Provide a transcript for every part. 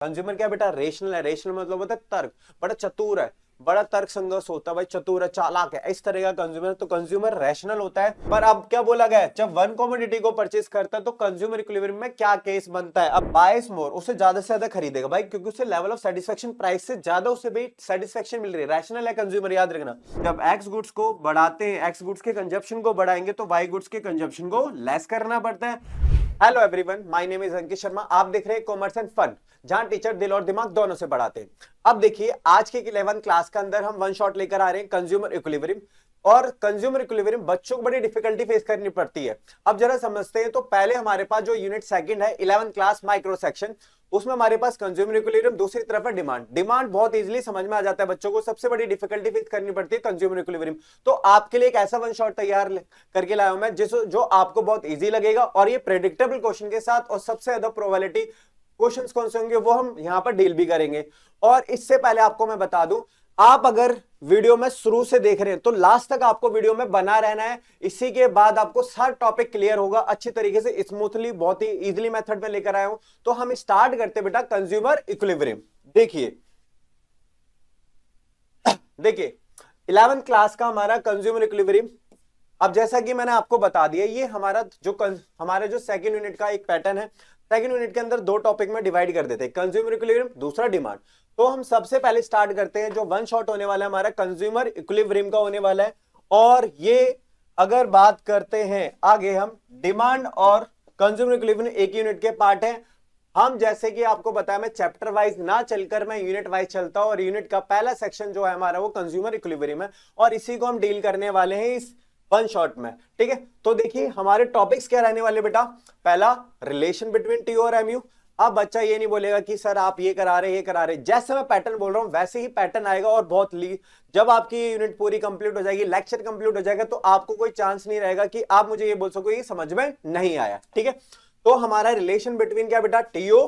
Consumer क्या बेटा, rational है। रेशनल मतलब होता है तर्क, बड़ा चतुर है, बड़ा तर्क संगत होता है भाई, चतुर है, चालाक है, इस तरह का कंज्यूमर। तो कंज्यूमर रैशनल होता है। पर अब क्या बोला गया है, जब वन कमोडिटी को परचेज करता है तो कंज्यूमर इक्विलिब्रियम में क्या केस बनता है, अब बायस मोर, उसे ज्यादा से ज्यादा खरीदेगा भाई, क्योंकि उसे लेवल ऑफ सेटिस्फेक्शन प्राइस से ज्यादा उसे भी सेटिस्फेक्शन मिल रही है। रैशनल है कंज्यूमर, याद रखना। जब एक्स गुड्स को बढ़ाते हैं, एक्स गुड्स के कंजप्शन को बढ़ाएंगे तो वाई गुड्स के कंजप्शन को लेस करना पड़ता है। Hello everyone, my name is Ankit Sharma. आप देख रहे हैं कॉमर्स एंड फन, जहां टीचर दिल और दिमाग दोनों से बढ़ाते हैं। अब देखिए, आज के 11th क्लास के अंदर हम वन शॉट लेकर आ रहे हैं कंज्यूमर इक्विलिब्रियम। और कंज्यूमर इक्विलिब्रियम बच्चों को बड़ी डिफिकल्टी फेस करनी पड़ती है। अब जरा समझते हैं। तो पहले हमारे पास जो यूनिट सेकंड है 11th क्लास माइक्रो सेक्शन, उसमें हमारे पास कंज्यूमर इक्विलिब्रियम, दूसरी तरफ है डिमांड। डिमांड बहुत इजीली समझ में आ जाता है बच्चों को, सबसे बड़ी डिफिकल्टी फेस करनी पड़ती है कंज्यूमर इक्विलिब्रियम। तो आपके लिए एक ऐसा वन शॉट तैयार करके लाया हूं मैं जो आपको बहुत इजी लगेगा, और ये प्रेडिक्टेबल क्वेश्चन के साथ, और सबसे ज्यादा प्रोबेबिलिटी क्वेश्चंस कौन से होंगे वो हम यहां पर डील भी करेंगे। और इससे पहले आपको मैं बता दूं, आप अगर वीडियो में शुरू से देख रहे हैं तो लास्ट तक आपको वीडियो में बना रहना है। इसी के बाद आपको हर टॉपिक क्लियर होगा अच्छी तरीके से, स्मूथली, बहुत ही इजीली मेथड में लेकर आया हूं। तो हम स्टार्ट करते बेटा कंज्यूमर इक्विलिब्रियम। देखिए 11th क्लास का हमारा कंज्यूमर इक्विलिब्रियम। अब जैसा कि मैंने आपको बता दिया, ये हमारे जो सेकंड यूनिट का एक पैटर्न है। सेकंड यूनिट के अंदर दो टॉपिक में डिवाइड कर देते हैं, कंज्यूमर इक्विलिब्रियम, दूसरा डिमांड। तो हम सबसे पहले स्टार्ट करते हैं, जो वन शॉट होने वाला है हमारा कंज्यूमर इक्विलिब्रियम का होने वाला है। और ये अगर बात करते हैं आगे, हम डिमांड और कंज्यूमर इक्विलिब्रियम एक यूनिट के पार्ट है। हम जैसे कि आपको बताया, मैं चैप्टर वाइज ना चलकर मैं यूनिट वाइज चलता हूं, और यूनिट का पहला सेक्शन जो है हमारा वो कंज्यूमर इक्विलिब्रियम है, और इसी को हम डील करने वाले हैं इस वन शॉट में। ठीक है, तो देखिए हमारे टॉपिक्स क्या रहने वाले बेटा। पहला, रिलेशन बिटवीन टी और एमयू। अब बच्चा ये नहीं बोलेगा कि सर आप ये करा रहे, जैसे मैं पैटर्न बोल रहा हूं वैसे ही पैटर्न आएगा। और बहुत जब आपकी यूनिट पूरी कंप्लीट हो जाएगी, लेक्चर कंप्लीट हो जाएगा, तो आपको कोई चांस नहीं रहेगा कि आप मुझे ये बोल सको ये समझ में नहीं आया। ठीक है, तो हमारा रिलेशन बिटवीन क्या बेटा, टीओ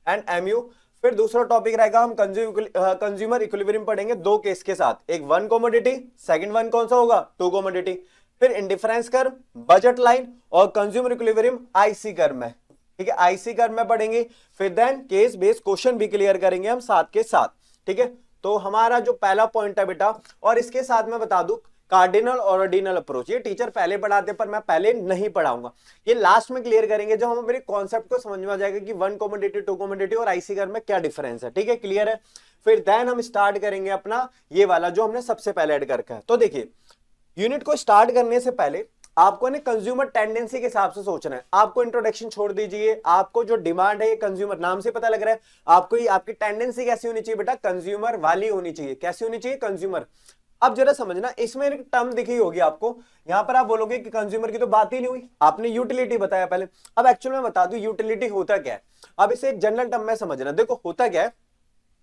एंड एमयू। फिर दूसरा टॉपिक रहेगा, हम कंज्यूमर इक्विलिब्रियम पढ़ेंगे दो केस के साथ, एक वन कमोडिटी, सेकंड वन कौन सा होगा, टू कमोडिटी। फिर इंडिफरेंस कर्व, बजट लाइन, और कंज्यूमर इक्विलिब्रियम आईसी कर्व में। ठीक है, आईसी कर्व में पढ़ेंगे। फिर देन केस बेस्ड क्वेश्चन भी क्लियर करेंगे हम साथ के साथ। ठीक है, तो हमारा जो पहला पॉइंट है बेटा, और इसके साथ मैं बता दूं कार्डिनल और ऑर्डिनल अप्रोच, ये टीचर पहले पढ़ाते पर मैं पहले नहीं पढ़ाऊंगा, ये लास्ट में क्लियर करेंगे जब हम मेरे कॉन्सेप्ट को समझ में आ जाएगा कि वन कमोडिटी, टू कमोडिटी और आईसी कर्व में क्या डिफरेंस है। ठीक है, क्लियर है। फिर देन हम स्टार्ट करेंगे अपना ये वाला जो हमने सबसे पहले ऐड करके है। तो देखिए, यूनिट को स्टार्ट करने से पहले आपको ना कंज्यूमर टेंडेंसी के हिसाब से सोचना है। आपको इंट्रोडक्शन छोड़ दीजिए, आपको जो डिमांड है ये कंज्यूमर, नाम से पता लग रहा है आपको, ये आपकी टेंडेंसी कैसी होनी चाहिए बेटा, कंज्यूमर वाली होनी चाहिए। कैसी होनी चाहिए, कंज्यूमर। अब जरा समझना, इसमें एक टर्म दिखी होगी आपको, यहां पर आप बोलोगे कि कंज्यूमर की तो बात ही नहीं हुई, आपने यूटिलिटी बताया पहले। अब एक्चुअल में बता दूं यूटिलिटी होता क्या है। अब इसे एक जनरल टर्म में समझना। देखो होता क्या है,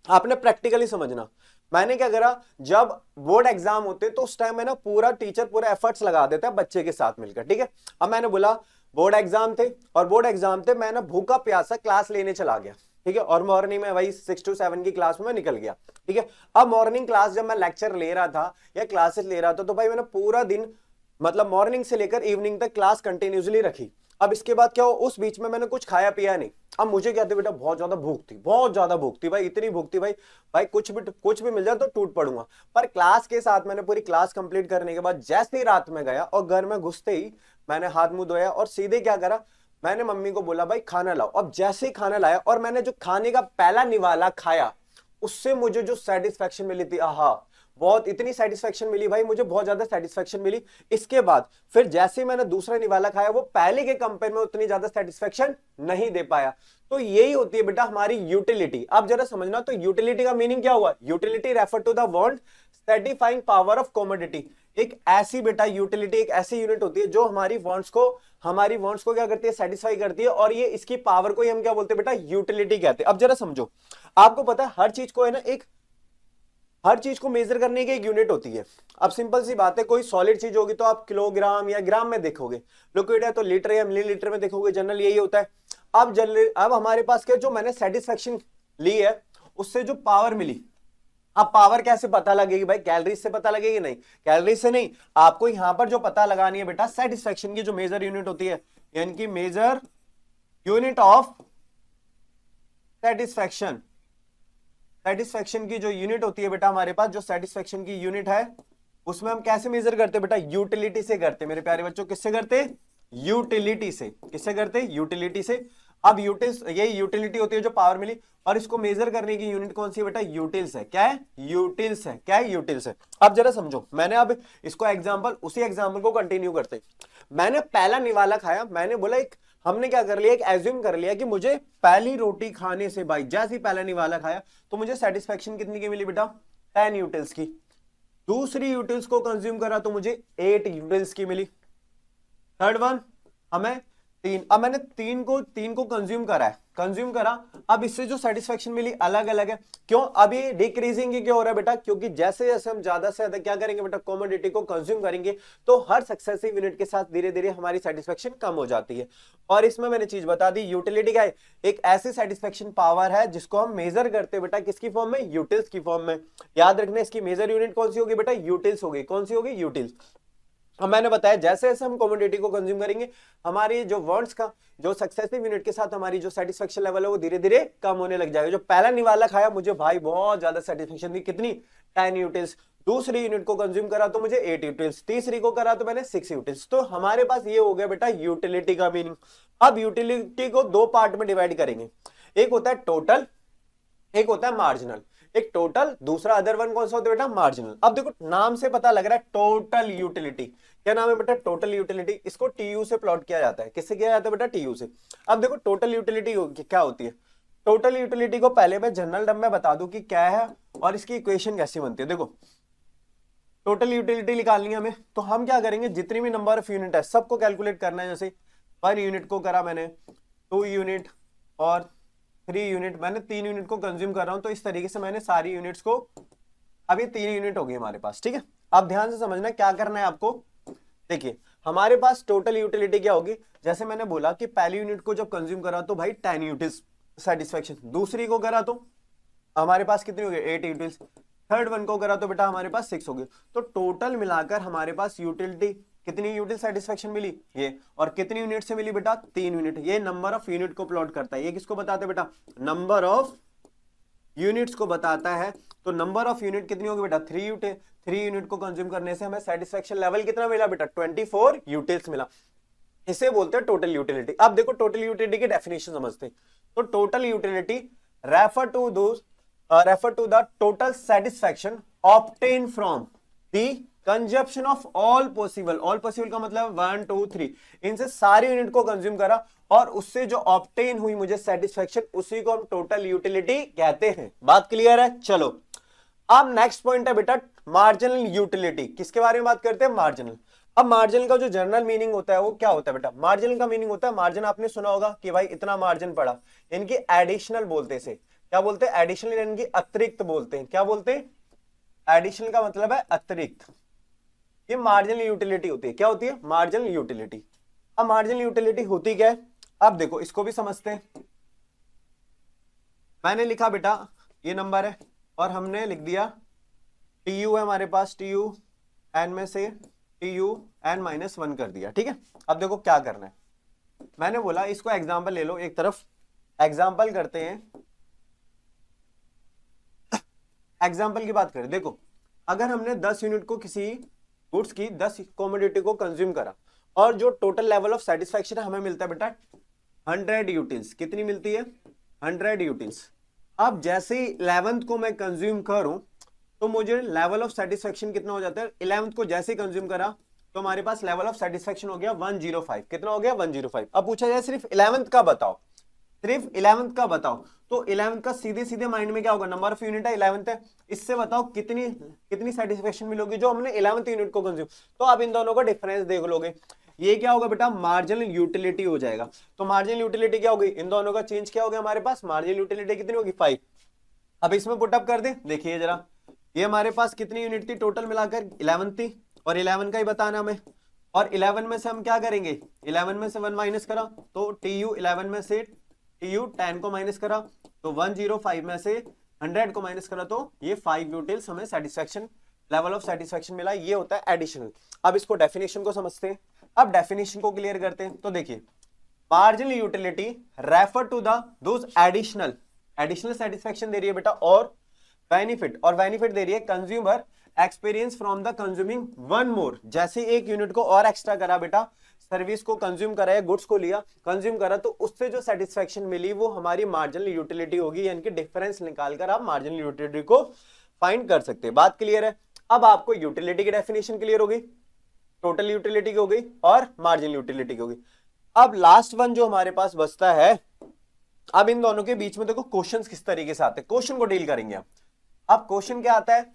आपने प्रैक्टिकली समझना। मैंने क्या करा, जब बोर्ड एग्जाम होते तो उस टाइम में ना पूरा टीचर पूरा एफर्ट्स लगा देता है बच्चे के साथ मिलकर। ठीक है, अब मैंने बोला बोर्ड एग्जाम थे, और बोर्ड एग्जाम थे, मैं ना भूखा प्यासा क्लास लेने चला गया। ठीक है, और मॉर्निंग में वही 6 to 7 की क्लास में निकल गया। ठीक है, अब मॉर्निंग क्लास जब मैं लेक्चर ले रहा था या क्लासेस ले रहा था, तो भाई मैंने पूरा दिन, मतलब मॉर्निंग से लेकर इवनिंग तक क्लास कंटिन्यूसली रखी। अब इसके बाद क्या हो, उस बीच में मैंने कुछ खाया पिया नहीं। अब मुझे क्या था बेटा, बहुत ज्यादा भूख थी, बहुत ज्यादा भूख थी भाई, इतनी भूख थी भाई कुछ भी मिल जाए तो टूट पड़ूंगा। पर क्लास के साथ मैंने पूरी क्लास कंप्लीट करने के बाद जैसे ही रात में गया और घर में घुसते ही मैंने हाथ मुंह धोया और सीधे क्या करा, मैंने मम्मी को बोला भाई खाना लाओ। अब जैसे ही खाना लाया और मैंने जो खाने का पहला निवाला खाया, उससे मुझे जो सेटिस्फेक्शन मिली थी, आहा, बहुत इतनी सेटिस्फेक्शन मिली भाई, मुझे बहुत ज्यादा सेटिस्फेक्शन मिली। इसके बाद फिर जैसे ही मैंने दूसरा निवाला खाया, वो पहले के कंपेयर में उतनी ज्यादा सेटिस्फेक्शन नहीं दे पाया। तो यही होती है बेटा हमारी यूटिलिटी। अब जरा समझना, तो यूटिलिटी का मीनिंग क्या हुआ, utility refer to the want satisfying power of commodity. एक ऐसी बेटा यूटिलिटी एक ऐसी यूनिट होती है जो हमारी वांट्स को क्या करती है, सेटिस्फाई करती है, और ये इसकी पावर को ही हम क्या बोलते हैं बेटा, यूटिलिटी कहते हैं। अब जरा समझो, आपको पता है हर चीज को है ना, हर चीज को मेजर करने की एक यूनिट होती है। अब सिंपल सी बात है, कोई सॉलिड चीज होगी तो आप किलोग्राम या ग्राम में देखोगे, लिक्विड है तो लीटर या मिलीलीटर में देखोगे, जनरल यही होता है। अब हमारे पास क्या, जो मैंने सेटिस्फेक्शन ली है उससे जो पावर मिली, अब पावर कैसे पता लगेगी भाई, कैलोरीज से पता लगेगी, नहीं कैलोरीज से नहीं, आपको यहां पर जो पता लगानी है बेटा, सेटिस्फेक्शन की जो मेजर यूनिट होती है, यानी कि measure unit of satisfaction, satisfaction की जो यूनिट होती है बेटा हमारे पास, जो सेटिस्फेक्शन की यूनिट है उसमें हम कैसे मेजर करते हैं बेटा, यूटिलिटी से करते हैं मेरे प्यारे बच्चों। किससे करते हैं? यूटिलिटी से। किससे करते हैं? यूटिलिटी से। अब यूटिल्स, ये यूटिलिटी होती है जो पावर मिली, और इसको मेजर करने की यूनिट कौन सी है बेटा? यूटिल्स है। क्या है? यूटिल्स है। क्या है? यूटिल्स है। अब जरा समझो, मैंने अब इसको एग्जांपल, उसी एग्जांपल को कंटिन्यू करते। मैंने पहला निवाला खाया, मैंने बोला एक, हमने क्या कर लिया, एक एज्यूम कर लिया कि मुझे पहली रोटी खाने से भाई जैसे ही पहला निवाला खाया तो मुझे सेटिस्फेक्शन कितनी की मिली बेटा? 10 यूटिल्स की। दूसरी यूटिल्स को कंज्यूम करा तो मुझे 8 यूटिल्स की मिली। थर्ड वन हमें 3, अब मैंने तीन को कंज्यूम करा है, कंज्यूम करा, अब इससे जो सेटिस्फेक्शन मिली अलग अलग है। क्यों? अब ये डिक्रीजिंग ही क्यों हो रहा है बेटा? क्योंकि जैसे जैसे हम ज्यादा से ज्यादा क्या करेंगे बेटा, कमोडिटी को कंज्यूम करेंगे तो हर सक्सेसिव यूनिट के साथ धीरे धीरे हमारी सेटिस्फेक्शन कम हो जाती है। और इसमें मैंने चीज बता दी, यूटिलिटी का एक ऐसी सेटिस्फेक्शन पावर है जिसको हम मेजर करते हैं बेटा किसकी फॉर्म में? यूटिल्स की फॉर्म में। याद रखना, इसकी मेजर यूनिट कौन सी होगी बेटा? यूटिल्स होगी। कौन सी होगी? यूटिल्स। अब मैंने बताया जैसे जैसे हम कमोडिटी को कंज्यूम करेंगे हमारी जो वर्ड्स का जो सक्सेसिव यूनिट के साथ हमारी जो सेटिस्फेक्शन लेवल है वो धीरे धीरे कम होने लग जाएगा। जो पहला निवाला खाया मुझे भाई बहुत ज्यादा सेटिस्फेक्शन थी, कितनी? 10 यूटिल्स। दूसरी यूनिट को कंज्यूम करा तो मुझे 8 यूटिल्स, तीसरी को करा तो मैंने 6 यूटिल्स। तो हमारे पास ये हो गया बेटा यूटिलिटी का मीनिंग। अब यूटिलिटी को दो पार्ट में डिवाइड करेंगे, एक होता है टोटल, एक होता है मार्जिनल। एक टोटल, दूसरा अदर वन कौन सा होता है बेटा? मार्जिनल। अब देखो नाम से पता लग रहा है टोटल यूटिलिटी। क्या नाम है बेटा? Total utility. इसको टीयू से प्लॉट किया जाता है। किससे किया जाता है बेटा? टीयू से। अब देखो टोटल यूटिलिटी क्या होती है। टोटल यूटिलिटी को पहले मैं जनरल टर्म में बता दूं कि क्या है और इसकी इक्वेशन कैसी बनती है। देखो टोटल यूटिलिटी निकालनी है हमें, तो हम क्या करेंगे, जितनी भी नंबर ऑफ यूनिट है सबको कैलकुलेट करना है। जैसे 1 यूनिट को करा मैंने, 2 यूनिट और 3 यूनिट, मैंने 3 यूनिट को कंज्यूम कर रहा हूं, तो इस तरीके से मैंने सारी यूनिट्स को, अभी 3 यूनिट हो गई हमारे पास। ठीक है, अब ध्यान से समझना क्या करना है आपको। देखिए हमारे पास टोटल यूटिलिटी क्या होगी, जैसे मैंने बोला कि पहली यूनिट को जब कंज्यूम करा तो भाई 10 यूटिल्स सेटिस्फेक्शन, दूसरी को करा तो हमारे पास कितनी हो गई? 8 यूटिल्स, थर्ड वन को करा तो बेटा हमारे पास 6 हो गई। तो टोटल मिलाकर हमारे पास यूटिलिटी कितनी यूटिल सेटिस्फेक्शन मिली? ये। और कितनी यूनिट से मिली बेटा? 3 यूनिट। ये नंबर ऑफ यूनिट को प्लॉट करता है। ये किसको बताते हैं बेटा? नंबर ऑफ यूनिट्स को बताता है। तो नंबर ऑफ यूनिट कितनी होगी बेटा? 3 यूनिट को कंज्यूम करने से हमें सेटिस्फेक्शन लेवल कितना मिला बेटा? 24 यूटिल्स मिला। इसे बोलते हैं टोटल यूटिलिटी। अब देखो टोटल यूटिलिटी की डेफिनेशन समझते हैं। तो total utility refer to the total satisfaction obtain from the consumption of all possible का मतलब 1 2 3, इनसे सारी यूनिट को कंज्यूम करा और उससे जो ऑब्टेन हुई मुझे सेटिस्फेक्शन, उसी को हम टोटल यूटिलिटी कहते हैं। बात क्लियर है? चलो अब नेक्स्ट पॉइंट है बेटा मार्जिनल यूटिलिटी। किसके बारे में बात करते हैं? मार्जिनल। अब मार्जिन का जो जनरल मीनिंग होता है वो क्या होता है बेटा? मार्जिन का मीनिंग होता है, मार्जिन आपने सुना होगा कि भाई इतना मार्जिन पड़ा, इनकी एडिशनल बोलते से, क्या बोलते हैं? एडिशनल, इनकी अतिरिक्त बोलते हैं। क्या बोलते हैं? एडिशनल का मतलब है अतिरिक्त। ये मार्जिनल यूटिलिटी होती है। क्या होती है? Marginal utility. अब मार्जिनल यूटिलिटी होती क्या है? अब देखो इसको भी समझते हैं। मैंने लिखा बेटा ये नंबर है और हमने लिख दिया टीयू है हमारे पास, टीयू एन में से टीयू एन -1 कर दिया। ठीक है, अब देखो क्या करना है। मैंने बोला इसको एग्जाम्पल ले लो, एक तरफ एग्जाम्पल करते हैं। एग्जाम्पल की बात करें, देखो अगर हमने 10 यूनिट को किसी गुड्स की 10 कमोडिटी को कंज्यूम करा और जो टोटल लेवल ऑफ सेटिस्फेक्शन है हमें मिलता है बेटा 100 यूटिल्स। कितनी मिलती है? 100 यूटिल्स। अब जैसे ही 11th को मैं कंज्यूम करूं तो मुझे लेवल ऑफ सेटिस्फेक्शन कितना हो जाता है? 11th को जैसे ही कंज्यूम करा तो हमारे पास लेवल ऑफ सेटिस्फेक्शन हो गया 105। कितना हो गया? 105। अब पूछा जाए सिर्फ 11th का बताओ, सिर्फ 11th का बताओ, तो 11th का सीधे सीधे माइंड में क्या होगा? नंबर ऑफ यूनिट है 11th है, इससे बताओ कितनी सेटिस्फेक्शन मिलोगी जो हमने 11th यूनिट को कंज्यूम। तो आप इन दोनों का डिफरेंस देख लोगे, ये क्या होगा बेटा? मार्जिनल यूटिलिटी हो जाएगा। तो मार्जिनल यूटिलिटी क्या होगी? इन दोनों का चेंज क्या हो गया हमारे पास? मार्जिनल यूटिलिटी कितनी होगी? 5। अब इसमें पुटअप कर दे, देखिए जरा, ये हमारे पास कितनी यूनिट थी टोटल मिलाकर? 11 थी, और 11 का ही बताना हमें। और 11 में से हम क्या करेंगे? 11 में से 1 माइनस करा तो टीयू 11 में से टीयू 10 को माइनस करा तो 105 में से 100 को माइनस करा तो ये 5 यूटिल्स हमें सेटिस्फेक्शन लेवल ऑफ सेटिस्फेक्शन मिला। ये होता है एडिशनल। अब इसको डेफिनेशन को समझते हैं। अब डेफिनेशन को क्लियर करते हैं। तो देखिए marginal utility refer to the those additional satisfaction दे रही है बेटा, और बेनिफिट, और बेनिफिट दे रही है consumer experience from the consuming one more, जैसे एक यूनिट को और एक्स्ट्रा करा बेटा, सर्विस को कंज्यूम करा या गुड्स को लिया कंज्यूम करा, तो उससे जो सेटिस्फेक्शन मिली वो हमारी मार्जिनल यूटिलिटी होगी, यानी कि डिफरेंस निकालकर आप मार्जिनल यूटिलिटी को फाइंड कर सकते हैं। बात क्लियर है? अब आपको यूटिलिटी की डेफिनेशन क्लियर हो गई, टोटल यूटिलिटी की हो गई और मार्जिनल यूटिलिटी की हो गई। अब लास्ट वन जो हमारे पास बचता है, अब इन दोनों के बीच में देखो क्वेश्चंस किस तरीके से आते हैं, क्वेश्चन को डील करेंगे हम। अब क्वेश्चन क्या आता है,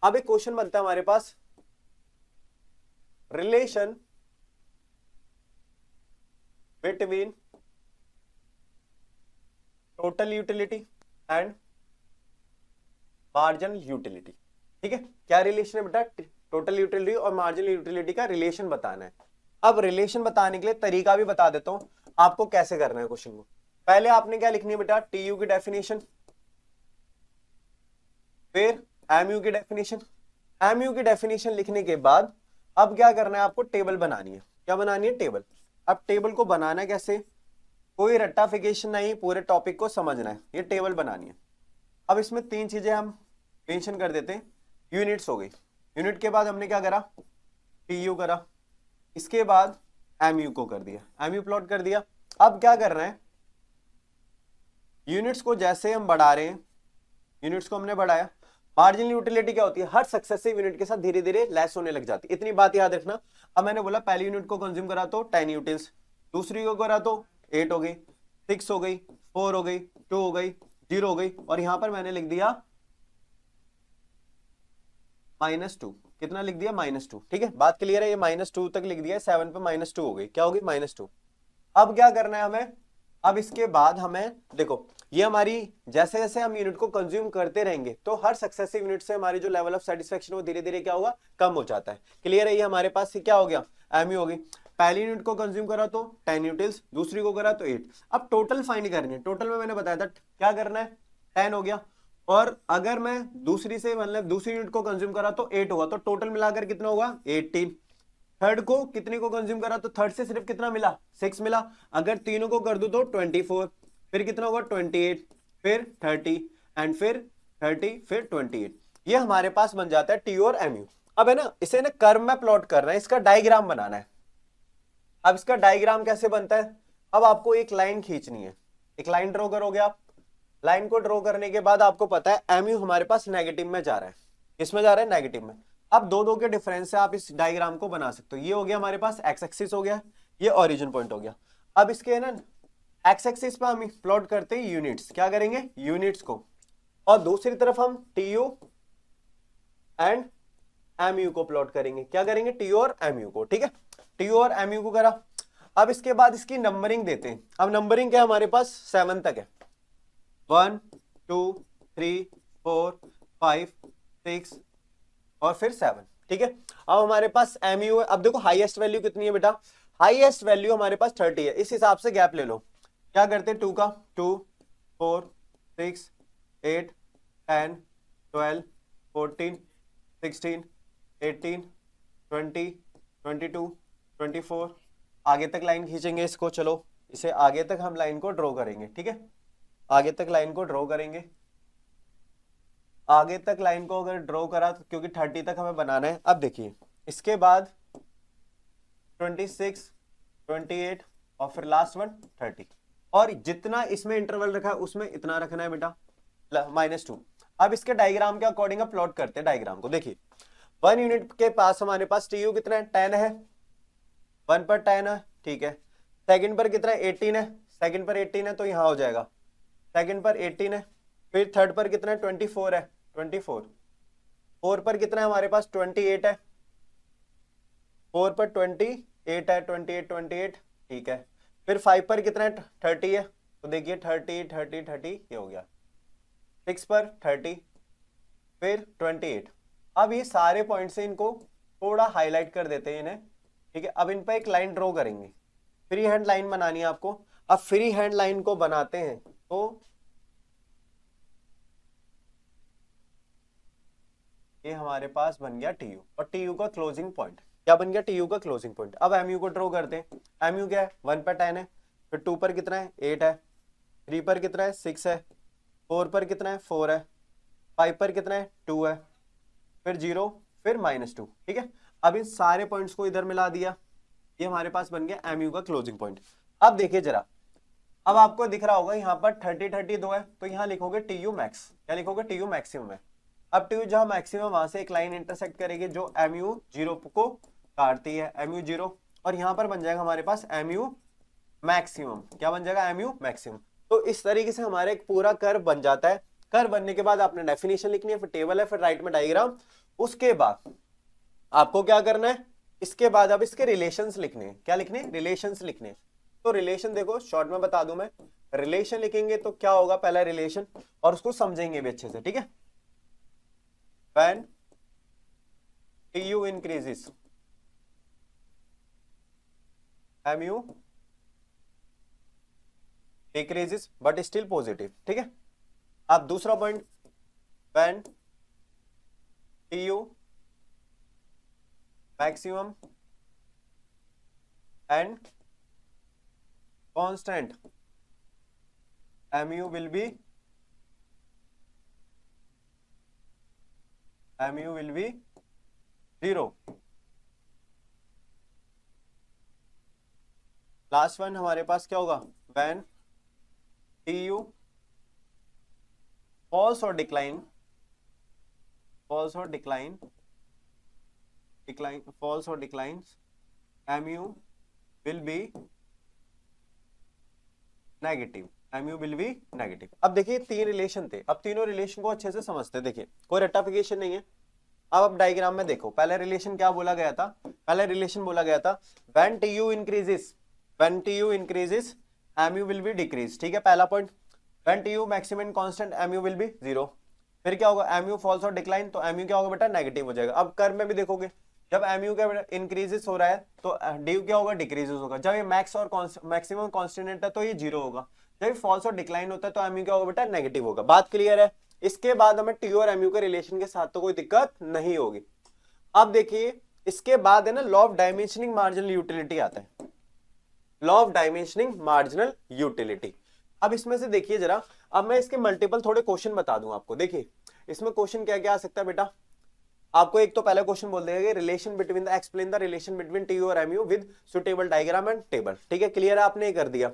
अब एक क्वेश्चन बनता है हमारे पास, relation between total utility and marginal utility. ठीक है, क्या रिलेशन है बेटा, टोटल यूटिलिटी और मार्जिनल यूटिलिटी का रिलेशन बताना है। अब रिलेशन बताने के लिए तरीका भी बता देता हूं आपको कैसे करना है क्वेश्चन को। पहले आपने क्या लिखनी है बेटा, टीयू की डेफिनेशन, फिर एमयू की डेफिनेशन। एमयू की डेफिनेशन लिखने के बाद अब क्या करना है, आपको टेबल बनानी है। क्या बनानी है, टेबल। अब टेबल को बनाना है कैसे, कोई रट्टाफिकेशन नहीं, पूरे टॉपिक को समझना है, ये टेबल बनानी है। अब इसमें तीन चीजें हम मेंशन कर देते हैं। यूनिट्स हो गई, यूनिट के बाद हमने क्या करा, टीयू करा, इसके बाद एमयू को कर दिया, एमयू प्लॉट कर दिया। अब क्या करना है, यूनिट्स को जैसे हम बढ़ा रहे हैं, यूनिट्स को हमने बढ़ाया, मार्जिनल यूटिलिटी क्या होती है, हर सक्सेसिव यूनिट के साथ धीरे धीरे लेस होने लग जाती है, इतनी बात याद रखना। अब मैंने बोला पहली यूनिट को कंज्यूम करा तो 10 यूटिल्स, दूसरी को करा तो 8 हो गई, 6 हो गई, 4 हो गई, 2 हो गई, 0 हो गई, और यहां पर मैंने लिख दिया -2। कितना लिख दिया, -2। ठीक है, बात क्लियर है, ये -2 तक लिख दिया, 7 पे -2 हो गई, क्या होगी, -2। अब क्या करना है हमें, अब इसके बाद हमें देखो, ये हमारी जैसे जैसे हम यूनिट को कंज्यूम करते रहेंगे तो हर सक्सेसिव यूनिट से हमारी जो लेवल ऑफ सेटिस्फेक्शन वो धीरे धीरे क्या होगा, कम हो जाता है। क्लियर है, ये हमारे पास क्या हो गया, एमयू हो गई। पहली यूनिट को कंज्यूम करा तो 10 यूटिल्स, दूसरी को करा तो 8। अब टोटल फाइंड करनी है, टोटल में मैंने बताया था क्या करना है, 10 हो गया, और अगर मैं दूसरी से मतलब दूसरी यूनिट को कंज्यूम करा तो 8 होगा, तो टोटल मिलाकर कितना होगा, 18। थर्ड को कितने को कंज्यूम करा तो थर्ड से सिर्फ कितना मिला, 6 मिला। अगर तीनों को कर दूं तो 24, फिर कितना होगा 28, फिर 30 एंड फिर 30, फिर 28। ये हमारे पास बन जाता है टी और एमयू। अब है ना, इसे ना कर्व में प्लॉट करना है, इसका डायग्राम बनाना है। अब इसका डायग्राम कैसे बनता है, अब आपको एक लाइन खींचनी है, एक लाइन ड्रॉ करोगे आप। लाइन को ड्रॉ करने के बाद आपको पता है एमयू हमारे पास नेगेटिव में जा रहा है, किसमें जा रहा है, नेगेटिव में। अब दो दो के डिफरेंस से आप इस डायग्राम को बना सकते हो। ये हो गया हमारे पास एक्स एक्सिस हो गया, ये ओरिजिन पॉइंट हो गया। अब इसके ना एक्स एक्सिस पे हम प्लॉट करते हैं यूनिट्स, क्या करेंगे, यूनिट्स को, और दूसरी तरफ हम टीयू एंड एमयू को प्लॉट करेंगे। क्या करेंगे, टीयू और एमयू को। ठीक है, टीयू और एमयू को करा। अब इसके बाद इसकी नंबरिंग देते हैं। अब नंबरिंग क्या हमारे पास 7 तक है, 1 2 3 4 5 6 और फिर 7। ठीक है, अब हमारे पास एमयू है। अब देखो हाईएस्ट वैल्यू कितनी है बेटा, हाईएस्ट वैल्यू हमारे पास 30 है, इस हिसाब से गैप ले लो। क्या करते हैं, 2 का 2 4 6 8 10 12 14 16 18 20 22 24, आगे तक लाइन खींचेंगे इसको। चलो इसे आगे तक हम लाइन को ड्रॉ करेंगे। ठीक है, आगे तक लाइन को ड्रॉ करेंगे। आगे तक लाइन को अगर ड्रॉ करा तो, क्योंकि 30 तक हमें बनाना है। अब देखिए इसके बाद 26 28 और फिर लास्ट वन 30, और जितना इसमें इंटरवल रखा है उसमें इतना रखना है बेटा, -2। अब इसके डायग्राम के अकॉर्डिंग प्लॉट करते हैं डायग्राम को। देखिए 1 यूनिट के पास हमारे पास टीयू कितना है, 10 है, 1 पर 10 है। ठीक है, सेकंड पर कितना है, 18 है, सेकंड पर 18 है तो यहां हो जाएगा, सेकंड पर 18 है। फिर थर्ड पर कितना है, 24 है, 24। 4 पर कितना है हमारे पास, 28 है, 4 पर 28 है, 28। ठीक है, फिर 5 पर कितना है, 30 है, तो देखिए 30 30 30 ये हो गया। 6 पर 30, फिर 28। अब ये सारे पॉइंट से इनको थोड़ा हाईलाइट कर देते हैं इन्हें। ठीक है, अब इन पर एक लाइन ड्रॉ करेंगे, फ्री हैंड लाइन बनानी है आपको। अब फ्री हैंड लाइन को बनाते हैं तो ये हमारे पास बन गया टीयू, और टीयू का क्लोजिंग पॉइंट क्या बन गया, टीयू का क्लोजिंग पॉइंट। अब एमयू को ड्रॉ करते हैं। एमयू क्या है, 1 पर 10 है, फिर 2 पर कितना है, 8 है, 3 पर कितना है, 6 है, 4 पर कितना है, 4 है, 5 पर कितना है 2 है, फिर 0, फिर -2, ठीक है। अब इन सारे पॉइंट्स को इधर मिला दिया, ये हमारे पास बन गया MU का क्लोजिंग पॉइंट। अब देखिए जरा, अब आपको दिख रहा होगा यहाँ पर 32 है, तो यहाँ लिखोगे TU मैक्स, क्या लिखोगे TU मैक्सिमम है। अब TU जहां मैक्सिमम, वहां से एक लाइन इंटरसेक्ट करेगी जो MU 0 को काटती है, MU 0, और यहाँ पर बन जाएगा हमारे पास MU मैक्सिमम, क्या बन जाएगा MU मैक्सिमम। तो इस तरीके से हमारा एक पूरा कर्व बन जाता है। कर्व बनने के बाद आपने डेफिनेशन लिखनी है, फिर टेबल है, फिर राइट में डायग्राम। उसके बाद आपको क्या करना है, इसके बाद अब इसके रिलेशंस लिखने हैं। क्या लिखने, रिलेशंस लिखने। तो रिलेशन देखो शॉर्ट में बता दूं मैं, रिलेशन लिखेंगे तो क्या होगा, पहला रिलेशन, और उसको समझेंगे भी अच्छे से, ठीक है। When TU increases, MU decreases but still positive, ठीक है। अब दूसरा point, when TU maximum and constant, MU will be zero. Last one हमारे पास क्या होगा, when TU falls or decline, falls or declines, MU will be negative, MU will be negative. अब देखिए तीन रिलेशन थे, अब तीनों रिलेशन को अच्छे से समझते। देखिए कोई रट्टाफिकेशन नहीं है। अब डायग्राम में देखो, पहला रिलेशन क्या बोला गया था, पहला रिलेशन बोला गया था when TU increases, MU will be decrease, ठीक है, पहला point. when TU maximum constant, MU will be 0। फिर क्या होगा, MU falls और डिक्लाइन, तो MU क्या होगा बेटा, नेगेटिव हो जाएगा। अब कर्व में भी देखोगे, जब MU का इंक्रीजेस हो रहा है तो DU क्या होगा, डिक्रीजेस होगा। जब ये मैक्स और मैक्सिमम कांस्टेंट है तो ये 0 होगा। जब फॉल्स और डिक्लाइन होता है तो MU क्या होगा बेटा, नेगेटिव होगा। बात क्लियर है। इसके बाद हमें TU और MU के रिलेशन के साथ तो कोई दिक्कत नहीं होगी। अब देखिए इसके बाद है ना, law of diminishing marginal utility आता है, law of diminishing marginal utility. अब इसमें से देखिए जरा, अब मैं इसके मल्टीपल थोड़े क्वेश्चन बता दूं आपको। देखिए इसमें क्वेश्चन क्या क्या आ सकता है बेटा, आपको एक तो पहला क्वेश्चन बोल देगा relation between the, explain the relation between TU और MU with suitable diagram and table, ठीक है, क्लियर है, आपने कर दिया।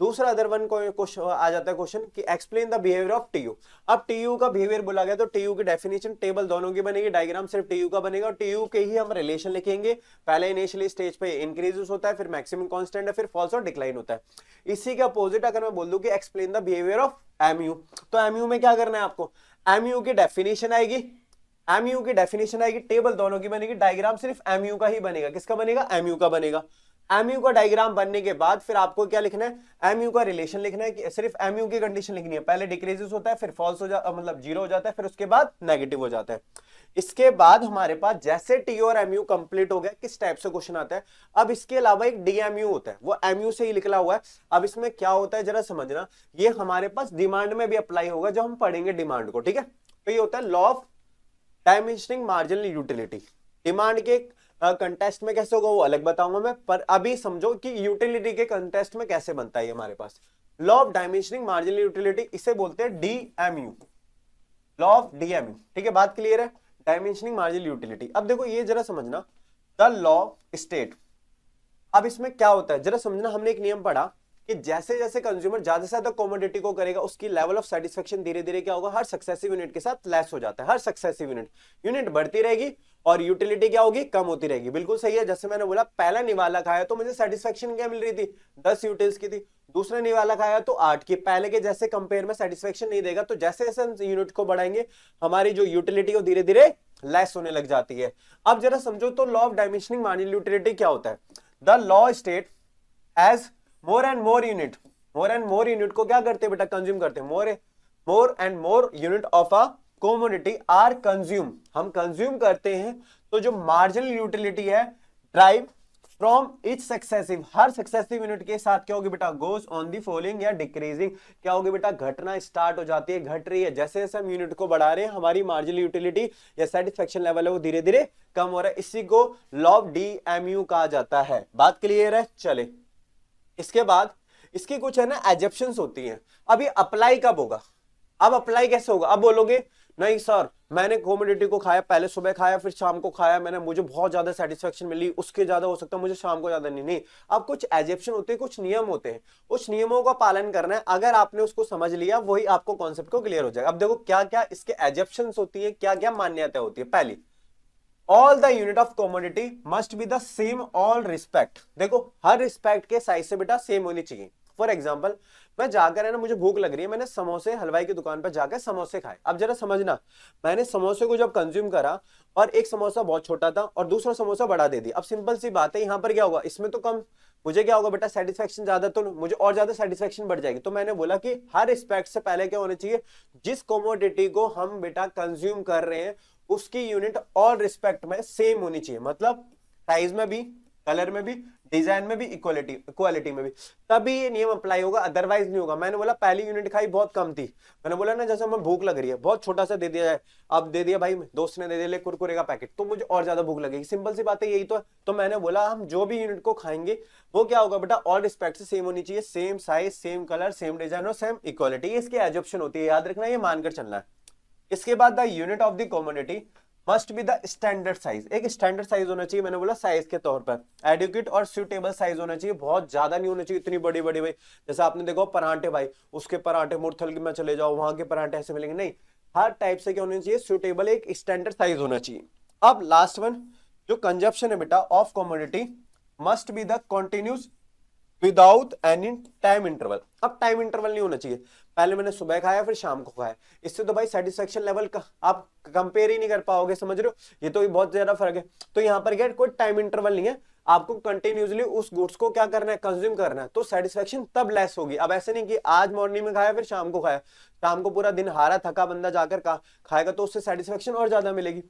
दूसरा अदर वन क्वेश्चन आ जाता है क्वेश्चन कि explain the behaviour of TU। अब TU का बिहेवियर बोला गया तो TU की डेफिनेशन टेबल दोनों की बनेगी, डायग्राम सिर्फ TU का बनेगा, और TU के ही हम रिलेशन लिखेंगे। पहले इनिशियली स्टेज पे इंक्रीजेस होता है, फिर मैक्सिमम कांस्टेंट है, फिर फॉल्स और डिक्लाइन होता है। इसी के अपोजिट अगर मैं बोल दूं कि explain the behaviour of MU, तो MU में क्या करना है आपको, MU की डेफिनेशन आएगी, टेबल दोनों की बनेगी, डायग्राम सिर्फ MU का ही बनेगा। किसका बनेगा, MU का बनेगा। MU का डायग्राम बनने के बाद फिर आपको क्या लिखना है, MU का रिलेशन लिखना है, कि सिर्फ MU की कंडीशन लिखनी है। पहले डिक्रीजेस होता है, फिर फॉल्स हो जाता, मतलब 0 हो जाता है, फिर उसके बाद नेगेटिव हो जाता है। इसके बाद हमारे पास जैसे TU और MU कंप्लीट हो गया, किस टाइप से क्वेश्चन आता है। अब इसके अलावा एक DMU होता है, वो MU से ही निकला हुआ है। अब इसमें क्या होता है जरा समझना, ये हमारे पास डिमांड में भी अप्लाई होगा जब हम पढ़ेंगे डिमांड को, ठीक है। तो ये होता है law of diminishing marginal utility. Demand के कंटेस्ट में कैसे होगा वो अलग बताऊंगा मैं, पर अभी समझो कि यूटिलिटी के कंटेस्ट में कैसे बनता है हमारे पास। Law of diminishing marginal utility, इसे बोलते हैं DMU, लॉ ऑफ DMU, ठीक है, बात क्लियर है। Dimensioning marginal utility. अब देखो ये जरा समझना, द लॉ स्टेट। अब इसमें क्या होता है जरा समझना, हमने एक नियम पढ़ा कि जैसे जैसे कंज्यूमर ज्यादा से ज्यादा कमोडिटी को करेगा, उसकी लेवल ऑफ सेटिस्फेक्शन धीरे धीरे क्या होगा, हर सक्सेसिव यूनिट के साथ लेस हो जाता है। हर सक्सेसिव यूनिट बढ़ती रहेगी और यूटिलिटी क्या होगी, कम होती रहेगी। बिल्कुल सही है। जैसे मैंने बोला पहला निवाला खाया तो मुझे सेटिस्फेक्शन क्या मिल रही थी, 10 यूटिल्स की थी। दूसरा निवाला खाया तो 8 की। पहले के जैसे कंपेयर में सेटिस्फेक्शन नहीं देगा, तो जैसे जैसे यूनिट को बढ़ाएंगे हमारी जो यूटिलिटी वो धीरे धीरे लेस होने लग जाती है। अब जरा समझो तो law of diminishing marginal utility क्या होता है। The law state as more and more unit को क्या करते हैं बेटा, कंज्यूम करते हैं। More and more unit of a commodity are consume, हम कंज्यूम करते हैं, तो जो मार्जिनल यूटिलिटी है ड्राइव फ्रॉम ईच सक्सेसिव, हर सक्सेसिव यूनिट के साथ क्या होगी बेटा, गोज ऑन दी फॉलोइंग या डिक्रीजिंग, क्या होगी बेटा, घटना स्टार्ट हो जाती है, घट रही है। जैसे जैसे हम यूनिट को बढ़ा रहे हैं हमारी मार्जिनल यूटिलिटी या सेटिस्फेक्शन लेवल है वो धीरे धीरे कम हो रहा है। इसी को लॉ ऑफ DMU कहा जाता है। बात क्लियर है। चले इसके बाद इसकी कुछ है ना एजप्शंस होती हैं। अब ये अप्लाई कब होगा, अब अप्लाई कैसे होगा, अब बोलोगे नहीं सर, मैंने कमोडिटी को खाया, पहले सुबह खाया फिर शाम को खाया मैंने, मुझे बहुत ज्यादा सेटिस्फेक्शन मिली, उसके ज्यादा हो सकता है मुझे शाम को ज्यादा नहीं। नहीं, अब कुछ एजेप्शन होते हैं, कुछ नियम होते हैं, उस नियमों का पालन करना है। अगर आपने उसको समझ लिया वही आपको कॉन्सेप्ट को क्लियर हो जाएगा। अब देखो क्या क्या इसके एजेप्शंस होती है, क्या क्या मान्यता होती है। पहली, all the unit of commodity must be the same all respect. देखो हर रिस्पेक्ट के साइज से बेटा सेम होनी चाहिए। फॉर एग्जाम्पल, मैं जाकर है ना, मुझे भूख लग रही है, मैंने समोसे हलवाई की दुकान पर जाकर समोसे खाए। अब जरा समझना, मैंने समोसे को जब कंज्यूम करा और एक समोसा बहुत छोटा था और दूसरा समोसा बड़ा दे दिया, अब सिंपल सी बात है, यहाँ पर क्या होगा, इसमें तो कम, मुझे क्या होगा बेटा, सेटिस्फेक्शन ज्यादा, तो मुझे और ज्यादा सेटिस्फेक्शन बढ़ जाएगी। तो मैंने बोला कि हर रिस्पेक्ट से पहले क्या होना चाहिए, जिस कमोडिटी को हम बेटा कंज्यूम कर रहे हैं उसकी यूनिट ऑल रिस्पेक्ट में सेम होनी चाहिए। मतलब साइज में भी, कलर में भी, डिजाइन में भी, इक्वालिटी में भी, तभी ये नियम अप्लाई होगा, अदरवाइज नहीं होगा। मैंने बोला पहली यूनिट खाई बहुत कम थी, मैंने बोला ना जैसे हमें भूख लग रही है, बहुत छोटा सा दे दिया जाए, अब दे दिया भाई दोस्त ने दे दिया ले कुरकुरे का पैकेट, तो मुझे और ज्यादा भूख लगेगी, सिंपल सी बात है यही तो मैंने बोला हम जो भी यूनिट को खाएंगे वो क्या होगा बेटा, ऑल रिस्पेक्ट से सेम होनी चाहिए, same size, same colour, same design और सेम इक्वालिटी, इसकी एजप्शन होती है, याद रखना, ये मानकर चलना है। इसके बाद the unit of the commodity must be the standard size, एक स्टैंडर्ड साइज होना चाहिए, मैंने बोला साइज के तौर पर एडुकेट और सुटेबल साइज होना चाहिए, बहुत ज्यादा नहीं होना चाहिए, इतनी बड़ी बड़ी भाई, जैसे आपने देखो परांठे भाई, उसके परांठे मुरथल में चले जाओ वहां के परांठे ऐसे मिलेंगे, नहीं, हर टाइप से क्या होना चाहिए, सुटेबल, एक स्टैंडर्ड साइज होना चाहिए। अब लास्ट वन, जो कंजप्शन है बेटा of commodity must be the continuous without any time interval. अब टाइम इंटरवल नहीं होना चाहिए, पहले मैंने सुबह खाया फिर शाम को खाया, इससे तो भाई सेटिस्फेक्शन लेवल का आप कंपेयर ही नहीं कर पाओगे, समझ रहे हो, ये तो बहुत ज्यादा फर्क है। तो यहाँ पर क्या, कोई टाइम इंटरवल नहीं है, आपको कंटिन्यूसली उस गुड्स को क्या करना है, कंज्यूम करना है, तो सेटिस्फेक्शन तब लेस होगी। अब ऐसे नहीं कि आज मॉर्निंग में खाया फिर शाम को खाया, शाम को पूरा दिन हारा थका बंदा जाकर खाएगा तो उससे सेटिस्फेक्शन और ज्यादा मिलेगी,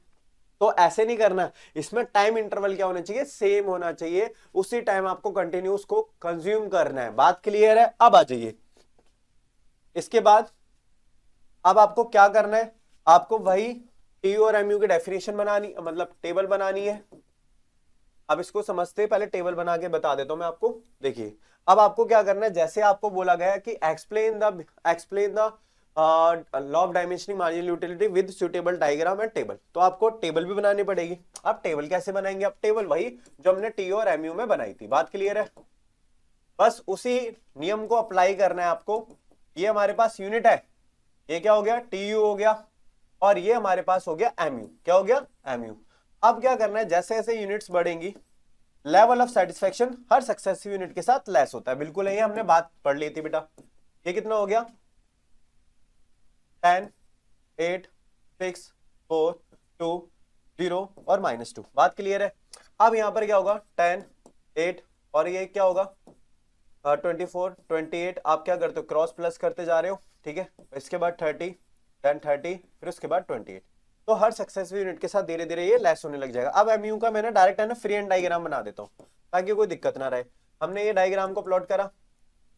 तो ऐसे नहीं करना। इसमें टाइम इंटरवल क्या होना चाहिए, सेम होना चाहिए, उसी टाइम आपको कंटिन्यूस को कंज्यूम करना है। बात क्लियर है? अब आ जाइए इसके बाद, अब आपको क्या करना है, आपको वही टी और एमयू की डेफिनेशन बनानी, मतलब टेबल बनानी है। अब इसको समझते पहले टेबल बना के बता देता हूं मैं आपको। देखिए अब आपको क्या करना है, जैसे आपको बोला गया है कि explain the law of diminishing marginal utility with suitable diagram and table, तो आपको टेबल भी बनानी पड़ेगी। अब टेबल कैसे बनाएंगे, अब टेबल वही जो हमने टी और एमयू में बनाई थी। बात क्लियर है? बस उसी नियम को अप्लाई करना है आपको। ये हमारे पास यूनिट है, ये क्या हो गया, टी यू हो गया, और ये हमारे पास हो गया एमयू, क्या हो गया, एमयू। अब क्या करना है, जैसे जैसे यूनिट्स बढ़ेंगी level of satisfaction her successive unit के साथ लेस होता है। बिल्कुल यही हमने बात पढ़ ली थी बेटा। ये कितना हो गया, 10, 8, 6, 4, 2, 0 और -2। बात क्लियर है? अब यहां पर क्या होगा, 10, 8 और ये क्या होगा 24, 28। आप क्या करते हो, क्रॉस प्लस करते जा रहे हो, ठीक है। इसके बाद 30, देन 30, फिर उसके बाद 28। तो हर सक्सेसिव यूनिट के साथ धीरे धीरे ये लेस होने लग जाएगा। अब एमयू का मैंने डायरेक्ट है ना फ्री एंड डायग्राम बना देता हूँ ताकि कोई दिक्कत ना रहे। हमने ये डायग्राम को प्लॉट करा,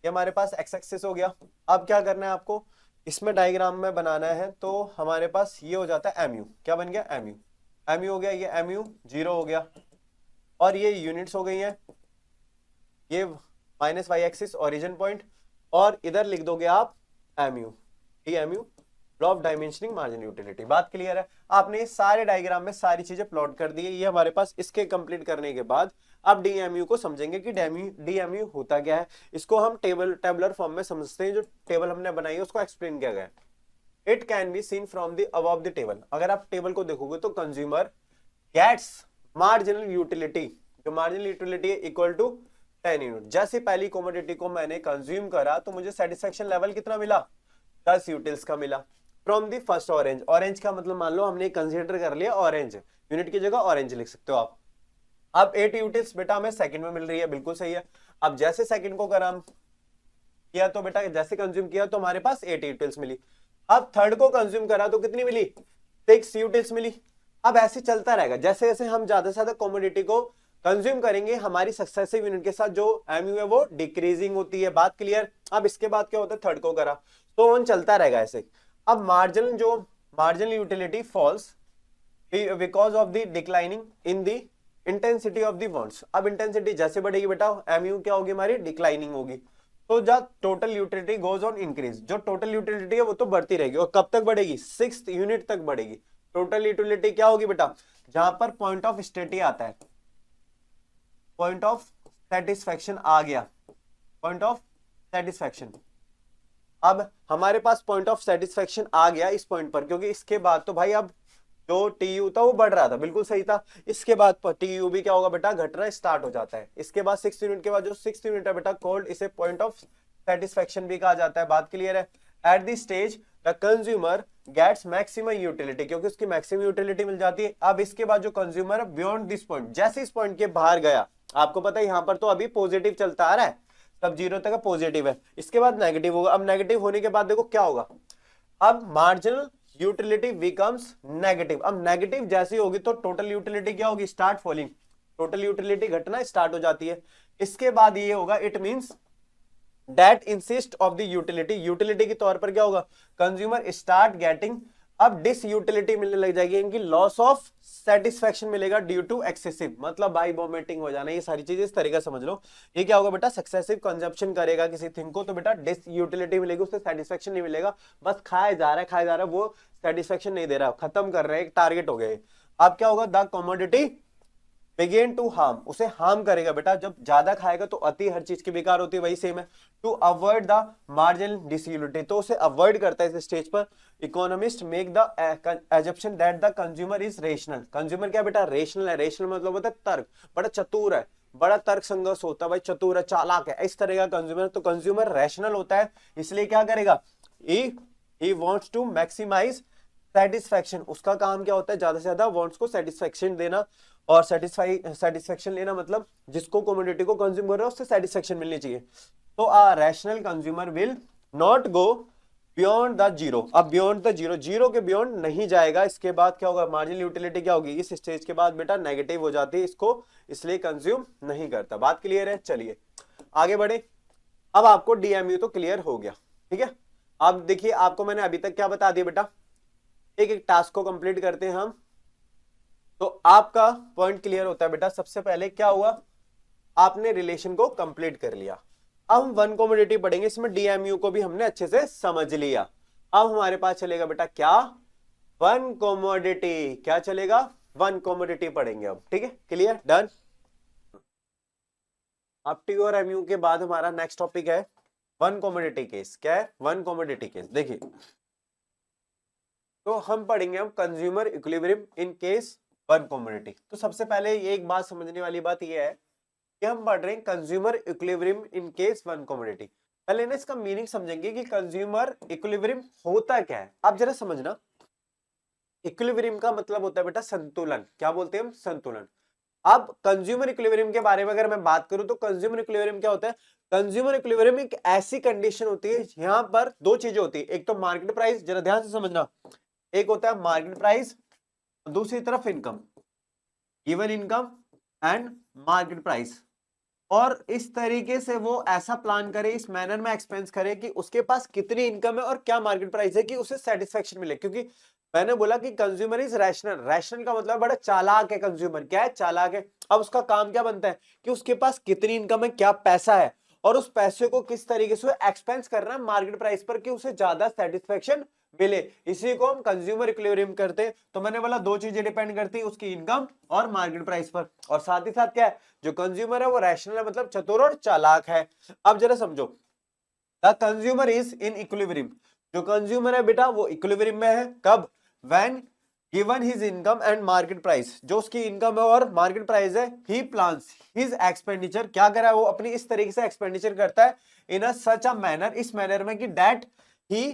ये हमारे पास एक्स एक्सिस हो गया। अब क्या करना है आपको, इसमें डायग्राम में बनाना है, तो हमारे पास ये हो जाता है एमयू, क्या बन गया, एमयू। एमयू हो गया, ये एमयू 0 हो गया, और ये यूनिट्स हो गई हैं, ये -y एक्सिस ओरिजिन पॉइंट, और इधर लिख दोगे आप MU, D MU, law of diminishing marginal utility. बात क्लियर है? आपने सारे डायग्राम में सारी चीजें प्लॉट कर दी है। ये हमारे पास, इसके कंप्लीट करने के बाद अब डीएमयू को समझेंगे कि डीएमयू होता क्या है। इसको हम टेबलर फॉर्म में समझते हैं, जो टेबल हमने बनाई है उसको एक्सप्लेन किया गया है। It can be seen from the above the table. अगर आप टेबल को देखोगे तो कंज्यूमर गेट्स मार्जिनल यूटिलिटी, जो मार्जिनल यूटिलिटी है इक्वल टू 10 यूनिट। जैसे पहली कमोडिटी को मैंने कंज्यूम करा तो मुझे सेटिस्फेक्शन लेवल कितना मिला, 10 यूटिल्स का मिला from the first orange. Orange का मतलब मान लो हमने कंसीडर कर लिया ऑरेंज, यूनिट की जगह ऑरेंज लिख सकते हो आप। अब 8 यूटिल्स बेटा हमें सेकंड में मिल रही है, बिल्कुल सही है। अब जैसे सेकंड को करम किया तो बेटा जैसे कंज्यूम किया तो हमारे पास 8 यूटिल्स मिली। अब थर्ड को कंज्यूम करा तो कितनी मिली, 6 यूटिल्स मिली। अब ऐसे चलता रहेगा, जैसे जैसे हम ज्यादा से ज्यादा कमोडिटी को कंज्यूम करेंगे हमारी सक्सेसिव यूनिट के साथ जो एमयू है वो डिक्रीजिंग होती है। बात क्लियर? अब इसके बाद क्या होता है, थर्ड को करा तो ऑन चलता रहेगा ऐसे। अब marginal utility falls because of the declining in the intensity of the bonds. अब इंटेंसिटी जैसे बढ़ेगी बेटा एमयू क्या होगी, हमारी डिक्लाइनिंग होगी। तो जब total utility goes on increase, जो टोटल यूटिलिटी है वो तो बढ़ती रहेगी, और कब तक बढ़ेगी, 6th यूनिट तक बढ़ेगी। टोटल यूटिलिटी क्या होगी बेटा, जहां पर पॉइंट ऑफ स्टेटी आता है, पॉइंट ऑफ सेटिस्फैक्शन आ गया, पॉइंट ऑफ सेटिस्फैक्शन। अब हमारे पास पॉइंट ऑफ सेटिस्फैक्शन आ गया इस पॉइंट पर, क्योंकि इसके बाद तो भाई अब जो टीयू था वो बढ़ रहा था, बिल्कुल सही था। इसके बाद टीयू भी क्या होगा बेटा, घटना स्टार्ट हो जाता है। इसके बाद 6th यूनिट के बाद जो 6th यूनिट है बेटा कोल्ड, इसे पॉइंट ऑफ सेटिस्फैक्शन भी कहा जाता है। बात क्लियर है। At this stage the consumer gets maximum utility, क्योंकि उसकी मैक्सिमम यूटिलिटी मिल जाती है। अब इसके बाद जो कंज्यूमर है बियॉन्ड दिस पॉइंट, जैसे इस पॉइंट के बाहर गया, आपको पता है यहां पर तो अभी पॉजिटिव चलता आ रहा है, तब 0 तक पॉजिटिव है, इसके बाद नेगेटिव होगा। अब नेगेटिव होने के बाद देखो क्या होगा, अब मार्जिनल यूटिलिटी बिकम्स नेगेटिव। अब नेगेटिव जैसी होगी तो टोटल यूटिलिटी क्या होगी, स्टार्ट फॉलिंग, टोटल यूटिलिटी घटना स्टार्ट हो जाती है। इसके बाद ये होगा, it means that insist of the utility, utility के तौर पर क्या होगा, कंज्यूमर स्टार्ट गेटिंग, अब डिस यूटिलिटी मिलने लग जाएगी, इनकी लॉस ऑफ सेटिस्फैक्शन मिलेगा ड्यू टू एक्सेसिव, मतलब भाई वोमिटिंग हो जाना, ये सारी चीजें इस तरीके समझ लो। ये क्या होगा बेटा, सक्सेसिव कंजप्शन करेगा किसी थिंग को, तो बेटा डिस यूटिलिटी मिलेगी, उससे सेटिस्फैक्शन नहीं मिलेगा, बस खाया जा रहा है खाया जा रहा है, वो सेटिस्फैक्शन नहीं दे रहा, खत्म कर रहे हैं, एक टारगेट हो गए। अब क्या होगा, the commodity begin to harm, उसे हार्म करेगा बेटा, जब ज्यादा खाएगा तो अति हर चीज की बेकार होती है, वही सेम है। To avoid the marginal disutility, तो उसे अवॉइड करता है इस स्टेज पर। Economist make the assumption that the consumer is rational, consumer क्या बेटा, रेशनल है। रेशनल मतलब होता है तर्क, बड़ा चतुर है, बड़ा तर्क संघर्ष होता है भाई, चतुर है, चालाक है, इस तरह का कंज्यूमर। तो कंज्यूमर रैशनल होता है, इसलिए क्या करेगा, he wants to maximize satisfaction, उसका काम क्या होता है, ज्यादा से ज्यादा वांट्स को सेटिस्फैक्शन देना, और सेटिस्फैक्शन लेना मतलब जिसको कमोडिटी को कंज्यूम कर रहा है उससे सेटिस्फैक्शन मिलनी चाहिए। तो a rational consumer will not go beyond the zero, अब बियॉन्ड द जीरो, जीरो के बियॉन्ड नहीं जाएगा। इसके बाद क्या होगा, मार्जिनल यूटिलिटी क्या होगी, इस स्टेज के बाद बेटा नेगेटिव हो जाती है, इसको इसलिए कंज्यूम नहीं करता। बात क्लियर है, चलिए आगे बढ़े। अब आपको डीएमयू तो क्लियर हो गया, ठीक है। अब देखिए आपको मैंने अभी तक क्या बता दिया बेटा, एक एक टास्क को कंप्लीट करते हैं हम, तो आपका पॉइंट क्लियर होता है बेटा। सबसे पहले क्या हुआ, आपने रिलेशन को कंप्लीट कर लिया। अब हम वन कमोडिटी पढ़ेंगे, इसमें डीएमयू को भी हमने अच्छे से समझ लिया। अब हमारे पास चलेगा बेटा क्या, वन कमोडिटी, क्या चलेगा, वन कमोडिटी पढ़ेंगे अब, ठीक है, क्लियर, डन। अब टी और एमयू के बाद हमारा नेक्स्ट टॉपिक है वन कमोडिटी केस। क्या है, वन कमोडिटी केस। देखिए तो हम पढ़ेंगे हम consumer equilibrium in case one commodity. तो सबसे पहले ये एक बात समझने वाली बात ये है कि हम पढ़ रहे हैं consumer equilibrium in case one commodity. पहले ना इसका मीनिंग समझेंगे कि कंज्यूमर इक्विलिब्रियम होता क्या है। आप जरा समझना, इक्विलिब्रियम का मतलब होता है बेटा संतुलन। क्या बोलते हैं हम, संतुलन। अब कंज्यूमर इक्विलिब्रियम के बारे में अगर मैं बात करूं तो कंज्यूमर इक्विलिब्रियम क्या होता है, कंज्यूमर इक्विलिब्रियम एक ऐसी कंडीशन होती है यहां पर दो चीजें होती है, एक तो मार्केट प्राइस, जरा ध्यान से समझना, एक होता है मार्केट प्राइस, दूसरी तरफ income, given income and market price. और इस तरीके से वो ऐसा प्लान करे, इस मैनर में एक्सपेंस करे कि उसके पास कितनी इनकम है और क्या मार्केट प्राइस है कि उसे सेटिस्फेक्शन मिले। क्योंकि मैंने बोला कि कंज्यूमर इज रैशनल, रैशनल का मतलब बड़ा चालाक है कंज्यूमर, क्या है, चालाक है। अब उसका काम क्या बनता है कि उसके पास कितनी इनकम है, क्या पैसा है, और उस पैसे को किस तरीके से एक्सपेंस करना है मार्केट प्राइस पर कि उसे ज्यादा सेटिस्फेक्शन मिले, इसी को हम कंज्यूमर इक्विलिब्रियम करते हैं। तो मैंने बोला दो चीजें डिपेंड करती है, उसकी इनकम और मार्केट प्राइस पर, और साथ ही साथ क्या है, जो कंज्यूमर है वो रैशनल है, मतलब चतुर और चालाक है। अब जरा समझो, the consumer is in equilibrium, जो कंज्यूमर है बेटा वो इक्विलिब्रियम में है, कब, when given his income and market price, जो उसकी इनकम है और मार्केट प्राइस है, ही प्लान्स हिज एक्सपेंडिचर, क्या करा है वो अपनी इस तरीके से एक्सपेंडिचर करता है इन अ सच अ मैनर, इस मैनर में कि that he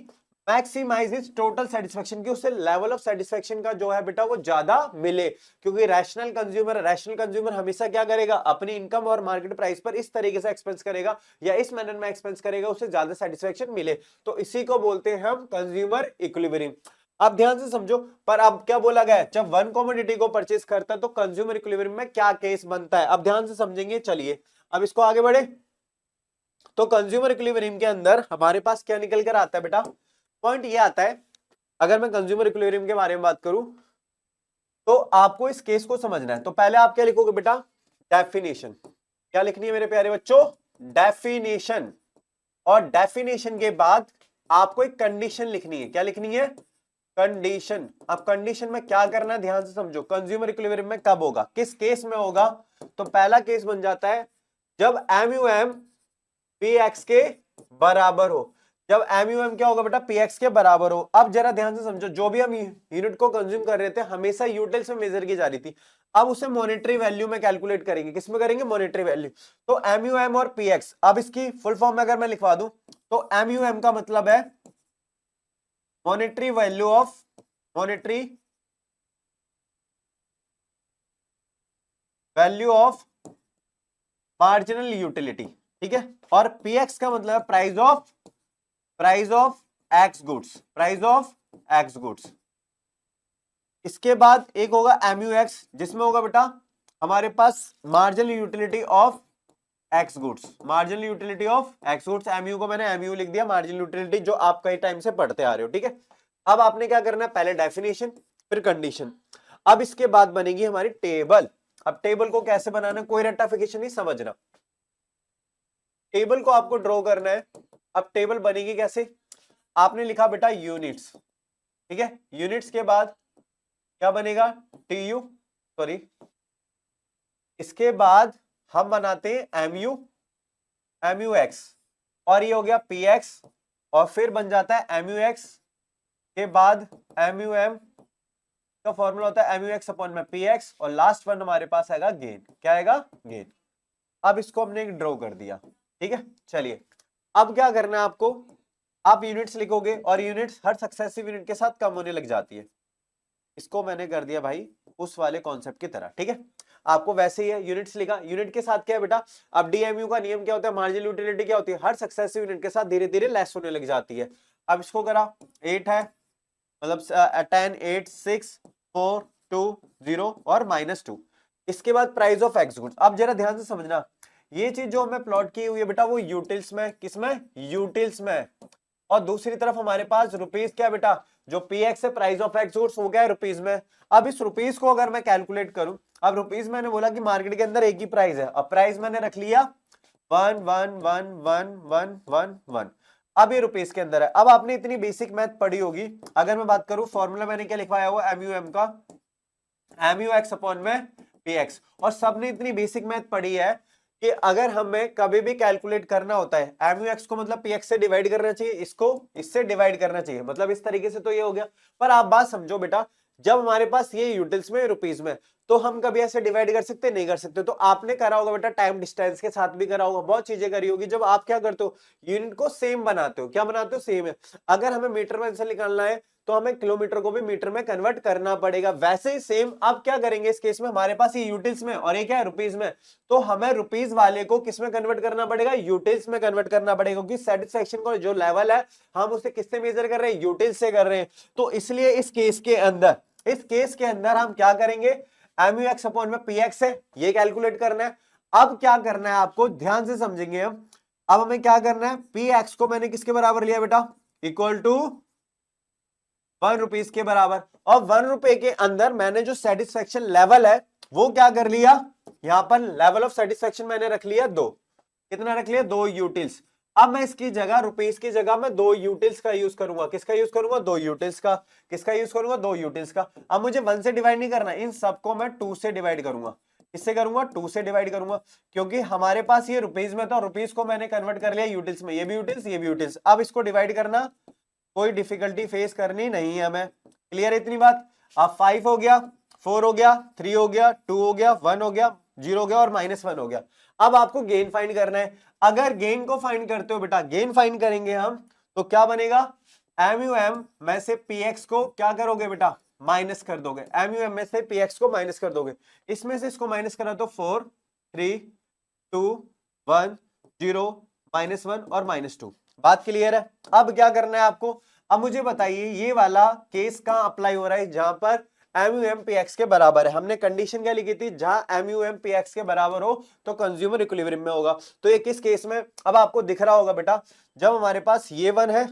maximize is total satisfaction, की उससे लेवल ऑफ सेटिस्फेक्शन का जो है बेटा वो ज्यादा मिले। क्योंकि रैशनल कंज्यूमर हमेशा क्या करेगा, अपनी इनकम और मार्केट प्राइस पर इस तरीके से एक्सपेंस करेगा या इस मैनर में एक्सपेंस करेगा उससे ज्यादा सेटिस्फेक्शन मिले, तो इसी को बोलते हैं हम कंज्यूमर इक्विलिब्रियम। आप ध्यान से समझो, पर अब क्या बोला गया है, जब वन कमोडिटी को परचेज करता है तो कंज्यूमर इक्विलिब्रियम में क्या केस बनता है, अब ध्यान से समझेंगे। चलिए अब इसको आगे बढ़े। तो कंज्यूमर इक्विलिब्रियम के अंदर हमारे पास क्या निकल कर आता है बेटा, पॉइंट ये आता है, अगर मैं कंज्यूमर इक्विलिब्रियम के बारे में बात करूं तो आपको इस केस को समझना है। तो पहले आप क्या लिखोगे बेटा, डेफिनेशन, क्या लिखनी है मेरे प्यारे बच्चों, डेफिनेशन। और डेफिनेशन के बाद आपको एक कंडीशन लिखनी है। क्या लिखनी है? कंडीशन। अब कंडीशन में क्या करना है ध्यान से समझो। कंज्यूमर इक्विलिब्रियम में कब होगा, किस केस में होगा? तो पहला केस बन जाता है जब MUM PX के बराबर हो। जब MUM क्या होगा बेटा? PX के बराबर हो। अब जरा ध्यान से समझो, जो भी हम यूनिट को कंज्यूम कर रहे थे हमेशा यूटिल्स में मेजर की जा रही थी, अब उसे मॉनेटरी वैल्यू में कैलकुलेट करेंगे। किसमें करेंगे? Monetary value. तो MUM और PX, अब इसकी फुल फॉर्म में अगर मैं लिखवा दूं तो MUM का मतलब है monetary value of marginal utility, ठीक है। और PX का मतलब है प्राइस ऑफ एक्स गुड्स। इसके बाद एक होगा MUX, जिसमें होगा बेटा हमारे पास marginal utility of X goods. MU को मैंने MU लिख दिया, मार्जिनल यूटिलिटी, जो आप कई टाइम से पढ़ते आ रहे हो, ठीक है। अब आपने क्या करना है? पहले डेफिनेशन, फिर कंडीशन। अब इसके बाद बनेगी हमारी टेबल। अब टेबल को कैसे बनाना, कोई रट्टाफिकेशन नहीं, समझना। टेबल को आपको ड्रॉ करना है। अब टेबल बनेगी कैसे? आपने लिखा बेटा यूनिट्स, ठीक है। यूनिट्स के बाद क्या बनेगा? TU, सॉरी, इसके बाद हम बनाते हैं MUX, और ये हो गया PX, और फिर बन जाता है MUX के बाद MUM का फॉर्मूला होता है MUX अपॉन में PX, और लास्ट वन हमारे पास आएगा गेन। क्या आएगा? गेन। अब इसको हमने ड्रॉ कर दिया, ठीक है। चलिए अब क्या करना है आपको? आप यूनिट्स लिखोगे और यूनिट्स हर सक्सेसिव यूनिट के साथ कम होने लग जाती है। इसको मैंने कर दिया भाई उस वाले कॉन्सेप्ट की तरह, ठीक है। आपको वैसे ही है, यूनिट्स लिखा, यूनिट के साथ क्या है बेटा? अब DMU का नियम क्या होता है? मार्जिनल यूटिलिटी क्या होती है? हर सक्सेसिव यूनिट के साथ धीरे धीरे लेस होने लग जाती है। अब इसको करा 8 है, मतलब 10 8 6 4 2 0 और -2। इसके बाद प्राइस ऑफ एक्स गुड्स। अब जरा ध्यान से समझना, ये चीज जो हमें प्लॉट की हुई है बेटा वो यूटिल्स में, किसमें? यूटिल्स में। और दूसरी तरफ हमारे पास रुपीस क्या बेटा? जो PX है प्राइस ऑफ एक्स गुड्स हो गया रुपीस में। अब इस रुपीस को अगर मैं कैलकुलेट करूं, अब रुपीस मैंने बोला कि मार्केट के अंदर एक ही प्राइस है, अब प्राइस मैंने रख लिया 1 1 1 1 1 1 1। अब ये रुपीस के अंदर है। अब आपने इतनी बेसिक मैथ पढ़ी होगी। अगर मैं बात करूं फॉर्मूला मैंने क्या लिखवाया हुआ MUM का, MUX अपॉन में PX, और सबने इतनी बेसिक मैथ पढ़ी है कि अगर हमें कभी भी कैलकुलेट करना होता है MUX को मतलब PX से डिवाइड करना चाहिए, इसको इससे डिवाइड करना चाहिए, मतलब इस तरीके से तो ये हो गया। पर आप बात समझो बेटा, जब हमारे पास ये यूटिल्स में रुपीस में, तो हम कभी ऐसे डिवाइड कर सकते नहीं कर सकते। तो आपने करा होगा बेटा टाइम डिस्टेंस के साथ भी करा होगा, बहुत चीजें करी होगी। जब आप क्या करते हो? यूनिट को सेम बनाते हो। क्या बनाते हो? सेम है। अगर हमें मीटर में आंसर निकालना है तो हमें किलोमीटर को भी मीटर में कन्वर्ट करना पड़ेगा। वैसे ही सेम अब क्या करेंगे इस केस में, हमारे पास ये यूटिल्स में और ये क्या है? रुपीस में। तो हमें रुपीस वाले को किस में कन्वर्ट करना पड़ेगा? यूटिल्स में कन्वर्ट करना पड़ेगा, क्योंकि सेटिस्फेक्शन का जो लेवल है हम उसे किससे मेजर कर रहे हैं? यूटिल्स से कर रहे हैं। तो इसलिए इस केस के अंदर हम क्या करेंगे? MUX अपॉन में PX है, ये कैलकुलेट करना है। अब क्या करना है आपको, ध्यान से समझेंगे हम। अब हमें क्या करना है? PX को मैंने किसके बराबर लिया बेटा? इक्वल टू 1 रुपीस के बराबर, और 1 रुपए के अंदर मैंने जो सेटिस्फेक्शन लेवल है वो क्या कर लिया? यहां पर लेवल ऑफ सेटिस्फेक्शन मैंने रख लिया 2। कितना रख लिया? 2 यूटिल्स। अब मैं इसकी जगह रुपीस की जगह मैं 2 यूटिल्स का यूज करूंगा। किसका यूज करूंगा? 2 यूटिल्स का। किसका यूज करूंगा? 2 यूटिल्स का। अब मुझे 1 से डिवाइड नहीं करना, इन सबको मैं 2 से डिवाइड करूंगा। किससे करूंगा? 2 से डिवाइड करूंगा, क्योंकि हमारे पास ये रुपीस में था, रुपीस को मैंने कन्वर्ट कर लिया यूटिल्स में। ये भी यूटिल्स, ये भी यूटिल्स। अब इसको डिवाइड करना कोई डिफिकल्टी फेस करनी नहीं है हमें। क्लियर है इतनी बात? अब 5 हो गया, 4 हो गया, 3 हो गया, 2 हो गया, 1 हो गया, 0 हो गया और -1 हो गया। अब आपको गेन फाइंड करना है। अगर गेन को फाइंड करते हो बेटा, गेन फाइंड करेंगे हम, तो क्या बनेगा? MUM में से PX को क्या करोगे बेटा? माइनस कर दोगे। MUM में से PX को माइनस कर दोगे। इसमें से इसको माइनस करा तो 4 3 2 1 0 -1 और -2। बात क्लियर है? अब क्या करना है आपको? अब मुझे बताइए ये वाला केस कहां अप्लाई हो रहा है? जहां पर MUM PX के बराबर है। हमने कंडीशन क्या लिखी थी? जहां MUM PX के बराबर हो तो कंज्यूमर इक्विलिब्रियम में होगा। तो ये किस केस में? अब आपको दिख रहा होगा बेटा, जब हमारे पास ये 1 है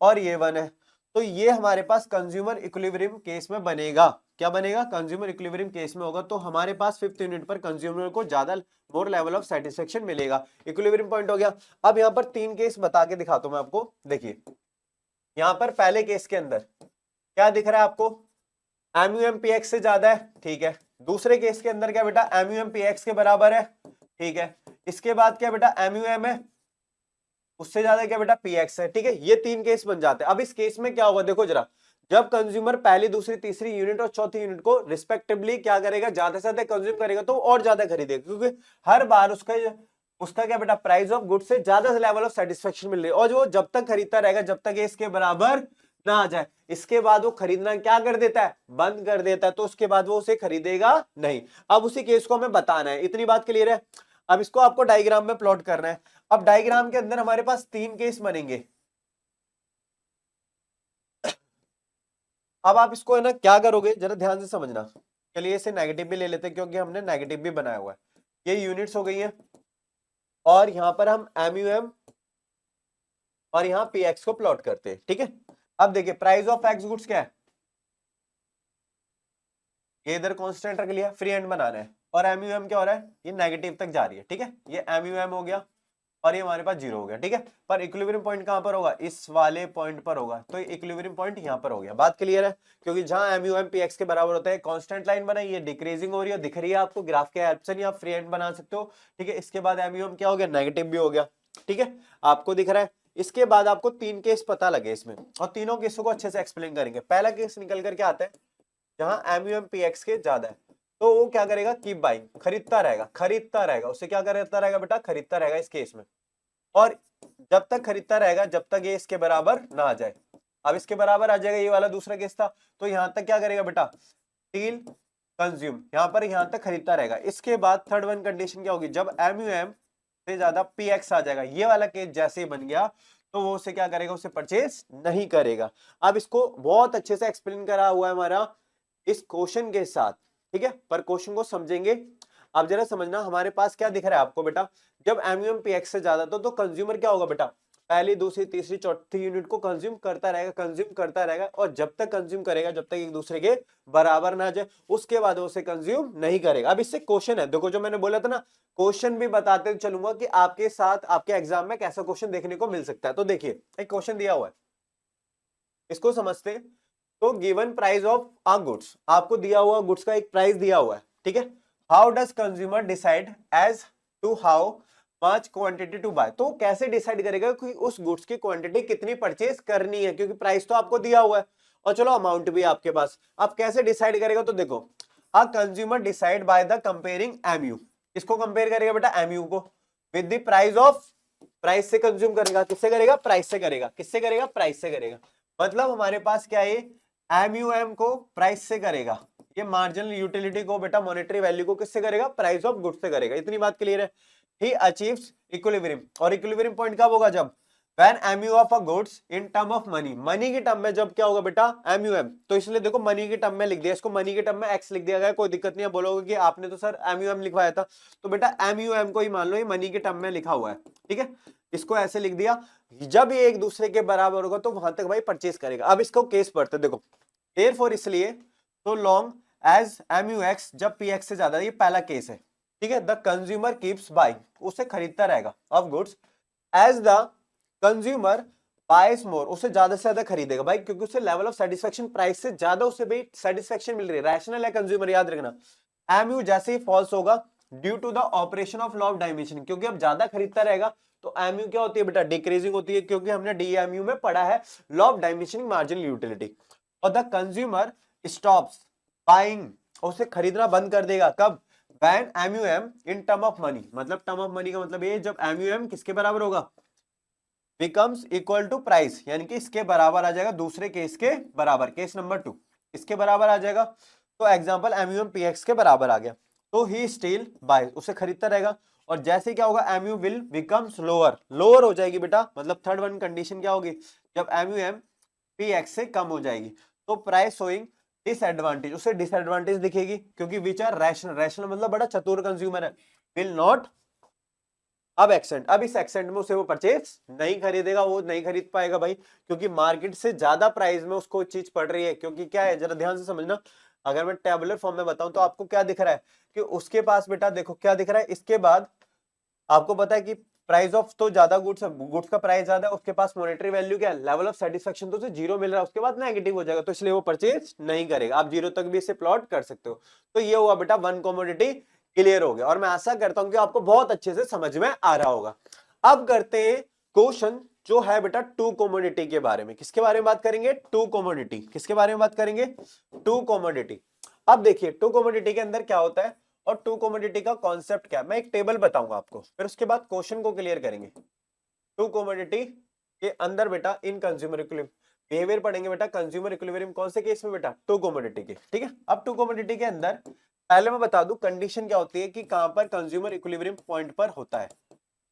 और ये 1 है, तो ये हमारे पास कंज्यूमर इक्विलिब्रियम केस में बनेगा। क्या बनेगा? कंज्यूमर इक्विलिब्रियम केस में होगा तो हमारे पास 5th यूनिट पर कंज्यूमर को ज्यादा मोर लेवल ऑफ सेटिस्फेक्शन मिलेगा। इक्विलिब्रियम पॉइंट हो गया। अब यहाँ पर 3 केस बता के दिखाता हूं मैं आपको। देखिए यहाँ पर पहले केस के अंदर क्या दिख रहा है आपको? MUM PX से ज्यादा है, ठीक है। दूसरे केस के अंदर क्या बेटा? MUM PX के बराबर है, ठीक है। इसके बाद क्या बेटा? MUM है, उससे ज्यादा क्या बेटा? PX है, ठीक है। ये 3 केस बन जाते हैं। अब इस केस में क्या होगा देखो जरा, जब कंज्यूमर पहली दूसरी तीसरी यूनिट और चौथी यूनिट को रिस्पेक्टिवली क्या करेगा? ज्यादा से ज्यादा कंज्यूम करेगा तो और ज्यादा खरीदेगा, क्योंकि हर बार उसका क्या बेटा? प्राइस ऑफ गुड से ज्यादा लेवल ऑफ सेटिस्फेक्शन मिल रही है, और जो जब तक खरीदता रहेगा जब तक ये इसके बराबर ना आ जाए, इसके बाद वो खरीदना क्या कर देता है? बंद कर देता है। तो उसके बाद वो उसे खरीदेगा नहीं। अब उसी केस को हमें बताना है। इतनी बात क्लियर है? अब इसको आपको डायग्राम में प्लॉट करना है। अब डायग्राम के अंदर हमारे पास 3 केस बनेंगे। अब आप इसको है ना क्या करोगे जरा ध्यान से समझना। चलिए इसे नेगेटिव भी ले लेते हैं क्योंकि हमने नेगेटिव भी बनाया हुआ है। ये यूनिट्स हो गई हैं और यहां पर हम MUM और यहां PX को प्लॉट करते हैं, ठीक है। अब देखिए प्राइस ऑफ एक्स गुड्स क्या है? ये इधर कांस्टेंट रख लिया, फ्री एंड बनाना है। और MUM क्या हो रहा है? ये नेगेटिव तक जा रही है, ठीक है। ये MUM हो गया और ये हमारे पास 0 हो गया, ठीक है। पर इक्विलिब्रियम पॉइंट कहां पर होगा? इस वाले पॉइंट पर होगा। तो इक्विलिब्रियम पॉइंट यहां पर हो गया। बात क्लियर है? क्योंकि जहां MUM PX के बराबर होता है, कांस्टेंट लाइन बनाई, ये डिक्रीजिंग हो रही है, दिख रही है आपको ग्राफ के हेल्प से, नहीं आप फ्री एंड बना सकते हो, ठीक है। इसके बाद MUM क्या हो गया? नेगेटिव भी हो गया, ठीक है। आपको दिख रहा है। इसके बाद आपको 3 केस पता लगे इसमें, और तीनों केसों को अच्छे से एक्सप्लेन करेंगे। पहला केस निकल करके आता है जहां MUM PX के ज्यादा है, तो वो क्या करेगा? कीप बाइंग, खरीदता रहेगा, खरीदता रहेगा। उसे क्या करता रहेगा बेटा? खरीदता रहेगा इस केस में। और जब तक खरीदता रहेगा जब तक ये इसके बराबर ना आ जाए। अब इसके बराबर आ जाएगा, ये वाला दूसरा केस था, तो यहां तक क्या करेगा बेटा? स्टील कंज्यूम, यहां पर यहां तक खरीदता रहेगा। इसके बाद थर्ड वन कंडीशन क्या होगी? जब MUM से ज्यादा PX आ जाएगा, ये वाला केस जैसे ही बन गया, तो वो उसे क्या करेगा? उसे परचेज नहीं करेगा। अब इसको बहुत अच्छे से एक्सप्लेन करा हुआ है हमारा इस क्वेश्चन के साथ, ठीक है। पर क्वेश्चन को समझेंगे। अब जरा समझना, हमारे पास क्या दिख रहा है आपको बेटा? जब MUM PX से ज्यादा तो कंज्यूमर क्या होगा बेटा? पहली दूसरी तीसरी चौथी यूनिट को कंज्यूम करता रहेगा, कंज्यूम करता रहेगा, और जब तक कंज्यूम करेगा जब तक एक दूसरे के बराबर ना जाए, उसके बाद उसे कंज्यूम नहीं करेगा। अब इससे क्वेश्चन है, देखो जो मैंने बोला था ना, क्वेश्चन भी बताते चलूंगा कि आपके साथ आपके एग्जाम में कैसा क्वेश्चन देखने को मिल सकता है। तो देखिए एक क्वेश्चन दिया हुआ है, इसको समझते हैं। तो given price of a goods, आपको दिया हुआ गुड्स का एक प्राइस दिया हुआ है, ठीक है। How does consumer decide as to how much quantity to buy? तो कैसे डिसाइड करेगा कि उस गुड्स की क्वांटिटी कितनी परचेज करनी है, क्योंकि प्राइस तो आपको दिया हुआ है और चलो अमाउंट भी आपके पास। अब कैसे डिसाइड करेगा? तो देखो, a consumer decide by the comparing MU, इसको कंपेयर करेगा बेटा MU को with the price of, price से कंज्यूम करेगा। किससे करेगा? प्राइस से करेगा। किससे करेगा? प्राइस से करेगा। मतलब हमारे पास क्या है? MUM को प्राइस से करेगा, ये मार्जिनल यूटिलिटी को बेटा मॉनेटरी वैल्यू को किससे करेगा? प्राइस ऑफ गुड्स से करेगा। इतनी बात क्लियर है? ही अचीव्स इक्विलिब्रियम, और इक्विलिब्रियम पॉइंट कब होगा? जब when MU of a goods in term of money, money की टर्म में जब क्या होगा बेटा? MUM। तो इसलिए देखो मनी की टर्म में लिख दिया, इसको मनी के टर्म में X लिख दिया गया, कोई दिक्कत नहीं है। बोलोगे कि आपने तो सर MUM लिखवाया था, तो बेटा MUM को ही मान लो ये मनी के टर्म में लिखा हुआ है, ठीक है। इसको ऐसे लिख दिया। जब ये एक दूसरे के बराबर होगा तो वहां तक भाई परचेज करेगा। अब इसको केस पढ़ते देखो, देयरफॉर इसलिए तो लॉन्ग एज MUX जब PX से ज्यादा, ये पहला केस है, ठीक है। द कंज्यूमर कीप्स बाइंग, उसे खरीदता रहेगा of goods as the consumer buys more, उसे ज्यादा से ज्यादा खरीदेगा भाई, क्योंकि उसे लेवल ऑफ सेटिस्फेक्शन प्राइस से ज्यादा उसे भी सेटिस्फेक्शन मिल रही है। रैशनल है कंज्यूमर, याद रखना। MU जैसे ही फॉल्स होगा due to the operation of law of dimension, क्योंकि अब ज्यादा खरीदता रहेगा तो MU क्या होती है बेटा? डिक्रीजिंग होती है, क्योंकि हमने DMU में पढ़ा है law of diminishing marginal utility. और द कंज्यूमर स्टॉप्स बाइंग, उसे खरीदना बंद कर देगा कब? when MUM in term of money, मतलब टर्म ऑफ मनी का मतलब ये जब MUM किसके बराबर होगा? बिकम्स इक्वल टू प्राइस, यानी कि इसके बराबर आ जाएगा, दूसरे केस के बराबर, केस नंबर 2 इसके बराबर आ जाएगा। तो एग्जांपल MUM PX के बराबर आ गया, तो ही स्टिल बाय, उसे खरीदता रहेगा। और जैसे क्या होगा? MU will becomes lower, lower हो जाएगी बेटा, मतलब थर्ड वन कंडीशन क्या होगी? जब MUM PX से कम हो जाएगी तो प्राइस शोइंग डिसएडवांटेज, उसे डिसएडवांटेज दिखेगी, क्योंकि विच आर रैशनल, रैशनल मतलब बड़ा चतुर कंज्यूमर है, विल नॉट अब एक्सेंट, अब इस एक्सेंट में उसे वो परचेज नहीं खरीदेगा, वो नहीं खरीद पाएगा भाई, क्योंकि मार्केट से ज्यादा प्राइस में उसको चीज पड़ रही है। क्योंकि क्या है, जरा ध्यान से समझना, अगर मैं टेबुलर फॉर्म में बताऊं तो आपको क्या दिख रहा है कि उसके पास बेटा देखो क्या दिख रहा है, इसके बाद आपको पता है कि प्राइस ऑफ तो ज्यादा गुड्स का प्राइस ज्यादा है, उसके पास मॉनेटरी वैल्यू क्या है, लेवल ऑफ सेटिस्फेक्शन तो उसे जीरो मिल रहा है, उसके बाद नेगेटिव हो जाएगा, तो इसलिए वो परचेज नहीं करेगा। आप जीरो तक भी इसे प्लॉट कर सकते हो। तो ये हुआ बेटा वन कमोडिटी क्लियर हो गया, और मैं आशा करता हूं कि आपको बहुत अच्छे से समझ में आ रहा होगा। अब करते हैं क्वेश्चन जो है बेटा टू कमोडिटी के बारे में। किसके बारे में बात करेंगे, टू कमोडिटी। किसके बारे में बात करेंगे, टू कमोडिटी। अब देखिए टू कमोडिटी के अंदर क्या होता है और टू कमोडिटी का कॉन्सेप्ट क्या है, मैं एक टेबल बताऊंगा आपको, फिर उसके बाद क्वेश्चन को क्लियर करेंगे। टू कमोडिटी के अंदर बेटा इन कंज्यूमर इक्विलिब्रियम बिहेवियर पढ़ेंगे बेटा, कंज्यूमर इक्विलिब्रियम कौन से केस में बेटा, टू कमोडिटी के, ठीक है। अब टू कमोडिटी के अंदर पहले मैं बता दूं कंडीशन क्या होती है कि कहां पर कंज्यूमर इक्विलिब्रियम पॉइंट पर होता है,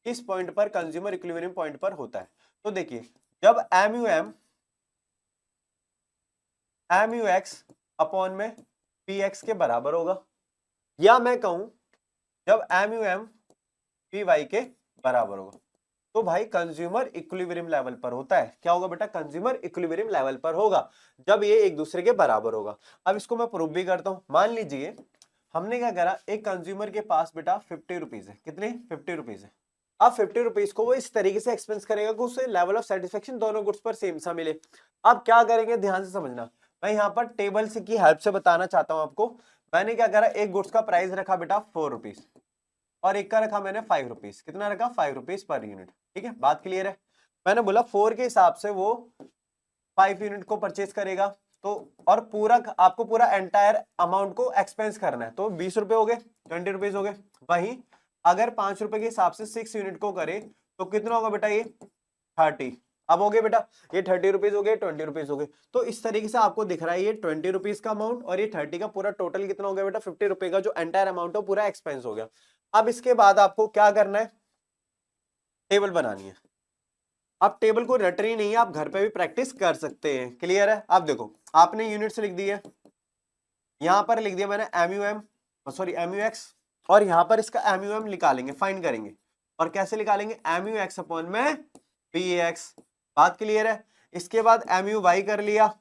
किस पॉइंट पर कंज्यूमर इक्विलिब्रियम पॉइंट पर होता है। तो देखिए जब एम यू एक्स अपॉन में पी एक्स के बराबर होगा, या मैं कहूं जब M U M P Y के बराबर होगा, तो भाई कंज्यूमर इक्विलिब्रियम लेवल पर होता है। क्या होगा बेटा, कंज्यूमर इक्विलिब्रियम लेवल पर होगा जब ये एक दूसरे के बराबर होगा। अब इसको मैं प्रूव भी करता हूं। मान लीजिए हमने क्या करा, एक कंज्यूमर के पास बेटा 50 रुपीज है, कितने 50 रुपीज है। अब 50 रुपीज को वो इस तरीके से एक्सपेंस करेगा कि उसे लेवल ऑफ सेटिस्फेक्शन दोनों गुड्स पर सेम सा मिले। अब क्या करेंगे, ध्यान से समझना, मैं यहाँ पर टेबल से की हेल्प से बताना चाहता हूं आपको। मैंने क्या करा, एक गुड्स का प्राइस रखा बेटा 4 रुपीज और एक का रखा मैंने 5 रुपीज। कितना रखा, 5 रुपीज पर यूनिट, ठीक है, बात क्लियर है। मैंने बोला 4 के हिसाब से वो 5 यूनिट को परचेज करेगा, तो और पूरा आपको पूरा एंटायर अमाउंट को एक्सपेंस करना है, तो 20 रुपए हो गए, 20 रुपीज हो गए। वहीं अगर 5 रुपए के हिसाब से 6 यूनिट को करे तो कितना होगा बेटा, ये 30। अब हो गए बेटा, ये 30 रुपीज हो गए, 20 रुपीज हो गए। तो इस तरीके से आपको दिख रहा है ये 20 रुपीज का अमाउंट और ये 30 का पूरा टोटल कितना हो गया बेटा, 50 रुपए का जो एंटायर अमाउंट है पूरा एक्सपेंस हो गया। अब इसके बाद आपको क्या करना है, टेबल बनानी है। अब टेबल को रटनी नहीं है, आप घर पे भी प्रैक्टिस कर सकते हैं, क्लियर है। आप देखो आपने यूनिट्स लिख दी है, यहां पर लिख दिया मैंने एम यू एक्स, और यहां पर इसका एम यू एम निकालेंगे, फाइंड करेंगे। और कैसे निकालेंगे, एम यू एक्स अपॉन में पी एक्स, बात क्लियर है। इसके बाद एम यू वाई कर लिया,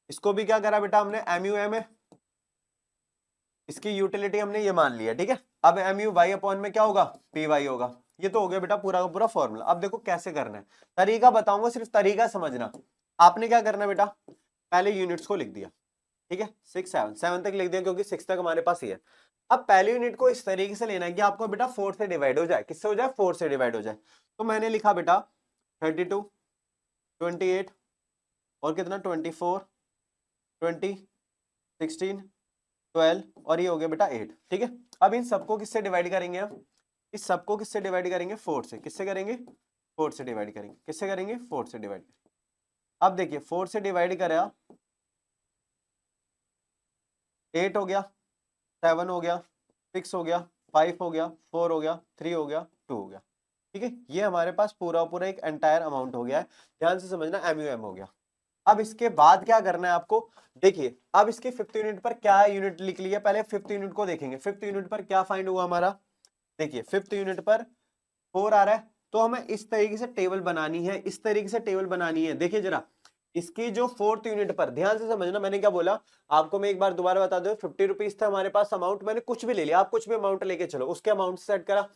इसको भी क्या करा बेटा हमने, एम यू एम है, इसकी यूटिलिटी हमने ये मान लिया, ठीक है। अब एम यू वाई अपॉन में क्या होगा, पी वाई होगा। ये तो हो गया बेटा पूरा का पूरा फॉर्मूला। अब देखो कैसे करना है, तरीका बताऊंगा, सिर्फ तरीका समझना। आपने क्या करना है बेटा, पहले यूनिट्स को लिख दिया, ठीक है, 6 7 7 तक लिख दिया क्योंकि 6 तक हमारे पास ही है। अब पहले यूनिट को इस तरीके से लेना है कि आपको बेटा 4 से डिवाइड हो जाए, किससे हो जाए, 4 से डिवाइड हो जाए। तो मैंने लिखा बेटा 32, 28 और कितना 24, 20, 16, 12 और ये हो गया बेटा 8, ठीक है। अब इन सबको किससे डिवाइड करेंगे हम, इस सबको किससे डिवाइड करेंगे, 4 से। किससे करेंगे, 4 से डिवाइड करेंगे। किससे करेंगे, 4 से डिवाइड करेंगे। अब देखिए 4 से डिवाइड करा, 8 हो गया, 7 हो गया, 6 हो गया, 5 हो गया, 4 हो गया, 3 हो गया, 2 हो गया, ठीक है। ये हमारे पास पूरा पूरा एक एंटायर अमाउंट हो गया है, ध्यान से समझना, एमयूएम हो गया। अब इसके बाद क्या करना है आपको, देखिए अब इसके 5th यूनिट पर क्या यूनिट लिख लिया, पहले 5th यूनिट को देखेंगे। 5th यूनिट पर क्या फाइंड हुआ हमारा, देखिए 5th यूनिट पर 4 आ रहा है, तो हमें इस तरीके से टेबल बनानी है, इस तरीके से टेबल बनानी है। देखिए जरा इसकी जो 4th यूनिट पर ध्यान से समझना, मैंने क्या बोला आपको, मैं एक बार दोबारा बता दूं, 50 रुपीज था हमारे पास अमाउंट, मैंने कुछ भी ले लिया, आप कुछ भी अमाउंट लेके चलो, उसके अमाउंट से सेट करा।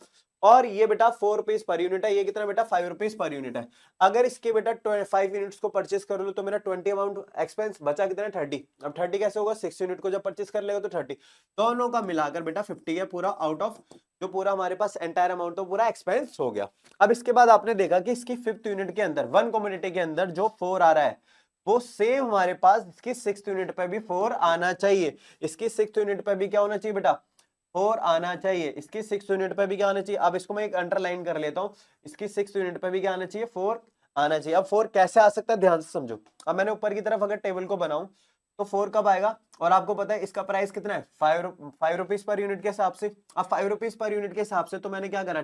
और ये बेटा 4 रुपीज पर यूनिट है, ये कितना बेटा 5 रुपीज पर यूनिट है। अगर इसके बेटा 5 यूनिट्स को परचेस कर लो तो मेरा 20 अमाउंट एक्सपेंस बचा कितना 30। अब 30 कैसे होगा, 6 यूनिट को जब परचेस कर लेगा तो 30, दोनों का मिलाकर बेटा 50 है पूरा, आउट ऑफ जो पूरा हमारे पास एंटायर अमाउंट हो पूरा एक्सपेंस हो गया। अब इसके बाद आपने देखा कि इसकी 5th यूनिट के अंदर वन कम्युनिटी के अंदर जो 4 आ रहा है वो सेम हमारे पास इसकी 6th यूनिट पे भी 4 आना चाहिए। इसकी 6th यूनिट पे भी क्या होना चाहिए बेटा, 4 आना चाहिए। इसकी 6th यूनिट पे भी क्या आना चाहिए, अब इसको मैं एक अंडरलाइन कर लेता हूं, इसकी 6th यूनिट पे भी क्या आना चाहिए, 4 आना चाहिए। अब 4 कैसे आ सकता है, ध्यान से समझो। अब मैंने ऊपर की तरफ अगर टेबल को बनाऊं तो 4 कब आएगा, और आपको पता है इसका प्राइस कितना है, 5 रुपीज पर यूनिट के हिसाब से। अब 5 रुपीज पर यूनिट के हिसाब से तो मैंने क्या करा,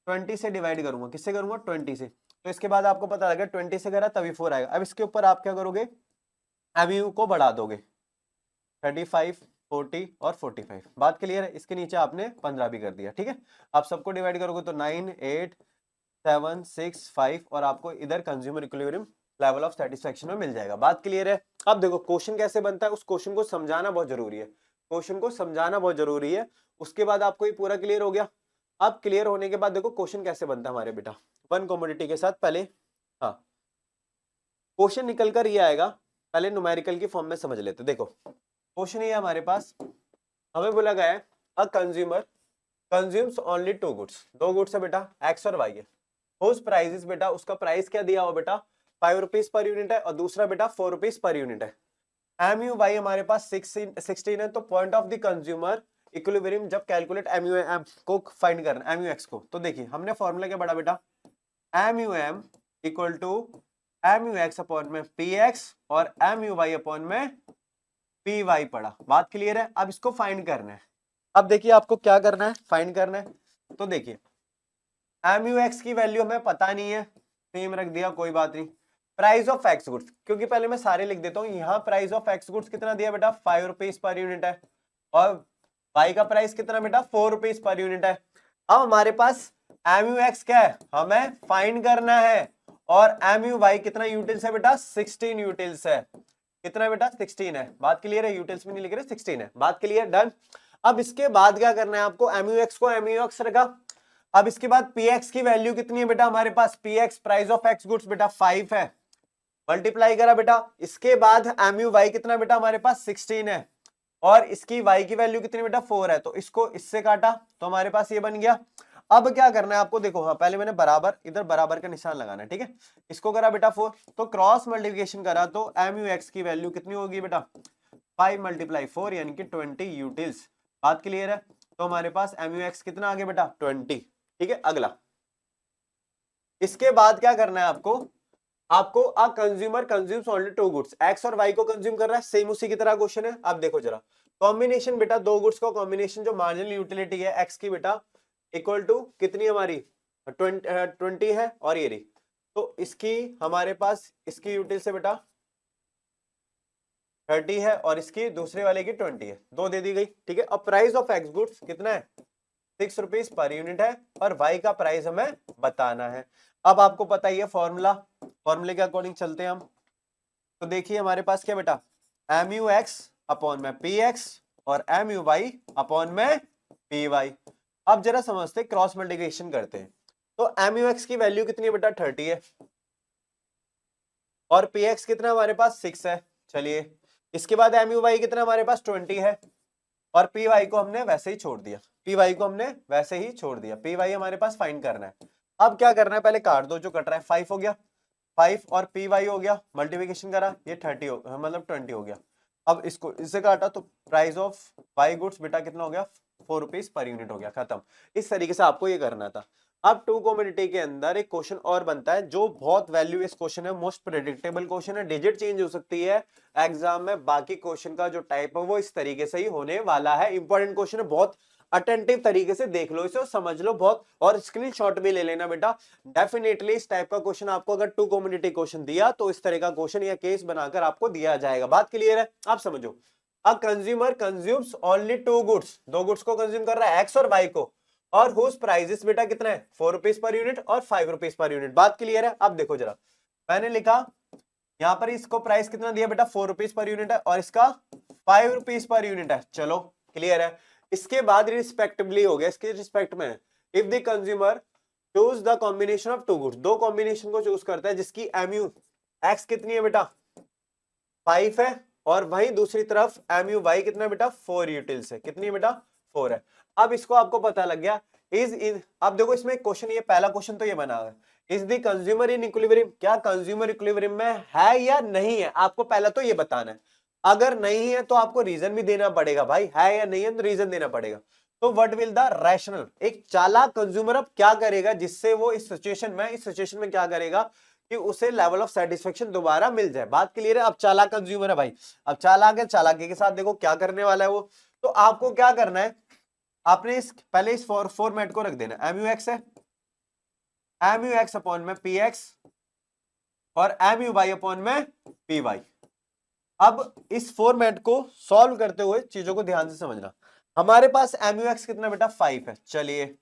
20 से डिवाइड करूंगा, किससे करूंगा, 20 से। तो इसके बाद आपको पता लगा 20 से करा तभी 4 आएगा। अब इसके ऊपर आप क्या करोगे, एमयू को बढ़ा दोगे, 35 40 और 45। बात क्लियर है? इसके नीचे आपने 15 भी कर दिया, ठीक है। आप सबको डिवाइड करोगे तो 9, 8, 7, 6, 5 और आपको इधर consumer equilibrium level of satisfaction में मिल जाएगा। बात क्लियर है? अब देखो क्वेश्चन कैसे बनता है, उस क्वेश्चन को समझाना बहुत जरूरी है, क्वेश्चन को समझाना बहुत जरूरी है। उसके बाद आपको ये पूरा क्लियर हो गया। अब क्लियर होने के बाद देखो क्वेश्चन कैसे बनता है हमारे बेटा, वन कमोडिटी के साथ। पहले हाँ क्वेश्चन निकल कर ये आएगा, पहले न्यूमेरिकल की फॉर्म में समझ लेते। देखो क्वेश्चन ये हमारे पास, हमें बोला गया है a consumer consumes only two goods, दो गुड्स है बेटा, एक्स और वाई है। हुज प्राइस बेटा, उसका प्राइस क्या दिया हुआ बेटा, 5 रुपीज पर यूनिट है, और दूसरा बेटा 4 रुपीज पर यूनिट है। एम यू वाई हमारे पास 16 है, तो point of the consumer equilibrium जब कैलकुलेट एम यू एम को फाइंड करना, एम यू एक्स को, तो देखिए हमने फॉर्मूला क्या पढ़ा बेटा, M U M equal to M U X upon में पी एक्स और एम यू वाई अपॉन में पी वाई पढ़ा। बात क्लियर है? अब इसको फाइंड करना है। अब देखिए आपको क्या करना है, फाइंड करना है। तो देखिए एम यू एक्स की वैल्यू हमें पता नहीं है, सेम रख दिया, कोई बात नहीं। प्राइस ऑफ एक्स गुड्स, क्योंकि पहले मैं सारे लिख देता हूं, यहाँ प्राइस ऑफ एक्स गुड्स कितना दिया बेटा, 5 रुपीज पर यूनिट है, और वाई का प्राइस कितना बेटा, 4 रुपीज पर यूनिट है। अब हमारे पास एम यू एक्स क्या है, हमें फाइंड करना है, और एम यू वाई कितना यूटिल्स है बेटा, 16 यूटिल्स है। कितना बेटा, 16 है। बात क्लियर है? यूटिल्स में नहीं लिख रहे, 16 है। बात क्लियर, डन। अब इसके बाद क्या करना है आपको, एम यू एक्स को एम यू एक्स रखा। अब इसके बाद px की वैल्यू कितनी है बेटा हमारे पास, px price of X goods बेटा 5 है, मल्टीप्लाई करा बेटा। इसके बाद mu y कितना बेटा हमारे पास 16 है, और इसकी y की वैल्यू कितनी बेटा 4 है, तो इसको इससे काटा तो हमारे पास ये बन गया। अब क्या करना है आपको, देखो हाँ पहले मैंने बराबर, इधर बराबर का निशान लगाना है, ठीक है। इसको करा बेटा 4, तो क्रॉस मल्टीप्लिकेशन करा तो mu x की वैल्यू कितनी होगी बेटा, 5 × 4 यानी कि 20 यूटिल्स। बात क्लियर है? तो हमारे पास mu x कितना आ गया बेटा, 20, ठीक है। अगला, इसके बाद क्या करना है आपको, आपको a consumer consumes only two goods, X और वाई को कंज्यूम कर रहा है, सेम उसी की तरह क्वेश्चन है। अब देखो जरा कॉम्बिनेशन बेटा, दो गुड्स का कॉम्बिनेशन जो मार्जिनल यूटिलिटी है एक्स की बेटा इक्वल टू कितनी हमारी 20 है, और ये रही, तो इसकी हमारे पास इसकी यूटिल से बेटा 30 है, और इसकी दूसरे वाले की 20 है, दो दे दी गई, ठीक है। अब प्राइस ऑफ एक्स गुड्स कितना है, 6 रुपीज पर यूनिट है, और वाई का प्राइस हमें बताना है। अब आपको पता ही है फॉर्मूला, फॉर्मूले के अकॉर्डिंग चलते हैं हम। तो देखिए हमारे पास क्या बेटा, एम यू एक्स अपॉन में पी एक्स और एम यू वाई अपॉन में पी वाई। अब जरा समझते क्रॉस मल्टीप्लिकेशन करते हैं। तो एम यू एक्स की वैल्यू कितनी है बेटा, 30 है, और पी एक्स कितना हमारे पास 6 है। चलिए इसके बाद एम यू वाई कितना हमारे पास 20 है, और पी वाई को हमने वैसे ही छोड़ दिया, पी वाई को हमने वैसे ही छोड़ दिया, पी वाई हमारे पास फाइंड करना है। अब क्या करना है, पहले काट दो, जो कट रहा है 5 हो गया, 5 और पी वाई हो गया, मल्टीप्लिकेशन करा, ये 30 हो मतलब 20 हो गया। अब इसको इससे काटा तो प्राइस ऑफ वाई गुड्स बेटा कितना हो गया, 4 रुपीज पर यूनिट हो गया, खत्म। इस तरीके से आपको ये करना था। अब टू कमोडिटी के अंदर एक क्वेश्चन और बनता है जो बहुत वैल्यू इस क्वेश्चन है, मोस्ट प्रेडिक्टेबल क्वेश्चन है, डिजिट चेंज हो सकती है एग्जाम में, बाकी क्वेश्चन का जो टाइप है वो इस तरीके से ही होने वाला है। इंपॉर्टेंट क्वेश्चन है, बहुत अटेंटिव तरीके से देख लो इसे और समझ लो बहुत, और स्क्रीनशॉट भी ले लेना बेटा। डेफिनेटली इस टाइप का क्वेश्चन आपको अगर टू कमोडिटी क्वेश्चन दिया तो इस तरह का क्वेश्चन या केस बनाकर आपको दिया जाएगा। बात क्लियर है? आप समझो, a consumer consumes only two goods, दो गुड्स को कंज्यूम कर रहा है, एक्स और वाई को, और हुज प्राइसेस बेटा कितना है, 4 रुपीज पर यूनिट और 5 रुपीज पर यूनिट। बात क्लियर है? अब देखो जरा, मैंने लिखा यहां पर इसको प्राइस कितना दिया बेटा, 4 रुपीज पर यूनिट है, और इसका 5 रुपीज पर यूनिट है। चलो क्लियर है? इसके बाद रिस्पेक्टिवली हो गया, इसके रिस्पेक्ट में if the consumer choose the combination of two goods, दो कॉम्बिनेशन को चूज करता है जिसकी एमयू एक्स कितनी है बेटा 5 है, और वहीं दूसरी तरफ एमयू वाई कितना बेटा 4 यूटिल्स है, कितनी बेटा 4 है। अब इसको आपको पता लग गया इज अब देखो इसमें क्वेश्चन, ये पहला क्वेश्चन तो ये बना है, is the consumer in equilibrium, क्या कंज्यूमर इक्विलिब्रियम में है या नहीं है, आपको पहला तो ये बताना है। अगर नहीं है तो आपको रीजन भी देना पड़ेगा, भाई है या नहीं है तो रीजन देना पड़ेगा। तो व्हाट विल द रैशनल, एक चालाक कंज्यूमर अब क्या करेगा जिससे वो इस सिचुएशन में क्या करेगा कि उसे लेवल ऑफ सेटिस्फेक्शन दोबारा मिल जाए। बात क्लियर है? अब चालाक कंज्यूमर है भाई, अब चालाक है, चालाकी के साथ देखो क्या करने वाला है वो। तो आपको क्या करना है, आपने पहले इस फॉर्मेट को रख देना, एम यू एक्स है, एम यू एक्स अपॉन में पी एक्स और एम यू वाई अपॉन में पी वाई। अब इस फॉर्मेट को सॉल्व करते हुए चीजों को ध्यान से समझना। हमारे पास MUX कितना बेटा 5 है, चलिए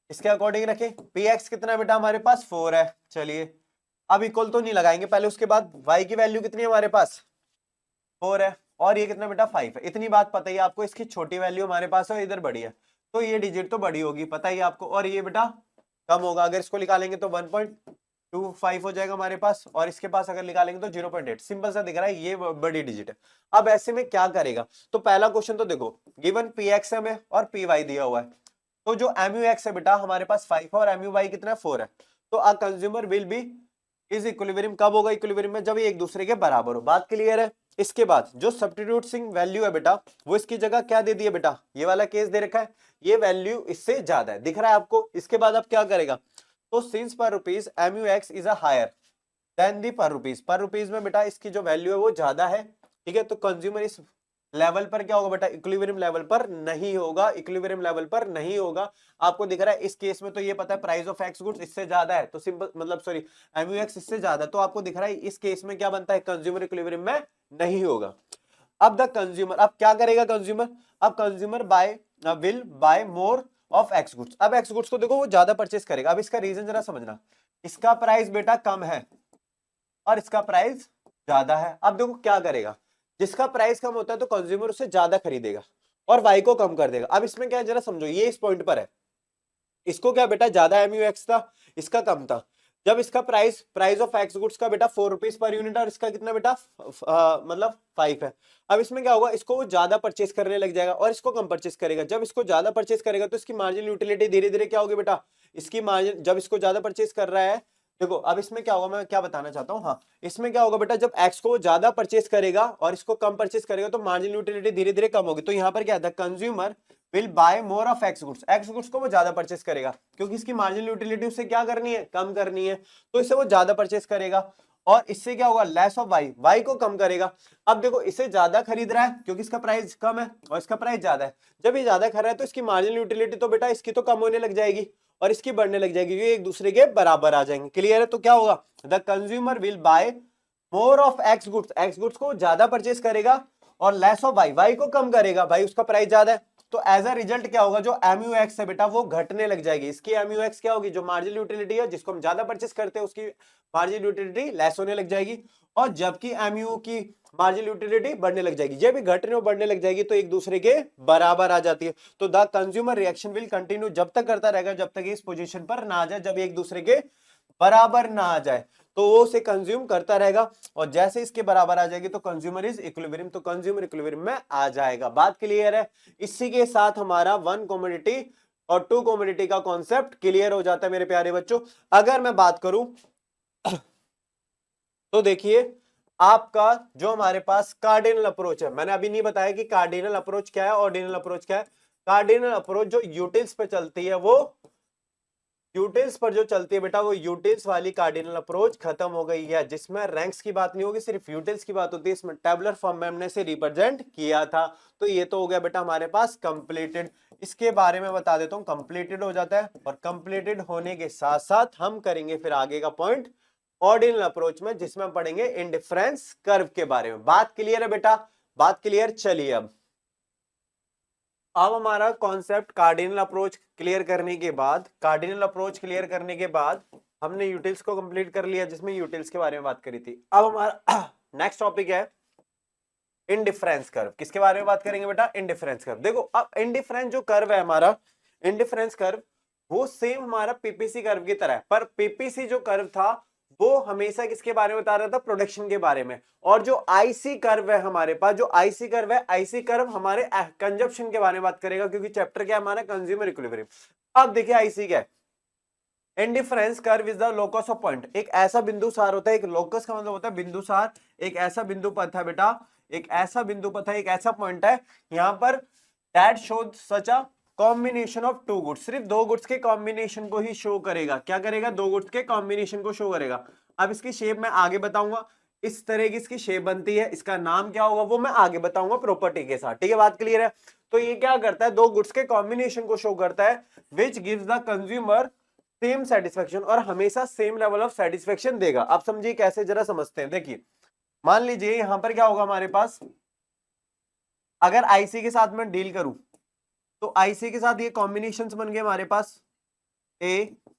इसके अकॉर्डिंग रखें। PX कितना बेटा हमारे पास 4 है, चलिए अब इक्वल तो नहीं लगाएंगे पहले, उसके बाद Y की वैल्यू कितनी है हमारे पास 4 है, और ये कितना बेटा 5 है। इतनी बात पता ही आपको, इसकी छोटी वैल्यू हमारे पास है, इधर बड़ी है, तो ये डिजिट तो बड़ी होगी पता ही आपको, और ये बेटा कम होगा। अगर इसको निकालेंगे तो 1.25 हो जाएगा हमारे पास, और इसके पास अगर निकालेंगे तो 0.8। सिंपल सा दिख रहा है, ये बड़ी डिजिट है। अब ऐसे में क्या करेगा, तो पहला क्वेश्चन तो देखो, गिवन PX है और PY दिया हुआ है, तो जो MUX है बेटा हमारे पास 5 है और MUY कितना है 4 है, तो a consumer will be is equilibrium. कब होगा इक्विलिब्रियम में, जब ये एक दूसरे के बराबर हो। बात क्लियर है। इसके बाद जो सब्स्टिट्यूटिंग वैल्यू है बेटा, वो इसकी जगह क्या दे दी है बेटा, ये वाला केस दे रखा है, ये वैल्यू इससे ज्यादा है, दिख रहा है आपको। इसके बाद अब क्या करेगा, तो since per rupees MUX is a higher than the per rupees में बेटा इसकी जो वैल्यू है वो ज्यादा है, ठीक है। तो कंज्यूमर इस लेवल पर क्या होगा बेटा, इक्विलिब्रियम लेवल पर नहीं होगा, इक्विलिब्रियम लेवल पर नहीं होगा। आपको दिख रहा है इस केस में तो ये पता है प्राइस ऑफ एक्स गुड्स इससे ज्यादा है, तो सिंपल मतलब सॉरी MUX इससे ज्यादा, तो आपको दिख रहा है इस केस में क्या बनता है, कंज्यूमर इक्विलिब्रियम में नहीं होगा। अब द कंज्यूमर, अब क्या करेगा कंज्यूमर, अब consumer buy will buy more of X goods. अब एक्स गुड्स को देखो वो ज्यादा परचेस करेगा। अब इसका रीजन जरा समझना, इसका प्राइस बेटा कम है और इसका प्राइस ज्यादा है। अब देखो क्या करेगा, जिसका प्राइस कम होता है तो कंज्यूमर उससे ज्यादा खरीदेगा और वाई को कम कर देगा। अब इसमें क्या है जरा समझो, ये इस पॉइंट पर है, इसको क्या बेटा ज्यादा MUX था, इसका कम था। जब इसका प्राइस ऑफ एक्स गुड्स का बेटा 4 रुपीज पर यूनिट और इसका कितना बेटा मतलब 5 है। अब इसमें क्या होगा, इसको वो ज्यादा परचेस करने लग जाएगा और इसको कम परचेस करेगा। जब इसको ज्यादा परचेस करेगा तो इसकी मार्जिनल यूटिलिटी धीरे धीरे क्या होगी बेटा, इसकी मार्जिन, जब इसको ज्यादा परचेस कर रहा है, देखो अब इसमें क्या होगा, मैं क्या बताना चाहता हूँ, हाँ इसमें क्या होगा बेटा, जब एक्स को ज्यादा परचेस करेगा और इसको कम परचेस करेगा तो मार्जिनल यूटिलिटी धीरे धीरे कम होगी। तो यहाँ पर क्या था, consumer will buy more of X goods को वो ज्यादा परचेस करेगा क्योंकि इसकी मार्जिनल यूटिलिटी उससे क्या करनी है, कम करनी है, तो इसे वो ज्यादा परचेस करेगा। और इससे क्या होगा, लेस ऑफ वाई को कम करेगा। अब देखो इसे ज्यादा खरीद रहा है क्योंकि इसका प्राइस कम है और इसका प्राइस ज्यादा है। जब ये ज्यादा खरीद रहा है तो इसकी मार्जिनल यूटिलिटी तो बेटा इसकी तो कम होने लग जाएगी और इसकी बढ़ने लग जाएगी, ये एक दूसरे के बराबर आ जाएंगे। क्लियर है। तो क्या होगा, the consumer will buy more of X goods को ज्यादा परचेस करेगा और लेस ऑफ वाई को कम करेगा, भाई उसका प्राइस ज्यादा है। तो एज अ रिजल्ट क्या होगा, जो MUX है बेटा वो घटने लग जाएगी। इसकी MUX क्या होगी, जो मार्जिनल यूटिलिटी है जिसको हम ज्यादा परचेस करते हैं उसकी मार्जिनल यूटिलिटी लेस होने लग जाएगी, और जबकि MU की मार्जिनल यूटिलिटी बढ़ने लग जाएगी। ये भी घटने और बढ़ने लग जाएगी तो एक दूसरे के बराबर आ जाती है। तो the consumer reaction will continue, जब तक करता रहेगा जब तक इस पोजीशन पर ना आ जाए, जब एक दूसरे के बराबर ना आ जाए तो वो उसे कंज्यूम करता रहेगा, और जैसे इसके बराबर आ जाएगी तो कंज्यूमर इज इक्विलिब्रियम, तो कंज्यूमर इक्विलिब्रियम में आ जाएगा। बात क्लियर है। इसी के साथ हमारा 1 कमोडिटी और 2 कमोडिटी का कॉन्सेप्ट क्लियर हो जाता है मेरे प्यारे बच्चों। अगर मैं बात करूं तो देखिए, आपका जो हमारे पास कार्डिनल अप्रोच है, मैंने अभी नहीं बताया कि कार्डिनल अप्रोच क्या है, ऑर्डिनल अप्रोच क्या है। कार्डिनल अप्रोच जो यूटिल्स पे चलती है, वो यूटिल्स पर जो चलती है बेटा, वो यूटिल्स वाली कार्डिनल अप्रोच खत्म हो गई है, जिसमें रैंक्स की बात नहीं होगी, सिर्फ यूटिल्स की बात होती है। इसमें टेबुलर फॉर्म में हमने से रिप्रेजेंट किया था। तो ये तो हो गया बेटा हमारे पास कंप्लीटेड। इसके बारे में बता देता हूँ, कंप्लीटेड हो जाता है, और कंप्लीटेड होने के साथ साथ हम करेंगे फिर आगे का पॉइंट ऑर्डिनल अप्रोच में, जिसमें हम पढ़ेंगे इंडिफरेंस कर्व के बारे में। बात क्लियर है बेटा, बात क्लियर। चलिए अब हमारा कॉन्सेप्ट कार्डिनल अप्रोच क्लियर करने के बाद, हमने यूटिल्स को कंप्लीट कर लिया, जिसमें यूटिल्स के बारे में बात करी थी। अब हमारा नेक्स्ट टॉपिक है इंडिफरेंस कर्व। किसके बारे में बात करेंगे बेटा, इंडिफरेंस कर्व। देखो अब इंडिफरेंस जो कर्व है हमारा, इंडिफरेंस कर्व वो सेम हमारा पीपीसी कर्व की तरह है, पर पीपीसी जो कर्व था वो हमेशा किसके बारे में बता रहा था, प्रोडक्शन के बारे में। और जो आईसी कर्व है हमारे पास, जो आईसी कर्व है, आईसी कर्व हमारे कंजप्शन के बारे में बात करेगा, क्योंकि चैप्टर क्या है हमारा, कंज्यूमर इक्विलिब्रियम। अब देखिए आईसी क्या है, indifference curve is the locus of point. एक ऐसा बिंदुसार होता है, एक लोकस का मतलब होता है बिंदुसार, एक ऐसा बिंदु पथ है बेटा, एक ऐसा बिंदु पथ है, एक ऐसा पॉइंट है यहाँ पर, that shows such a combination of two goods. सिर्फ दो गुड्स के कॉम्बिनेशन को ही शो करेगा। क्या करेगा, दो गुड्स के कॉम्बिनेशन को शो करेगा। अब इसकी शेप मैं आगे बताऊंगा, इस तरह की इसकी शेप बनती है, इसका नाम क्या होगा वो मैं आगे बताऊंगा प्रॉपर्टी के साथ, ठीक है। बात क्लियर है। तो ये क्या करता है, दो गुड्स के कॉम्बिनेशन को शो करता है, which gives the consumer same satisfaction, और हमेशा सेम लेवल ऑफ सेटिस्फेक्शन देगा। आप समझिए कैसे, जरा समझते हैं। देखिए मान लीजिए यहां पर क्या होगा हमारे पास, अगर आईसी के साथ में डील करूं तो आईसी के साथ ये कॉम्बिनेशंस बन गए हमारे पास A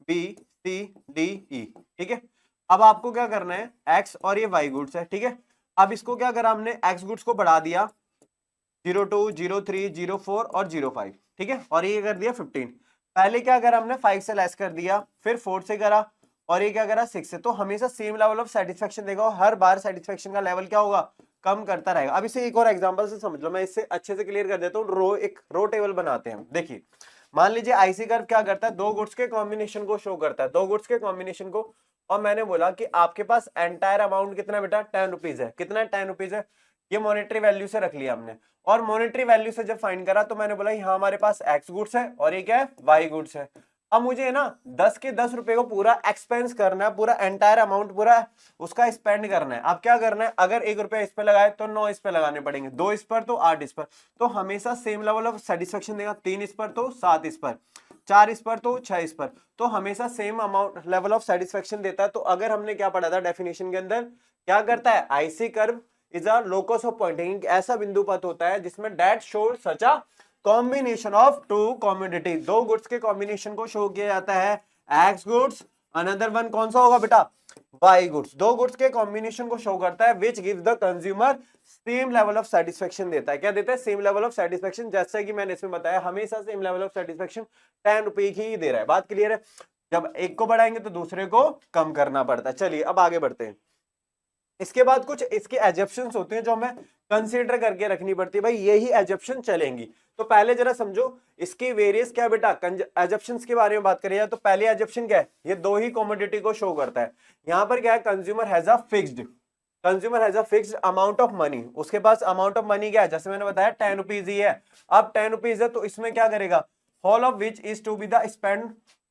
B C D E, ठीक है। अब आपको क्या करना है, एक्स और ये वाई गुड्स है, ठीक है। अब इसको क्या करा हमने, एक्स गुड्स को बढ़ा दिया 02, 03, 04 और 05, ठीक है, और ये कर दिया 15। पहले क्या करा हमने, 5 से लेस कर दिया, फिर 4 से करा, और ये क्या करा 6 से। तो हमेशा सेम लेवल ऑफ सेटिस्फेक्शन देगा, हर बार सेटिस्फेक्शन का लेवल क्या होगा, कम करता रहेगा। अब इसे एक और एग्जांपल से समझ लो, मैं इससे अच्छे से क्लियर कर देता हूँ। एक रो टेबल बनाते हैं, देखिए मान लीजिए आईसी कर्व क्या करता है, दो गुड्स के कॉम्बिनेशन को शो करता है, दो गुड्स के कॉम्बिनेशन को। और मैंने बोला कि आपके पास एंटायर अमाउंट कितना बेटा, 10 रुपीज है। कितना है, 10 रुपीज है। ये मॉनेटरी वैल्यू से रख लिया हमने, और मॉनेटरी वैल्यू से जब फाइंड करा तो मैंने बोला यहाँ हमारे पास एक्स गुड्स है और ये क्या है, वाई गुड्स है। अब मुझे ना 10 के 10 रुपए को पूरा एक्सपेंस करना है, पूरा एंटायर अमाउंट पूरा उसका स्पेंड करना है। अब क्या करना है, अगर 1 रुपया इस पे लगाए तो 9 इस पे लगाने पड़ेंगे, 2 इस पर तो 8 इस पर। तो हमेशा सेम लेवल ऑफ सेटिस्फेक्शन देगा, 3 इस पर तो 7 इस पर, 4 इस पर तो 6 इस पर। तो हमेशा same amount level of satisfaction देता है। तो अगर हमने क्या पढ़ा था डेफिनेशन के अंदर, क्या करता है, I C curve is a locus of pointing, ऐसा बिंदु पथ होता है जिसमें that show such a combination of two commodity, दो गुड्स के कॉम्बिनेशन को शो किया जाता है, एक्स गुड्स, अनदर वन कौन सा होगा बेटा, वाई गुड्स। दो गुड्स के कॉम्बिनेशन को शो करता है, which gives the consumer same level of satisfaction देता है। क्या देता है, सेम लेवल ऑफ सेटिस्फेक्शन। जैसे कि मैंने इसमें बताया, हमेशा सेम लेवल ऑफ सेटिस्फेक्शन 10 रुपए ही दे रहा है। बात क्लियर है। जब एक को बढ़ाएंगे तो दूसरे को कम करना पड़ता है। चलिए अब आगे बढ़ते हैं। इसके बाद कुछ इसके एजप्शंस होते हैं जो हमें कंसीडर करके रखनी पड़ती है, भाई यही एजप्शन चलेंगी। तो पहले जरा समझो इसके वेरियस क्या बेटा, एजप्शंस के बारे में बात करें तो पहले एजप्शन क्या है, ये दो ही कमोडिटी को शो करता है। यहां पर क्या है, consumer has a fixed amount of money, उसके पास अमाउंट ऑफ मनी क्या है, जैसे मैंने बताया 10 रुपीज ही है। अब 10 रुपीज है तो इसमें क्या करेगा, whole of which is to be the spend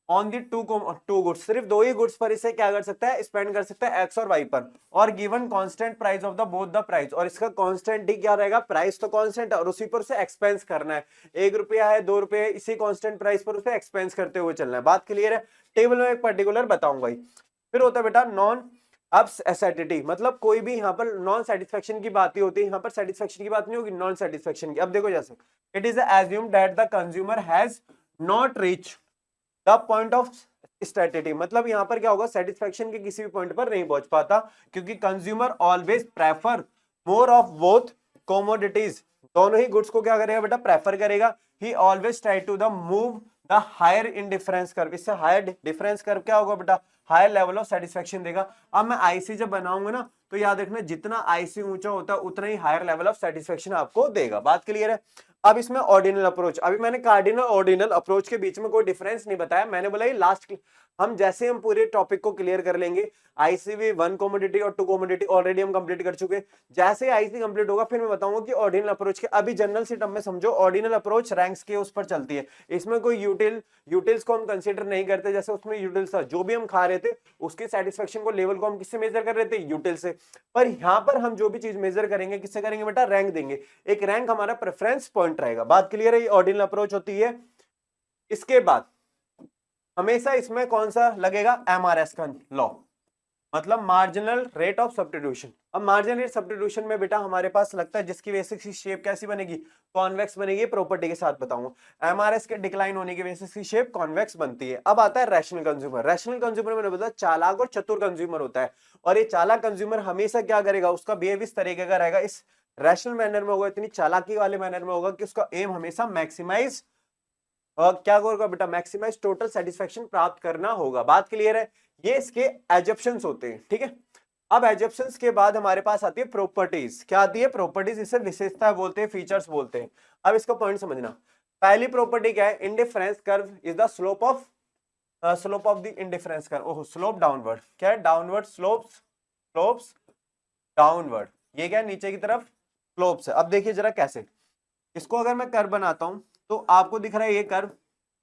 on the two goods, सिर्फ दो ही गुड्स पर इसे क्या कर सकता है, स्पेंड कर सकता है, एक्स और वाई पर। और given constant price of the both the price, और इसका कांस्टेंट ही क्या रहेगा, प्राइस तो कांस्टेंट है और उसी पर उसे एक्सपेंस करना है। 1 रुपया है, 2 रुपये है, इसी कांस्टेंट प्राइस पर उसे एक्सपेंस करते हुए चलना है। बात क्लियर है। टेबल में एक पर्टिकुलर बताऊंगा ही। फिर होता है बेटा नॉन अपसेटिटी, मतलब कोई भी यहाँ पर नॉन सेटिस्फेक्शन की बात ही होती है, यहाँ पर सेटिस्फेक्शन की बात नहीं होगी, नॉन सेटिस्फेक्शन की। अब देखो जैसे it is assumed that the consumer has not reach the point of satiety, मतलब यहां पर क्या होगा, सेटिस्फेक्शन के किसी भी पॉइंट पर नहीं पहुंच पाता, क्योंकि consumer always prefer more of both commodities, दोनों ही गुड्स को क्या करेगा बेटा, प्रेफर करेगा। He always try to the move the higher indifference curve, इससे हायर डिफरेंस कर्व क्या होगा बेटा, हायर लेवल ऑफ सेटिस्फेक्शन देगा। अब मैं आईसी जब बनाऊंगा ना तो याद रखना, जितना आईसी ऊंचा होता है उतना ही हायर लेवल ऑफ सेटिस्फेक्शन आपको देगा। बात क्लियर है। अब इसमें ऑर्डिनल अप्रोच, अभी मैंने कार्डिनल ऑर्डिनल अप्रोच के बीच में कोई डिफरेंस नहीं बताया, मैंने बोला ये लास्ट हम जैसे हम पूरे टॉपिक को क्लियर कर लेंगे, आईसीवी 1 कमोडिटी और 2 कमोडिटी ऑलरेडी हम कंप्लीट कर चुके हैं। जैसे आईसी कंप्लीट होगा फिर मैं बताऊंगा कि ऑर्डिनल अप्रोच के, अभी जनरल सी टर्म में समझो, ऑर्डिनल अप्रोच रैंक्स के उस पर चलती है, इसमें कोई यूटिल्स को हम कंसीडर नहीं करते। जैसे उसमें यूटिल्स था, जो भी हम खा रहे थे उसके सेटिस्फेक्शन को, लेवल को हम किससे मेजर कर रहे थे, यूटिल से। पर यहाँ पर हम जो भी चीज मेजर करेंगे किससे करेंगे बेटा, रैंक देंगे। एक रैंक हमारा प्रेफरेंस पॉइंट रहेगा। बात क्लियर है, ये ऑर्डिनल अप्रोच होती है। इसके बाद हमेशा इसमें कौन सा लगेगा, एमआरएस का लॉ, मतलब मार्जिनल रेट ऑफ सब्स्टिट्यूशन। अब मार्जिनल रेट सब्स्टिट्यूशन में बेटा हमारे पास लगता है जिसकी वजह से शेप कैसी बनेगी, कॉन्वेक्स बनेगी, प्रॉपर्टी के साथ बताऊंगा। एमआरएस के डिक्लाइन होने की वजह से शेप कॉन्वेक्स बनती है। अब आता है रैशनल कंज्यूमर। रैशनल कंज्यूमर मैंने बताया चालाक और चतुर कंज्यूमर होता है, और ये चालाक कंज्यूमर हमेशा क्या करेगा, उसका बिहेव इस तरीके का रहेगा, इस रैशनल मैनर में होगा, इतनी चालाकी वाले मैनर में होगा कि उसका एम हमेशा मैक्सिमाइज, और क्या होगा बेटा, मैक्सिमाइज टोटल सेटिस्फेक्शन प्राप्त करना होगा। बात क्लियर है। ये इसके एजप्शंस होते हैं, ठीक है। अब एजप्शंस के बाद हमारे पास आती है प्रॉपर्टीज। क्या आती है, प्रॉपर्टीज, इसे विशेषता बोलते हैं, फीचर्स बोलते हैं। अब इसका पॉइंट समझना। पहली प्रॉपर्टी क्या है, indifference curve is the slope of the indifference curve. Oh, slope downward, क्या है, डाउनवर्ड स्लोप्स डाउनवर्ड, ये क्या है, नीचे की तरफ स्लोप्स है। अब देखिए जरा कैसे, इसको अगर मैं कर्व बनाता हूं तो आपको दिख रहा है ये कर्व,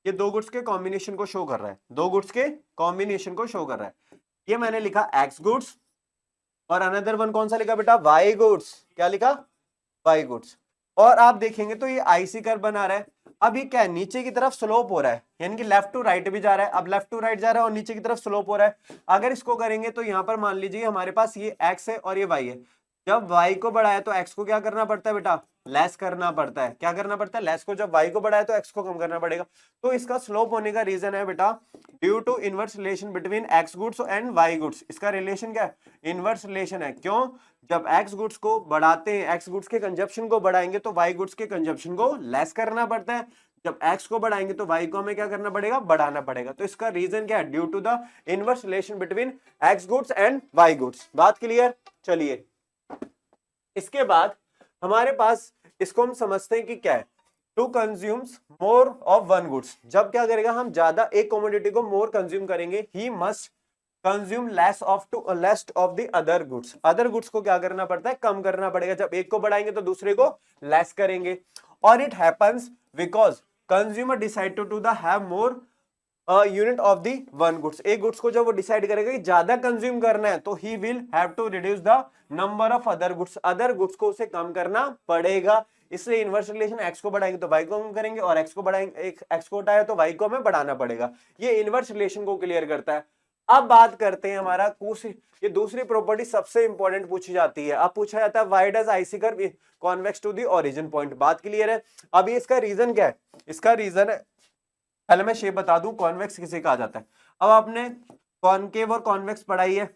ये दो गुड्स के कॉम्बिनेशन को शो कर रहा है, दो गुड्स के कॉम्बिनेशन को शो कर रहा है। ये मैंने लिखा एक्स गुड्स, और अनदर वन कौन सा लिखा बेटा, वाई गुड्स। क्या लिखा, वाई गुड्स। और आप देखेंगे तो ये आईसी कर्व बना रहा है। अब ये क्या है, नीचे की तरफ स्लोप हो रहा है, यानी कि लेफ्ट टू राइट भी जा रहा है। अब लेफ्ट टू राइट जा रहा है और नीचे की तरफ स्लोप हो रहा है। अगर इसको करेंगे तो यहां पर मान लीजिए हमारे पास ये एक्स है और ये वाई है। जब y को बढ़ाया तो x को क्या करना पड़ता है बेटा, लेस करना पड़ता है। क्या करना पड़ता है, लेस को। जब y को बढ़ाया तो x को कम करना पड़ेगा। तो इसका स्लोप होने का रीजन है बेटा due to inverse relation between x goods and y goods. इसका रिलेशन क्या है, इनवर्स रिलेशन है। क्यों, जब x गुड्स को बढ़ाते हैं, x गुड्स के कंजप्शन को बढ़ाएंगे तो y गुड्स के कंजप्शन को लेस करना पड़ता है। जब x को बढ़ाएंगे तो y को हमें क्या करना पड़ेगा, बढ़ाना पड़ेगा। तो इसका रीजन क्या है, due to the inverse relation between x goods and y goods. बात क्लियर। चलिए इसके बाद हमारे पास इसको हम समझते हैं कि क्या है, to consumes more of one goods. जब क्या करेगा, हम ज्यादा एक कमोडिटी को मोर कंज्यूम करेंगे, he must consume less of the other goods. Other goods को क्या करना पड़ता है, कम करना पड़ेगा। जब एक को बढ़ाएंगे तो दूसरे को लेस करेंगे। और it happens because consumer decide to have more unit of the one goods. एक गुड्स को जब वो डिसाइड करेगा कि ज्यादा कंज्यूम करना है तो he will have to reduce the number of other goods. Other goods को उसे कम करना पड़ेगा। इसलिए इनवर्स रिलेशन x को बढ़ाएंगे तो y को कम करेंगे, और x को बढ़ाएंगे, x को हटाया तो y को हमें बढ़ाना पड़ेगा। ये इनवर्स रिलेशन को क्लियर करता है। अब बात करते हैं हमारा ये दूसरी प्रॉपर्टी सबसे इंपॉर्टेंट पूछी जाती है। अब पूछा जाता है why does I C curve convex to the origin point. बात क्लियर है। अब इसका रीजन क्या है, इसका रीजन है, पहले मैं शेप बता दूं कॉन्वेक्स किसे कहा जाता है। अब आपने कॉनकेव और कॉन्वेक्स पढ़ाई है।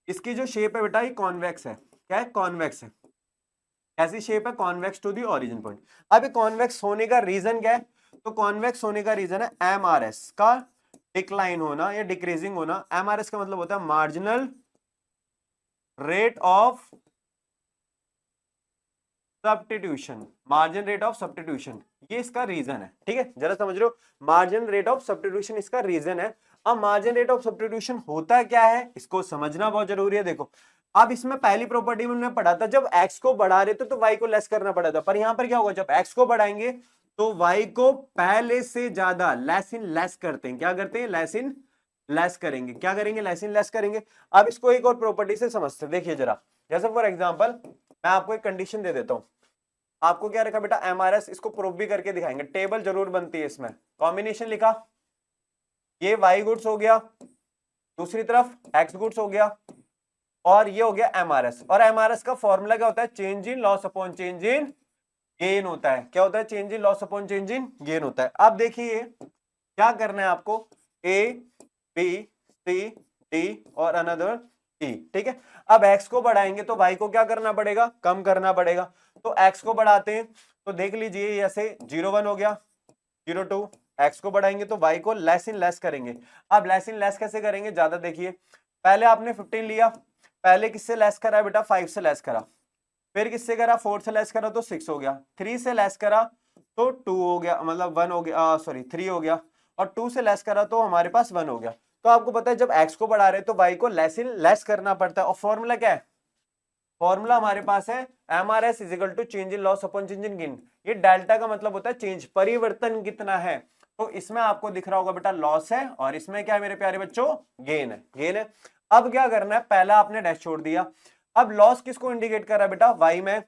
इसकी जो शेप है बेटा ये कॉन्वेक्स है। क्या है, कॉन्वेक्स है। ऐसी शेप है, convex to the origin point. अब ये कॉन्वेक्स होने का रीजन क्या है, तो कॉन्वेक्स होने का रीजन है एमआरएस का डिक्लाइन होना या डिक्रीजिंग होना। एमआरएस का मतलब होता है marginal rate of substitution, margin rate of substitution, ये इसका रीजन है। ठीक है, जरा समझ लो, मार्जिन रेट ऑफ सब्स्टिट्यूशन इसका रीजन है। अब मार्जिन रेट ऑफ सब्स्टिट्यूशन होता क्या है, इसको समझना बहुत जरूरी है। देखो अब इसमें पहली प्रॉपर्टी में हमने पढ़ा था, जब x को बढ़ा रहे थे तो y को लेस करना पड़ा था। पर यहां पर क्या होगा, जब x को बढ़ाएंगे तो y को पहले से ज्यादा लेस इन लेस करते हैं। क्या करते हैं, लेस इन लेस करेंगे। क्या करेंगे, लेस इन लेस करेंगे। अब इसको एक और प्रॉपर्टी से समझते हैं। देखिए जरा, जैसे फॉर एग्जांपल मैं आपको एक कंडीशन दे देता हूं। आपको क्या रखा बेटा, एमआरएस, इसको प्रूफ भी करके दिखाएंगे। टेबल जरूर बनती है इसमें। कॉम्बिनेशन लिखा, ये वाई गुड्स हो गया, दूसरी तरफ एक्स गुड्स हो गया, और ये हो गया एमआरएस। और एमआरएस का फॉर्मूला क्या होता है, change in loss upon change in gain होता है। क्या होता है, change in loss upon change in gain होता है। अब देखिए क्या करना है आपको, ए बी सी डी और अनदर ई। ठीक है, अब x को बढ़ाएंगे तो y को क्या करना पड़ेगा, कम करना पड़ेगा। तो x को बढ़ाते हैं तो देख लीजिए ऐसे 0 1 हो गया, 0 2। x को बढ़ाएंगे तो y को लेस इन लेस करेंगे। अब लेस इन लेस कैसे करेंगे, ज्यादा देखिए, पहले आपने 15 लिया, पहले किससे लेस करा बेटा, 5 से लेस करा, फिर किससे करा, 4 से लेस करा तो 6 हो गया, 3 से लेस करा तो 2 हो गया, मतलब 1 हो गया, सॉरी 3 हो गया, और 2 से लेस करा तो हमारे पास 1 हो गया। तो आपको पता है जब x को बढ़ा रहे तो y को लेस इन लेस करना पड़ता है। और फॉर्मूला क्या है, फॉर्मूला हमारे पास है M R S is equal to change in loss upon change in gain. ये डेल्टा का मतलब होता है चेंज, परिवर्तन कितना है। तो इसमें आपको दिख रहा होगा बेटा लॉस है, और इसमें क्या है मेरे प्यारे बच्चों, गेन है, गेन है। अब क्या करना है, पहला आपने डैश छोड़ दिया। अब लॉस किसको इंडिकेट कर रहा है बेटा, y में,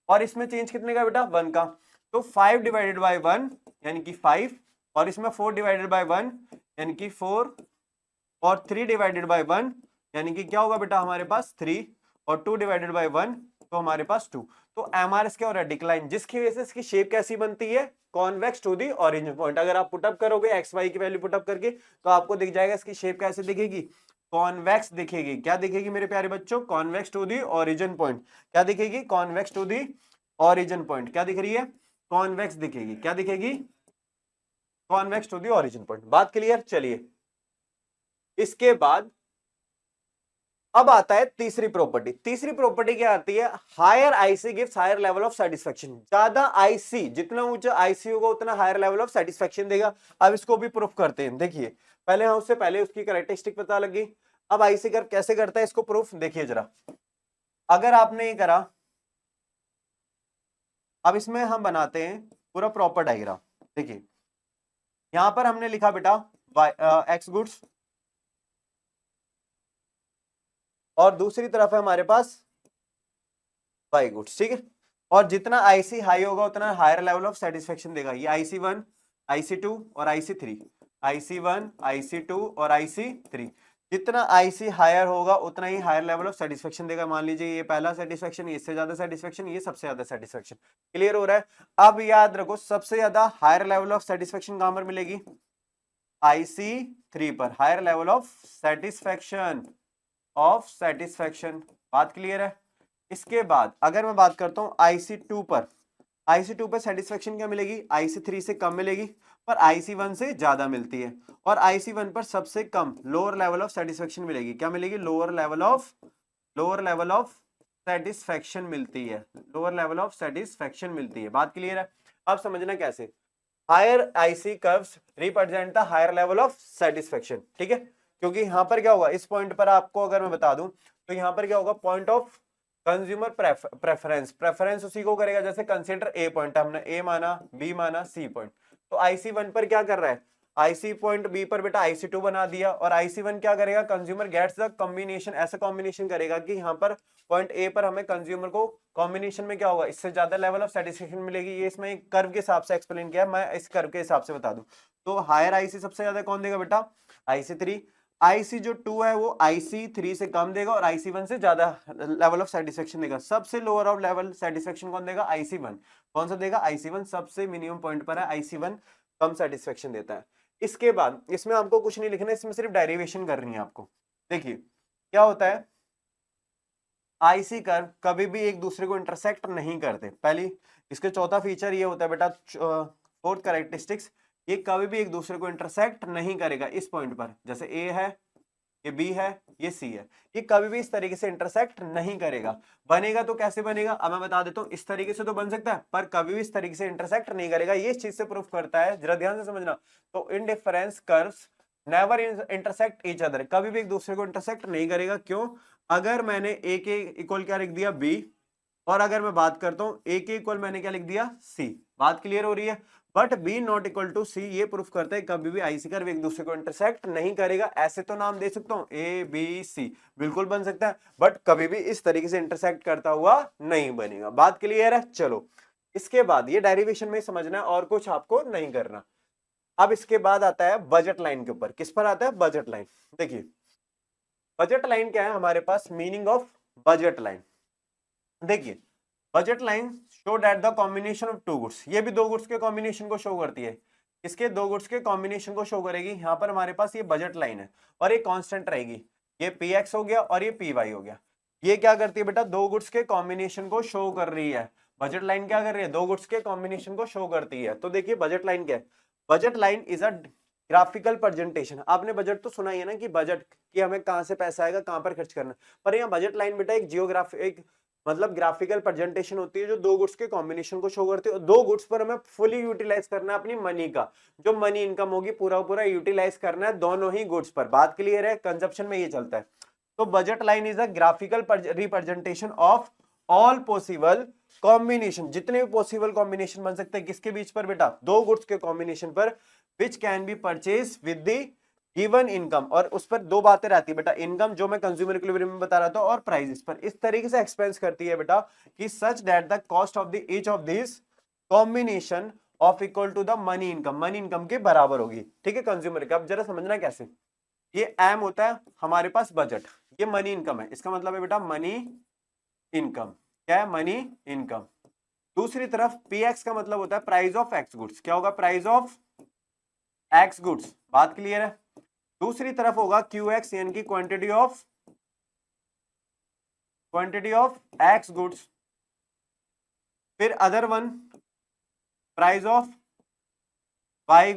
और इसमें चेंज कितने का बेटा, 1 का। तो 5 डिवाइडेड बाय 1 यानी कि 5, और इसमें 4 डिवाइडेड बाय 1 यानी कि 4, और 3 डिवाइडेड बाय 1 यानी कि क्या होगा बेटा हमारे पास 3, और 2 डिवाइडेड बाय 1 तो हमारे पास 2। तो एमआरएस क्या हो रहा है, डिक्लाइन, जिसकी वजह से इसकी शेप कैसी बनती है, convex to the origin point. अगर आप पुटअप करोगे एक्स वाई की वैल्यू पुटअप करके तो आपको दिख जाएगा इसकी शेप कैसे दिखेगी, कॉन्वेक्स दिखेगी। क्या दिखेगी मेरे प्यारे बच्चों, convex to the origin point. क्या दिखेगी, convex to the origin point. क्या दिख रही है, कॉन्वेक्स दिखेगी। क्या दिखेगी, convex to the origin point. बात क्लियर। चलिए इसके बाद अब आता है तीसरी प्रॉपर्टी। तीसरी प्रॉपर्टी क्या आती है, higher I C gives higher level of satisfaction. ज्यादा आईसी, जितना ऊंचा आईसी होगा उतना हायर लेवल ऑफ सेटिस्फेक्शन देगा। अब इसको भी प्रूफ करते हैं। देखिए पहले हम उससे पहले उसकी कैरेक्टरिस्टिक पता लगी। अब आईसी कर्व कैसे करता है इसको प्रूफ देखिए जरा। अगर आपने ये करा, अब इसमें हम बनाते हैं पूरा प्रॉपर डायग्राम। देखिए यहां पर हमने लिखा बेटा एक्स गुड्स, और दूसरी तरफ है हमारे पास वाई गुड्स। ठीक है, और जितना आईसी हाई होगा उतना हायर लेवल ऑफ सेटिस्फेक्शन देगा। ये IC1 IC2 और IC3, IC1 IC2 और IC3, जितना आईसी हायर होगा उतना ही हायर लेवल ऑफ सेटिस्फेक्शन देगा। मान लीजिए ये पहला सेटिस्फेक्शन, इससे ज्यादा सेटिस्फेक्शन, ये सबसे ज्यादा सेटिस्फेक्शन। क्लियर हो रहा है? अब याद रखो सबसे ज्यादा हायर लेवल ऑफ सेटिस्फेक्शन कहां पर मिलेगी? IC3 पर, हायर लेवल ऑफ सेटिस्फेक्शन, बात क्लियर है? इसके बाद अगर मैं बात करता हूं IC2 पर, IC2 पर सेटिस्फेक्शन क्या मिलेगी? IC3 से कम मिलेगी, पर IC1 से ज्यादा मिलती है। और IC1 पर सबसे कम लोअर लेवल ऑफ सेटिस्फेक्शन मिलेगी। क्या मिलेगी? लोअर लेवल ऑफ सेटिस्फेक्शन मिलती है, लोअर लेवल ऑफ सेटिस्फेक्शन मिलती है। बात क्लियर है? अब समझना कैसे। Higher IC curves represent the higher level of satisfaction, ठीक है? क्योंकि यहां पर क्या होगा, इस पॉइंट पर आपको अगर मैं बता दूं तो यहां पर क्या होगा, पॉइंट ऑफ कंज्यूमर प्रेफरेंस उसी को करेगा। जैसे कंसीडर ए पॉइंट, हमने ए माना, बी माना, सी पॉइंट, तो IC1 पर क्या कर रहा है, IC पॉइंट बी पर बेटा IC2 बना दिया, और IC1 क्या करेगा, कंज्यूमर गेट्स द कॉम्बिनेशन, ऐसा कॉम्बिनेशन करेगा कि यहाँ पर पॉइंट ए पर हमें कंज्यूमर को कॉम्बिनेशन में क्या होगा, इससे ज्यादा लेवल ऑफ सेटिस्फेक्शन मिलेगी। ये इसमें कर्व के हिसाब से एक्सप्लेन किया, मैं इस कर्व के हिसाब से बता दूं तो हायर IC सबसे ज्यादा कौन देगा बेटा? IC3। IC जो 2 है वो IC3 से कम देगा, और IC1 से ज्यादा लेवल ऑफ सेटिस्फेक्शन देगा। सबसे लोअर ऑफ लेवल सेटिस्फेक्शन कौन देगा? IC1। कौन सा देगा? IC1 सबसे मिनिमम पॉइंट पर है, IC1 कम सेटिस्फेक्शन देता है। इसके बाद इसमें आपको कुछ नहीं लिखना है, इसमें सिर्फ डेरिवेशन करनी है आपको। देखिए क्या होता है, IC कर्व कभी भी एक दूसरे को इंटरसेक्ट नहीं करते। पहली इसके चौथा फीचर ये होता है बेटा, फोर्थ कैरेक्टरिस्टिक्स, ये कभी भी एक दूसरे को इंटरसेक्ट नहीं करेगा इस पॉइंट पर। जैसे ए है, ये बी है, ये सी है, ये कभी भी इस तरीके से इंटरसेक्ट नहीं करेगा। बनेगा तो कैसे बनेगा, अब मैं बता देता हूं। इस तरीके से तो बन सकता है, पर कभी भी इस तरीके से इंटरसेक्ट नहीं करेगा। ये इस चीज से प्रूफ करता है, जरा ध्यान से समझना। तो indifference curves never intersect each other, कभी भी एक दूसरे को इंटरसेक्ट नहीं करेगा। क्यों? अगर मैंने ए के इक्वल क्या लिख दिया, बी, और अगर मैं बात करता हूं ए के इक्वल मैंने क्या लिख दिया, सी। बात क्लियर हो रही है? But B not equal to C, ये प्रूफ करता है कभी भी IC कर्व एक दूसरे को इंटरसेक्ट नहीं करेगा। ऐसे तो नाम दे सकता हूं ABC, बिल्कुल बन सकता है, बट कभी भी इस तरीके से इंटरसेक्ट करता हुआ नहीं बनेगा। बात क्लियर है? चलो इसके बाद ये डेरिवेशन में समझना है, और कुछ आपको नहीं करना। अब इसके बाद आता है बजट लाइन के ऊपर। किस पर आता है? Budget line. देखिए बजट लाइन क्या है हमारे पास, मीनिंग ऑफ बजट लाइन। देखिए budget line show that the combination of two goods, ये भी दो गुड्स के कॉम्बिनेशन को शो करती है। इसके दो गुड्स के कॉम्बिनेशन को शो करेगी। यहां पर हमारे पास ये बजट लाइन है, और ये कांस्टेंट रहेगी। ये PX हो गया और ये PY हो गया। ये क्या करती है बेटा? दो गुड्स के कॉम्बिनेशन को शो कर रही है। बजट लाइन क्या कर रही है? दो गुड्स के कॉम्बिनेशन को शो करती है। तो देखिए बजट लाइन क्या है? Budget line is a graphical presentation. आपने बजट तो सुना ही है ना, कि बजट कि हमें कहां से पैसा आएगा, कहां पर खर्च करना। पर यहाँ बजट लाइन बेटा एक जियोग्राफिक मतलब ग्राफिकल प्रेजेंटेशन होती है, जो दो गुड्स के कॉम्बिनेशन को शो करती है। और दो गुड्स पर हमें फुली यूटिलाइज करना है अपनी मनी का, जो मनी इनकम होगी पूरा पूरा यूटिलाइज करना है दोनों ही गुड्स पर। बात क्लियर है? कंजप्शन में ये चलता है। तो budget line is a graphical representation of all possible combination, जितने भी पॉसिबल कॉम्बिनेशन बन सकते हैं किसके बीच पर बेटा? दो गुड्स के कॉम्बिनेशन पर, which can be purchase with the given income. और उस पर दो बातें रहती है बेटा, इनकम जो मैं कंज्यूमर इक्विलिब्रियम में बता रहा था, और प्राइसेस पर। इस तरीके से एक्सपेंस करती है बेटा कि such that the cost of the each of this combination of equal to the money income के बराबर होगी। ठीक है कंज्यूमर का। अब जरा समझना कैसे। ये एम होता है हमारे पास बजट, ये मनी इनकम है, इसका मतलब है बेटा मनी इनकम। क्या है? Money income. दूसरी तरफ PX का मतलब होता है प्राइस ऑफ एक्स गुड्स। क्या होगा? Price of X goods. बात क्लियर है? दूसरी तरफ होगा QX, यानी कि क्वांटिटी ऑफ एक्स गुड्स। फिर other one price of Y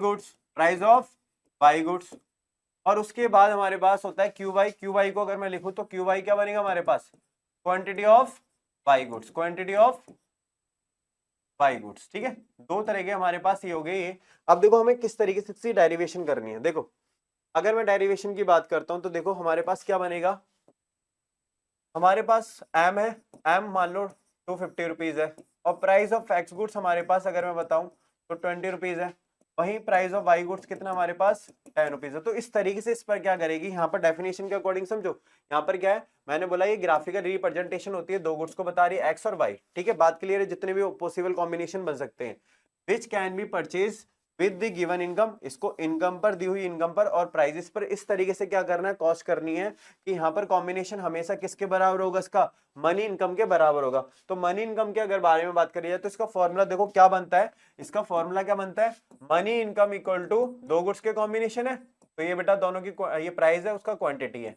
goods, और उसके बाद हमारे पास होता है QY को अगर मैं लिखूं तो QY क्या बनेगा हमारे पास? Quantity of Y goods. ठीक है, दो तरह के हमारे पास ये हो गए ये। अब देखो हमें किस तरीके से इसकी डेरिवेशन करनी है। देखो अगर मैं डेरिवेशन की बात करता हूं तो देखो हमारे पास क्या बनेगा, हमारे पास एम है, एम मान लो 250 रुपीज है, और प्राइस ऑफ एक्स गुड्स हमारे पास अगर मैं बताऊं तो 20 रुपीज है। वहीं प्राइस ऑफ वाई गुड्स कितना हमारे पास? 10 रुपीज है। तो इस तरीके से इस पर क्या करेगी, यहाँ पर डेफिनेशन के अकॉर्डिंग समझो। यहाँ पर क्या है, मैंने बोला ये ग्राफिकल रिप्रेजेंटेशन होती है, दो गुड्स को बता रही है एक्स और वाई। ठीक है, बात क्लियर है? जितने भी पॉसिबल कॉम्बिनेशन बन सकते हैं, which can be purchase with the given income, इसको इनकम पर, दी हुई इनकम पर और प्राइजेस पर इस तरीके से क्या करना है, कॉस्ट करनी है कि यहाँ पर कॉम्बिनेशन हमेशा किसके बराबर होगा, इसका मनी इनकम के बराबर होगा। तो मनी इनकम के अगर बारे में बात करी जाए तो इसका फॉर्मूला देखो क्या बनता है, इसका फॉर्मूला क्या बनता है, मनी इनकम इक्वल टू दो गुड्स के कॉम्बिनेशन है, तो ये बेटा दोनों की ये प्राइस है उसका क्वांटिटी है,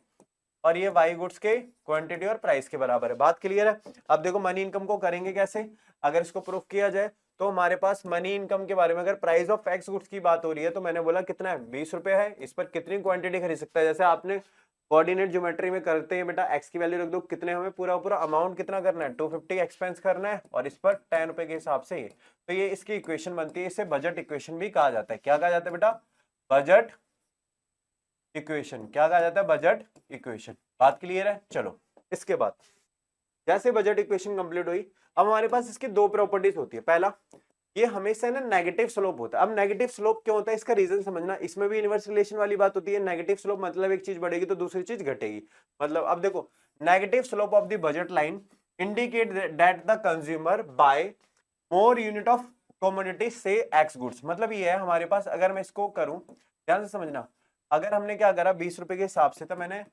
और ये वाई गुड्स के क्वांटिटी और प्राइस के बराबर है। बात क्लियर है। अब देखो मनी इनकम को करेंगे कैसे, अगर इसको प्रूफ किया जाए तो हमारे पास मनी इनकम के बारे में अगर प्राइस ऑफ एक्स गुड्स की बात हो रही है तो मैंने बोला कितना है, 20 रुपए है, इस पर कितनी क्वांटिटी खरीद सकता है, जैसे आपने कोऑर्डिनेट ज्योमेट्री में करते हैं बेटा, एक्स की वैल्यू रख दो, कितने हमें पूरा पूरा अमाउंट कितना करना है, 250 एक्सपेंस करना है, और इस पर 10 रुपए के हिसाब से ये, तो ये इसकी इक्वेशन बनती है, इसे बजट इक्वेशन भी कहा जाता है। क्या कहा जाता है बेटा, बजट इक्वेशन। क्या कहा जाता है, बजट इक्वेशन। बात क्लियर है। चलो इसके बाद जैसे बजट इक्वेशन कंप्लीट हुई, अब हमारे पास इसकी दो प्रॉपर्टीज होती है। पहला, ये हमेशा ना नेगेटिव स्लोप होता है। अब नेगेटिव स्लोप क्यों होता है, इसका रीजन समझना, इसमें भी इनवर्स रिलेशन वाली बात होती है। नेगेटिव स्लोप मतलब एक चीज बढ़ेगी तो दूसरी चीज घटेगी। मतलब अब देखो, negative slope of the budget line indicate that the consumer buy more unit of commodity से एक्स गुड्स। मतलब ये है हमारे पास, अगर मैं इसको करूं, ध्यान से समझना, अगर हमने क्या करा 20 रुपए के हिसाब से, तो मैंने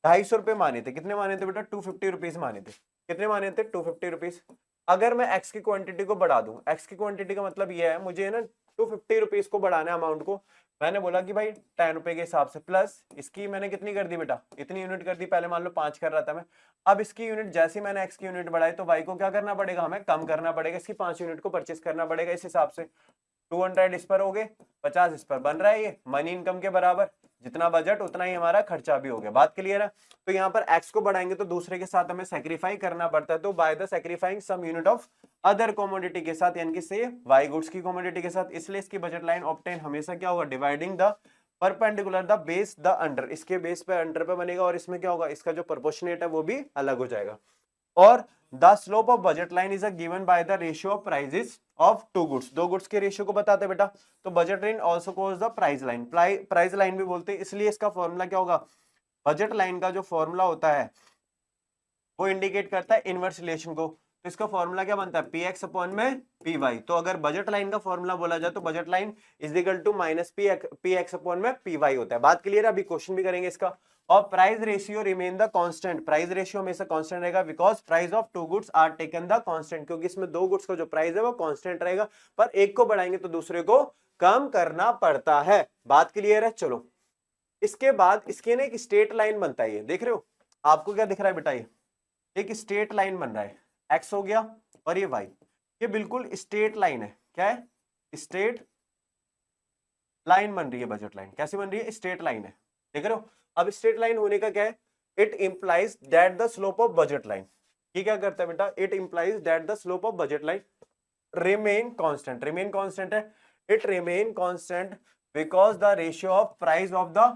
250 रुपए माने थे, कितने माने थे बेटा, 250 रुपीज माने थे, कितने माने थे, 250 रुपीज। अगर मैं एक्स की क्वांटिटी को बढ़ा दूं, एक्स की क्वांटिटी का मतलब ये है मुझे ना 250 रुपीज को बढ़ाना है अमाउंट को, मैंने बोला कि भाई 10 रुपए के हिसाब से, प्लस इसकी मैंने कितनी कर दी बेटा, इतनी यूनिट कर दी, पहले मान लो 5 कर रहा था मैं, अब इसकी यूनिट जैसे मैंने एक्स की यूनिट बढ़ाई तो वाई को क्या करना पड़ेगा, हमें कम करना पड़ेगा, इसकी 5 यूनिट को परचेस करना पड़ेगा। इस हिसाब से 200 इस पर हो गए, 50 इस पर, बन रहा है ये मनी इनकम के बराबर, जितना बजट उतना ही हमारा खर्चा भी हो गया। बात क्लियर है। तो यहाँ पर एक्स को बढ़ाएंगे तो दूसरे के साथ हमें सेक्रीफाई करना पड़ता है, तो by the sacrificing some unit of other commodity के साथ, यानी कि से वाई गुड्स की कमोडिटी के साथ, इसलिए इसकी बजट लाइन ऑब्टेन हमेशा क्या होगा, dividing the perpendicular the base the under, इसके बेस पे अंडर पे बनेगा, और इसमें क्या होगा, इसका जो प्रोपोर्शनेट है वो भी अलग हो जाएगा। और the slope of budget line is given by the ratio of prices of two goods, दो गुड्स के रेशियो को बताते हैं बेटा। तो budget line also called the price line, price line भी बोलते हैं, इसलिए इसका फॉर्मूला क्या होगा, बजट लाइन का जो फॉर्मूला होता है वो इंडिकेट करता है इनवर्स रिलेशन को। तो इसका फॉर्मूला क्या बनता है, पी एक्स अपॉन में पी वाई। तो अगर बजट लाइन का फॉर्मूला बोला जाए तो budget line is equal to minus P X upon में पी वाई होता है। बात क्लियर है। अभी क्वेश्चन भी करेंगे इसका। और price ratio remain the constant, price ratio हमेशा कांस्टेंट रहेगा, because price of two goods are taken the constant, क्योंकि इसमें दो गुड्स का जो प्राइस है वो कांस्टेंट रहेगा, पर एक को बढ़ाएंगे तो दूसरे को कम करना पड़ता है। बात क्लियर है। चलो इसके बाद इसके ना एक स्ट्रेट लाइन बनता है, ये देख रहे हो, आपको क्या दिख रहा है बेटा, ये एक स्ट्रेट लाइन बन रहा है, एक्स हो गया और ये वाई, ये बिल्कुल स्ट्रेट लाइन है। क्या है, स्ट्रेट लाइन बन रही है बजट लाइन। कैसे बन रही है, स्ट्रेट लाइन है, देख रहे हो। अब स्ट्रेट लाइन होने का क्या है, it implies that the slope of budget line, ये क्या करता है बेटा, it implies that the slope of budget line remain constant, remain constant है, it remain constant because the ratio of price of the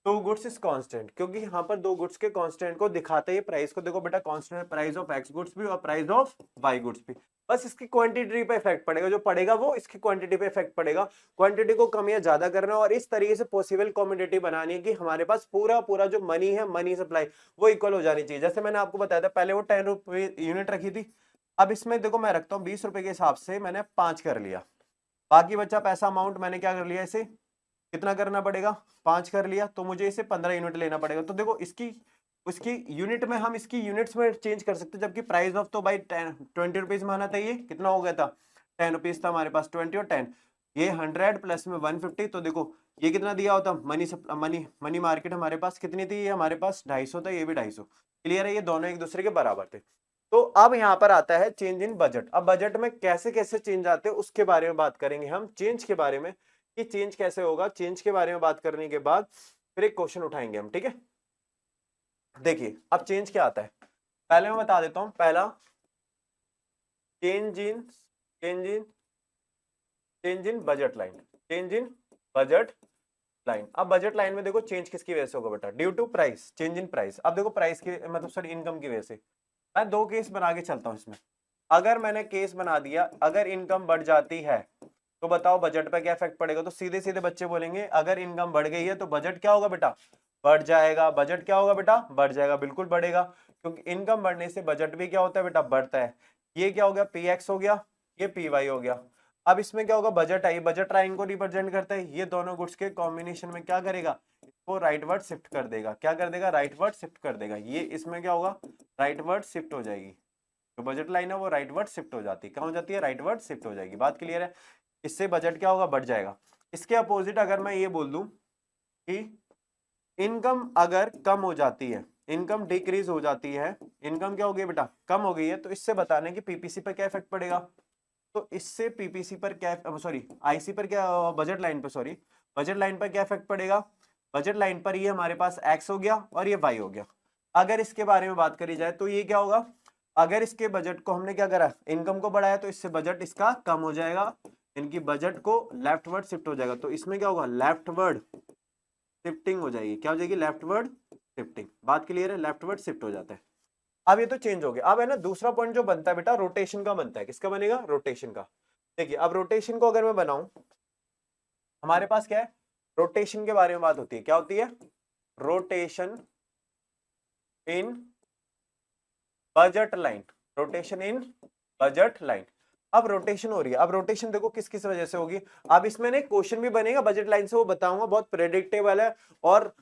two goods is constant, क्योंकि यहाँ पर दो गुड्स के कांस्टेंट को दिखाते हैं प्राइस को। देखो बेटा कांस्टेंट है प्राइस ऑफ एक्स गुड्स भी और प्राइस ऑफ वाई गुड्स भी, बस इसकी क्वांटिटी पे इफेक्ट पड़ेगा, जो पड़ेगा वो इसकी क्वांटिटी पे इफेक्ट पड़ेगा। क्वांटिटी को कम या ज्यादा करना और इस तरीके से पॉसिबल कमोडिटी बनानी है कि हमारे पास पूरा पूरा जो मनी है, मनी सप्लाई, वो इक्वल हो जानी चाहिए। जैसे मैंने आपको बताया था पहले वो 10 रुपए यूनिट रखी थी, अब इसमें देखो मैं रखता हूँ 20 रुपए के हिसाब से, मैंने 5 कर लिया, बाकी बचा पैसा अमाउंट मैंने क्या कर लिया, इसे कितना करना पड़ेगा, 5 कर लिया, तो मुझे इसे 15 यूनिट लेना पड़ेगा। तो देखो इसकी यूनिट में हम इसकी यूनिट्स में चेंज कर सकते हैं, जबकि प्राइस ऑफ तो भाई 20 रुपीज माना था, ये कितना हो गया था, 10 रुपीज था हमारे पास, 20 और 10, ये 100 प्लस में 150, तो देखो ये कितना दिया होता, मनी मार्केट हमारे पास कितनी थी, ये हमारे पास 250 था, ये भी 250। क्लियर है, ये दोनों एक दूसरे के बराबर थे। तो अब यहाँ पर आता है चेंज इन बजट। अब बजट में कैसे कैसे चेंज आते हैं उसके बारे में बात करेंगे हम, चेंज के बारे में कि चेंज कैसे होगा। चेंज के बारे में बात करने के बाद फिर एक क्वेश्चन उठाएंगे हम, ठीक है। देखिए अब चेंज क्या आता है, पहले मैं बता देता हूं। पहला change in budget line, change in budget line. अब बजट लाइन में देखो चेंज किसकी वजह से होगा बेटा, due to price, change in price. अब देखो प्राइस की मतलब सॉरी इनकम की वजह से। मैं दो केस बना के चलता हूं इसमें। अगर मैंने केस बना दिया, अगर इनकम बढ़ जाती है तो बताओ बजट पे क्या इफेक्ट पड़ेगा, तो सीधे सीधे बच्चे बोलेंगे अगर इनकम बढ़ गई है तो बजट क्या होगा बेटा, बढ़ जाएगा। बजट क्या होगा बेटा, बढ़ जाएगा, बिल्कुल बढ़ेगा, क्योंकि इनकम बढ़ने से बजट भी क्या होता है बेटा, बढ़ता है। ये क्या हो गया, पी एक्स हो गया, ये पी वाई हो गया। अब इसमें क्या होगा, बजट आई, बजट लाइन को रिप्रेजेंट करता है, ये दोनों गुड्स के कॉम्बिनेशन में क्या करेगा, इसको राइटवर्ड शिफ्ट कर देगा, क्या कर देगा, राइटवर्ड शिफ्ट कर देगा, ये इसमें क्या होगा, राइटवर्ड शिफ्ट हो जाएगी, जो बजट लाइन है वो राइटवर्ड शिफ्ट हो जाती है, क्या हो जाती है, राइटवर्ड शिफ्ट हो जाएगी। बात क्लियर है, इससे बजट क्या होगा, बढ़ जाएगा। इसके अपोजिट अगर मैं ये बोल दूं कि इनकम अगर कम हो जाती है, इनकम डिक्रीज हो जाती है, इनकम क्या हो गई बेटा, कम हो गई है, तो इससे बताने कि पीपीसी पर क्या इफेक्ट पड़ेगा, तो इससे पीपीसी पर क्या, सॉरी आईसी पर क्या, बजट लाइन पर, सॉरी बजट लाइन पर क्या इफेक्ट पड़ेगा, बजट लाइन पर ये हमारे पास एक्स हो गया और ये वाई हो गया। अगर इसके बारे में बात करी जाए तो ये क्या होगा, अगर इसके बजट को हमने क्या करा, इनकम को बढ़ाया, तो इससे बजट इसका कम हो जाएगा, इनकी बजट को लेफ्टवर्ड शिफ्ट हो जाएगा, तो इसमें क्या होगा, लेफ्टवर्ड शिफ्टिंग हो जाएगी, क्या हो जाएगी, लेफ्टवर्ड शिफ्टिंग। बात क्लियर है, लेफ्टवर्ड शिफ्ट हो जाता है। अब ये तो चेंज हो गया। अब है ना दूसरा पॉइंट जो बनता है बेटा, रोटेशन का बनता है, किसका बनेगा, रोटेशन का। देखिए अब रोटेशन को अगर मैं बनाऊं, हमारे पास क्या है, रोटेशन के बारे में बात होती है, क्या होती है, रोटेशन इन बजट लाइन, रोटेशन इन बजट लाइन। अब रोटेशन हो रही है, अब रोटेशन देखो किस किस वजह से होगी, अब इसमें ना क्वेश्चन भी बनेगा बजट लाइन से, वो बताऊंगा, बहुत प्रेडिक्टेबल है, और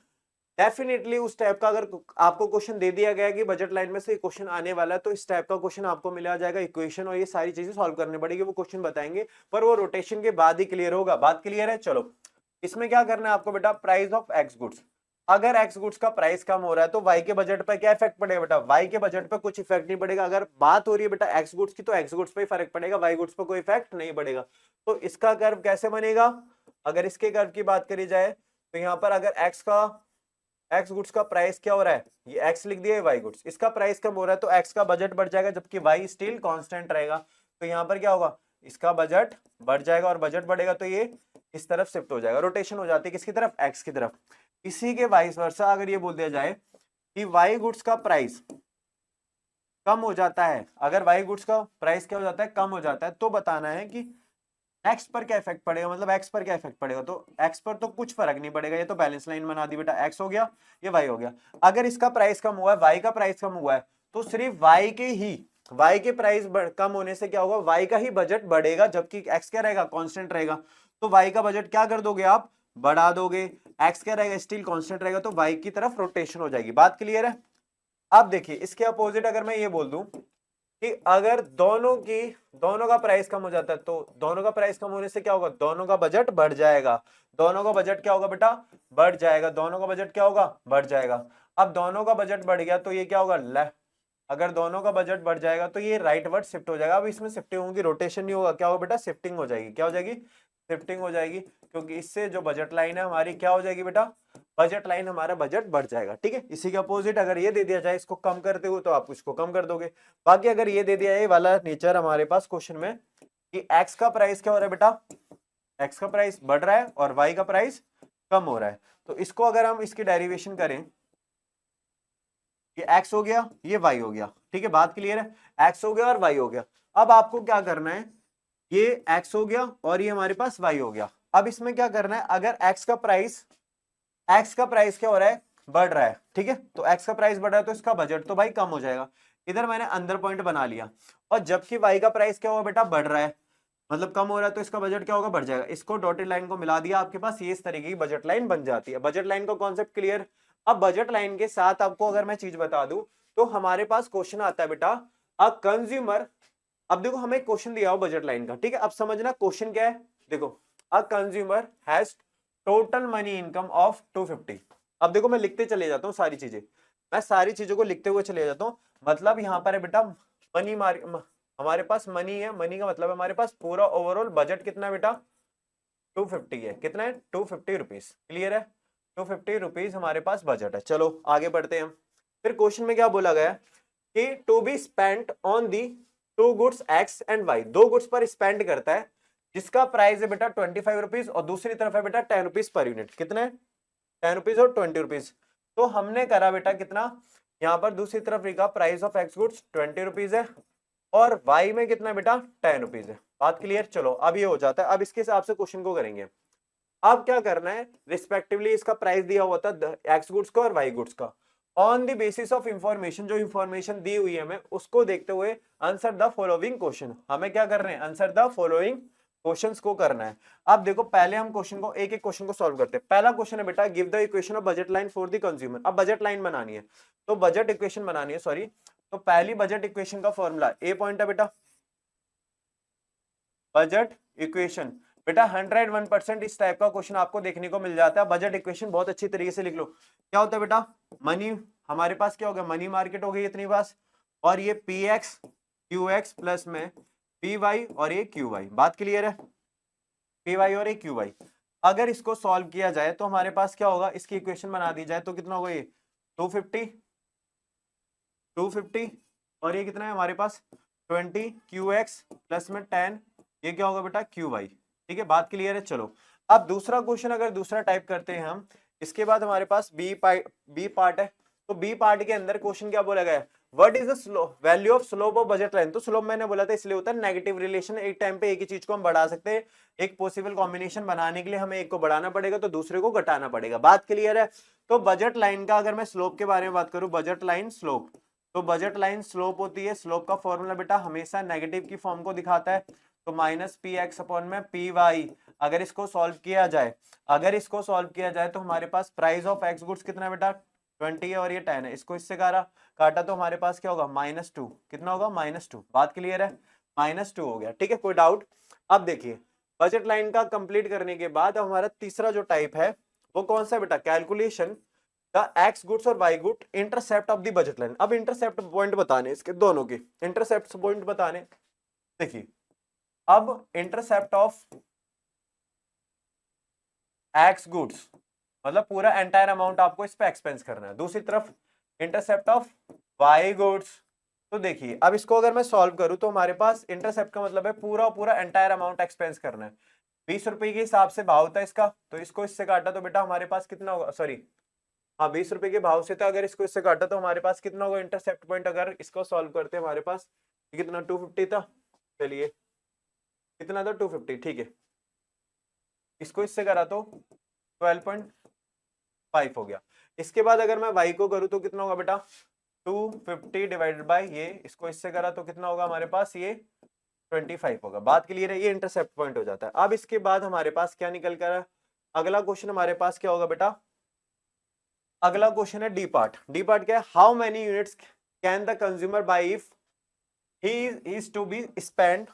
डेफिनेटली उस टाइप का अगर आपको क्वेश्चन दे दिया गया कि बजट लाइन में से क्वेश्चन आने वाला है, तो इस टाइप का क्वेश्चन आपको मिला जाएगा, इक्वेशन और ये सारी चीजें सॉल्व करनी पड़ेगी, वो क्वेश्चन बताएंगे, पर वो रोटेशन के बाद ही क्लियर होगा। बात क्लियर है, चलो इसमें क्या करना है आपको बेटा, प्राइस ऑफ एक्स गुड्स, अगर एक्स गुड्स का प्राइस कम हो रहा है तो वाई के बजट पर क्या इफेक्ट पड़ेगा बेटा, वाई के बजट पर कुछ इफेक्ट नहीं पड़ेगा। अगर बात हो रही है बेटा एक्स गुड्स की, तो एक्स गुड्स पे ही फर्क पड़ेगा, वाई गुड्स पर कोई इफेक्ट नहीं पड़ेगा। तो इसका कर्व कैसे बनेगा, अगर इसके कर्व की बात करी जाए तो यहाँ पर अगर एक्स गुड्स का प्राइस क्या हो रहा है, ये एक्स लिख दिया है, वाई गुड्स, इसका प्राइस कम हो रहा है तो एक्स का बजट बढ़ जाएगा, जबकि वाई स्टिल कांस्टेंट रहेगा। तो यहाँ पर क्या होगा, इसका बजट बढ़ जाएगा, और बजट बढ़ेगा तो ये इस तरफ शिफ्ट हो जाएगा, रोटेशन हो जाती है किसकी तरफ, एक्स की तरफ। इसी के वाइस वर्सा अगर ये बोल दिया जाए कि वाई गुड्स का प्राइस कम हो जाता है, अगर वाई गुड्स का प्राइस क्या हो जाता है, कम हो जाता है, तो बताना है कि एक्स पर क्या इफेक्ट पड़ेगा, मतलब एक्स पर क्या इफेक्ट पड़ेगा। तो एक्स पर तो कुछ फर्क नहीं पड़ेगा, ये तो बैलेंस लाइन बना दी बेटा, एक्स हो गया, ये वाई हो गया। अगर इसका प्राइस कम हुआ है, वाई का प्राइस कम हुआ है, तो सिर्फ वाई के प्राइस कम होने से क्या होगा, वाई का ही बजट बढ़ेगा, जबकि एक्स क्या रहेगा, कांस्टेंट रहेगा। तो वाई का बजट क्या कर दोगे आप, बढ़ा दोगे, एक्स क्या रहेगा, स्टिल कांस्टेंट रहेगा, तो वाई की तरफ रोटेशन हो जाएगी। बात क्लियर है। अब देखिए इसके अपोजिट अगर मैं ये बोल दूं कि अगर दोनों का प्राइस कम हो जाता है, तो दोनों का प्राइस कम होने से क्या होगा, दोनों का बजट बढ़ जाएगा, दोनों का बजट क्या होगा बेटा, बढ़ जाएगा, दोनों का बजट क्या होगा, बढ़ जाएगा। अब दोनों का बजट बढ़ गया तो ये क्या होगा, अगर दोनों का बजट बढ़ जाएगा तो ये राइटवर्ड शिफ्ट हो जाएगा। अब इसमें शिफ्टिंग होगी, रोटेशन नहीं होगा, क्या होगा बेटा, शिफ्टिंग हो जाएगी, क्या हो जाएगी, शिफ्टिंग हो जाएगी, क्योंकि इससे जो बजट लाइन है हमारी क्या हो जाएगी बेटा, बजट लाइन हमारा बजट बढ़ जाएगा। ठीक है, इसी के अपोजिट अगर ये दे दिया जाए इसको कम करते हुए, तो आप इसको कम कर दोगे। बाकी अगर ये दे दिया है, ये वाला नेचर हमारे पास क्वेश्चन में कि एक्स का प्राइस क्या हो रहा है बेटा, एक्स का प्राइस बढ़ रहा है और वाई का प्राइस कम हो रहा है, तो इसको अगर हम इसकी डेरिवेशन करें, ये एक्स हो गया, ये वाई हो गया। ठीक है, बात क्लियर है, एक्स हो गया और वाई हो गया। अब आपको क्या करना है, ये एक्स हो गया और ये हमारे पास वाई हो गया। अब इसमें क्या करना है, अगर एक्स का प्राइस क्या हो रहा है, बढ़ रहा है, ठीक है, तो एक्स का प्राइस बढ़ रहा है तो इसका बजट तो भाई कम हो जाएगा, इधर मैंने अंदर पॉइंट बना लिया। और जबकि वाई का प्राइस क्या होगा बेटा, बढ़ रहा है, मतलब कम हो रहा है, तो इसका बजट क्या होगा, बढ़ जाएगा। इसको डॉटेड लाइन को मिला दिया, आपके पास ये इस तरीके की बजट लाइन बन जाती है। बजट लाइन का कॉन्सेप्ट क्लियर। अब बजट लाइन के साथ आपको अगर मैं चीज बता दूं, तो हमारे पास क्वेश्चन आता है बेटा, अ कंज्यूमर, अब देखो हमें क्वेश्चन दिया हो बजट लाइन का, ठीक है, अब समझना क्वेश्चन क्या है। देखो, a consumer has total money income of 250। अब देखो मैं लिखते चले जाता हूँ सारी चीजें, मैं सारी चीजों को लिखते हुए चले जाता हूँ। मतलब यहाँ पर है बेटा मनी, हमारे पास मनी है, मनी का मतलब है हमारे पास पूरा ओवरऑल बजट कितना है बेटा, 250 है। कितना है, 250 रुपीज। क्लियर है, 250 रुपीज हमारे पास बजट है। चलो आगे बढ़ते हैं। फिर क्वेश्चन में क्या बोला गया कि to be spent on the two goods X and Y, दो गुड्स पर स्पेंड करता है जिसका प्राइस है बेटा 25 रुपीज, और दूसरी तरफ है बेटा 10 रुपीज पर यूनिट। कितना है, 10 रुपीज और 20 रुपीज। तो हमने करा बेटा कितना, यहाँ पर दूसरी तरफ लिखा price of X goods 20 rupees है, और वाई में कितना बेटा 10 रुपीज है। बात क्लियर। चलो अब ये हो जाता है। अब इसके हिसाब से क्वेश्चन को करेंगे। अब क्या करना है, रिस्पेक्टिवली इसका प्राइस दिया हुआ था एक्स गुड्स का और वाई गुड्स का। On the basis of information, जो इंफॉर्मेशन दी हुई है हमें उसको देखते हुए आंसर द फॉलोइंग क्वेश्चन। हमें क्या कर रहे हैं, आंसर द फॉलोइंग क्वेश्चंस को करना है। अब देखो पहले हम क्वेश्चन को एक एक क्वेश्चन को सॉल्व करते हैं। पहला क्वेश्चन है बेटा, give the equation of budget line for the consumer. अब बजट लाइन बनानी है, तो बजट इक्वेशन बनानी है, सॉरी। तो पहली बजट इक्वेशन का फॉर्मूला ए पॉइंट है बेटा, बजट इक्वेशन। बेटा 101% इस टाइप का क्वेश्चन आपको देखने को मिल जाता है। बजट इक्वेशन बहुत अच्छी तरीके से लिख लो। क्या होता है बेटा, मनी, हमारे पास क्या हो गया, मनी मार्केट हो गई इतनी पास, और ये P x Q X plus में पी वाई और ये क्यू वाई। बात क्लियर है, पी वाई और ये क्यू वाई। अगर इसको सॉल्व किया जाए तो हमारे पास क्या होगा, इसकी इक्वेशन बना दी जाए तो कितना होगा, ये 250 और ये कितना है हमारे पास 20 क्यू एक्स प्लस में 10, ये क्या होगा बेटा क्यू वाई। ठीक है, बात क्लियर है। चलो अब दूसरा क्वेश्चन अगर दूसरा टाइप करते हैं हम, इसके बाद हमारे पास बी पार्ट है। तो बी पार्ट के अंदर क्वेश्चन क्या बोला गया है, what is the value of slope of budget line. तो स्लोप मैंने बोला था इसलिए होता है नेगेटिव रिलेशन, एक टाइम पे एक ही चीज को हम बढ़ा सकते हैं। एक पॉसिबल कॉम्बिनेशन बनाने के लिए हमें एक को बढ़ाना पड़ेगा तो दूसरे को घटाना पड़ेगा। बात क्लियर है। तो बजट लाइन का अगर मैं स्लोप के बारे में बात करूं, बजट लाइन स्लोप, तो बजट लाइन स्लोप होती है, स्लोप का फॉर्मूला बेटा हमेशा नेगेटिव की फॉर्म को दिखाता है। तो माइनस पी एक्स अपॉन में पी वाई। अगर इसको सॉल्व किया जाए, तो हमारे पास प्राइस ऑफ एक्स गुड्स कितना है बेटा 20 है और ये 10 है। इसको इससे काटा तो हमारे पास क्या होगा -2। कितना होगा -2। बात क्लियर है, -2 हो गया। ठीक है, कोई डाउट। अब देखिए बजट लाइन का कंप्लीट करने के बाद हमारा तीसरा जो टाइप है वो कौन सा बेटा, कैलकुलेशन द एक्स गुड्स और Y good intercept of the budget line. अब इंटरसेप्ट पॉइंट बताने इसके दोनों के, इंटरसेप्ट पॉइंट बताने। देखिए अब इंटरसेप्ट ऑफ एक्स गुड्स मतलब पूरा एंटायर अमाउंट आपको इस पे एक्सपेंस करना है। दूसरी तरफ इंटरसेप्ट ऑफ वाई गुड्स, तो देखिए अब इसको अगर मैं सॉल्व करूं तो हमारे पास इंटरसेप्ट का मतलब है पूरा एंटायर अमाउंट एक्सपेंस करना है। 20 रुपए के हिसाब से भाव था इसका, तो इसको इससे काटा तो बेटा हमारे पास कितना होगा, सॉरी हाँ 20 रुपए के भाव से था, अगर इसको इससे काटा तो हमारे पास कितना होगा इंटरसेप्ट पॉइंट। अगर इसको सॉल्व करते हमारे पास कितना 250 था, चलिए कितना था 250, ठीक है। इसको इससे करा तो 12.5 हो गया। इसके बाद अगर मैं y को करूं तो कितना होगा बेटा 250 डिवाइडेड बाय ये, इसको इससे करा तो कितना होगा हमारे पास ये 25 होगा। बात क्लियर है, ये इंटरसेप्ट पॉइंट हो जाता है। अब इसके बाद हमारे पास क्या निकल कर, अगला क्वेश्चन हमारे पास क्या होगा बेटा, अगला क्वेश्चन है डी पार्ट। डी पार्ट क्या है, how many units can the consumer buy if he is to be spend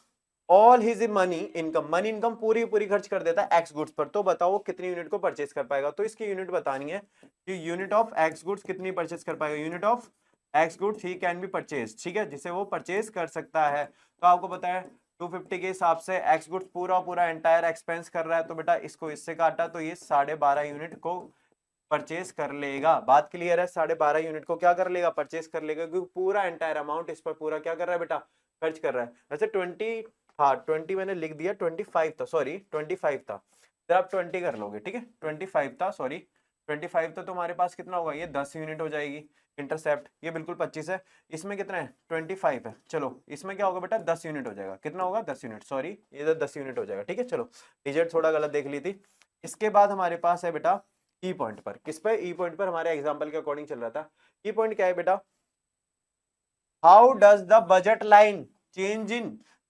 all his money income. Money income पूरी खर्च कर देता है एक्स गुड्स पर, तो बताओ कितनी यूनिट को परचेज कर पाएगा। तो इसकी यूनिट बतानी है कि यूनिट ऑफ एक्स गुड्स कितनी परचेज कर पाएगा। Unit of X goods he can be purchase, ठीक है, जिसे वो परचेज कर सकता है। तो आपको पता है 250 के हिसाब से एक्स गुड्स पूरा एंटायर एक्सपेंस कर रहा है, तो बेटा इसको इससे काटा तो ये 12.5 यूनिट को परचेज कर लेगा। बात क्लियर है, 12.5 यूनिट को क्या कर लेगा, परचेज कर लेगा, क्योंकि पूरा एंटायर अमाउंट इस पर पूरा क्या कर रहा है बेटा, खर्च कर रहा है। वैसे 20, हाँ 20 मैंने लिख दिया, 25 था, सॉरी 25 था, तो आप 20 कर लोगे, ठीक है 25 था, सॉरी 25 था। तो हमारे पास कितना होगा, ये 10 यूनिट हो जाएगी इंटरसेप्ट, ये बिल्कुल 25 है, इसमें कितना है 25 है। चलो इसमें क्या होगा बेटा 10 यूनिट हो जाएगा, कितना होगा 10 यूनिट, सॉरी ये 10 यूनिट हो जाएगा, ठीक है। चलो डिजिट थोड़ा गलत देख ली थी। इसके बाद हमारे पास है बेटा ई पॉइंट पर, किस पे, ई पॉइंट पर हमारे एग्जाम्पल के अकॉर्डिंग चल रहा था। ई पॉइंट क्या है बेटा, how does the budget line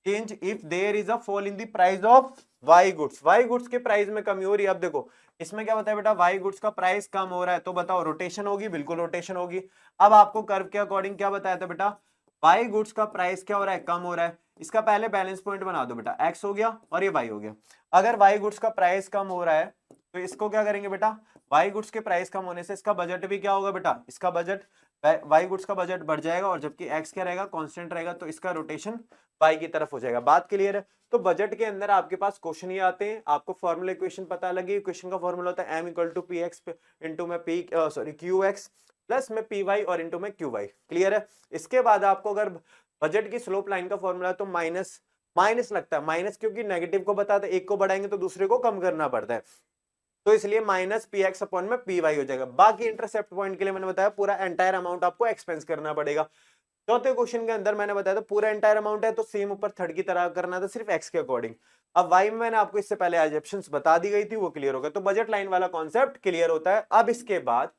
change if there is a fall in the price of Y goods. Y goods के प्राइस में कमी हो रही है। अब देखो इसमें क्या बताया बेटा, वाई गुड्स का प्राइस कम हो रहा है, तो बताओ रोटेशन होगी, बिल्कुल रोटेशन होगी। अब आपको कर्व के अकॉर्डिंग क्या बताया था बेटा, वाई गुड्स का प्राइस क्या हो रहा है, कम हो रहा है। इसका पहले बैलेंस पॉइंट बना दो बेटा, एक्स हो गया और ये वाई हो गया। अगर वाई गुड्स का प्राइस कम हो रहा है तो इसको क्या करेंगे बेटा, वाई गुड्स के प्राइस कम होने से इसका बजट भी क्या होगा बेटा, इसका बजट वाई गुड्स का बजट बढ़ जाएगा, और जबकि एक्स क्या रहेगा, कांस्टेंट रहेगा, तो इसका रोटेशन वाई की तरफ हो जाएगा। बात क्लियर है। तो बजट के अंदर आपके पास क्वेश्चन ही आते हैं, आपको फॉर्मूला इक्वेशन पता लगी, इक्वेशन का फॉर्मूला होता है M equal to P X into में P sorry Q X plus में पी वाई और इंटू में क्यू वाई। क्लियर है। इसके बाद आपको अगर बजट की स्लोप लाइन का फॉर्मूला तो माइनस लगता है, माइनस क्योंकि नेगेटिव को बताते, एक को बढ़ाएंगे तो दूसरे को कम करना पड़ता है, तो इसलिए माइनस पी एक्स अपॉन में पी वाई हो जाएगा। बाकी इंटरसेप्ट पॉइंट के लिए मैंने बताया पूरा एंटायर अमाउंट आपको एक्सपेंस करना पड़ेगा। चौथे क्वेश्चन के अंदर मैंने बताया था पूरा एंटायर अमाउंट है, तो सेम ऊपर थर्ड की तरह करना था, सिर्फ एक्स के अकॉर्डिंग। अब वाई में मैंने आपको इससे पहले एजम्पशंस बता दी गई थी, वो क्लियर हो गया, तो बजट लाइन वाला कॉन्सेप्ट क्लियर होता है। अब इसके बाद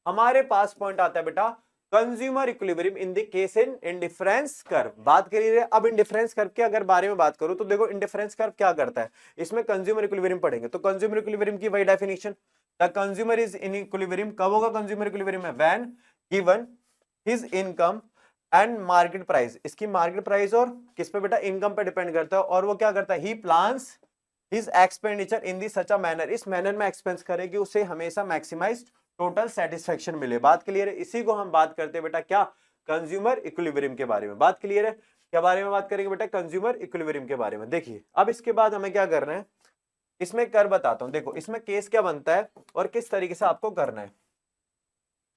हमारे पास पॉइंट आता है बेटा consumer equilibrium in the case in indifference curve. बात करिए अब इंडिफरेंस कर्व के अगर बारे में बात करूं तो देखो इंडिफरेंस कर्व क्या करता है, इसमें कंज्यूमर इक्विलिब्रियम पढ़ेंगे तो कंज्यूमर इक्विलिब्रियम की वही definition, the consumer is in equilibrium. कब होगा कंज्यूमर इक्विलिब्रियम में, when given his income and market price. इसकी मार्केट प्राइस और किस पे बेटा, इनकम पे डिपेंड करता है। और वो क्या करता है, he plans his expenditure in the such a manner, इस मैनर में एक्सपेंस करे कि उसे हमेशा मैक्सिमाइज्ड टोटल सेटिस्फेक्शन मिले। बात क्लियर है, इसी को हम बात करते हैं बेटा क्या, कंज्यूमर इक्विलिब्रियम के बारे में। बात क्लियर है, क्या बारे में बात करेंगे बेटा, कंज्यूमर इक्विलिब्रियम के बारे में। देखिए अब इसके बाद हमें क्या करना है, इसमें कर बताता हूं। देखो इसमें केस क्या बनता है और किस तरीके से आपको करना है।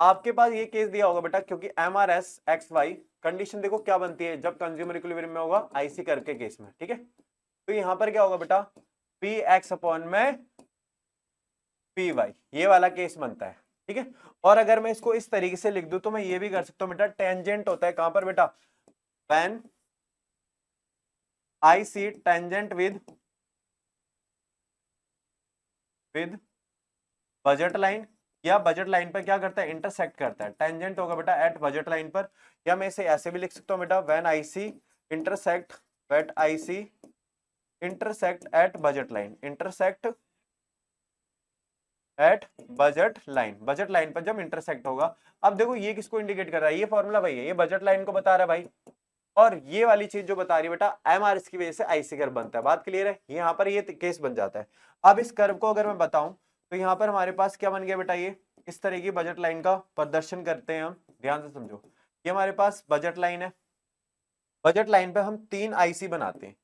आपके पास ये केस दिया होगा बेटा, क्योंकि MRS XY कंडीशन देखो क्या बनती है जब कंज्यूमर इक्विलिब्रियम में होगा, IC करके केस में, ठीक है। तो यहां पर क्या होगा बेटा, PX अपॉन में PY, ये वाला केस बनता है, ठीक है। और अगर मैं इसको इस तरीके से लिख दूं तो मैं ये भी कर सकता हूं बेटा, टेंजेंट होता है कहां पर बेटा, when IC tangent with budget line, या बजट लाइन पर क्या करता है, इंटरसेक्ट करता है। टेंजेंट होगा बेटा एट बजट लाइन पर, या मैं इसे ऐसे भी लिख सकता हूं बेटा, when IC intersect at budget line, intersect at budget line पर जब इंटरसेक्ट होगा। अब देखो ये किसको इंडिकेट कर रहा है, ये फॉर्मूला भाई है, ये बजट लाइन को बता रहा है भाई, और ये वाली चीज जो बता रही है बेटा MRS की वजह से IC कर्व बनता है। बात क्लियर है, यहाँ पर ये केस बन जाता है। अब इस कर्व को अगर मैं बताऊं तो यहाँ पर हमारे पास क्या बन गया बेटा, ये इस तरह की बजट लाइन का प्रदर्शन करते हैं हम, ध्यान से समझो। ये हमारे पास बजट लाइन है, बजट लाइन पे हम 3 IC बनाते हैं,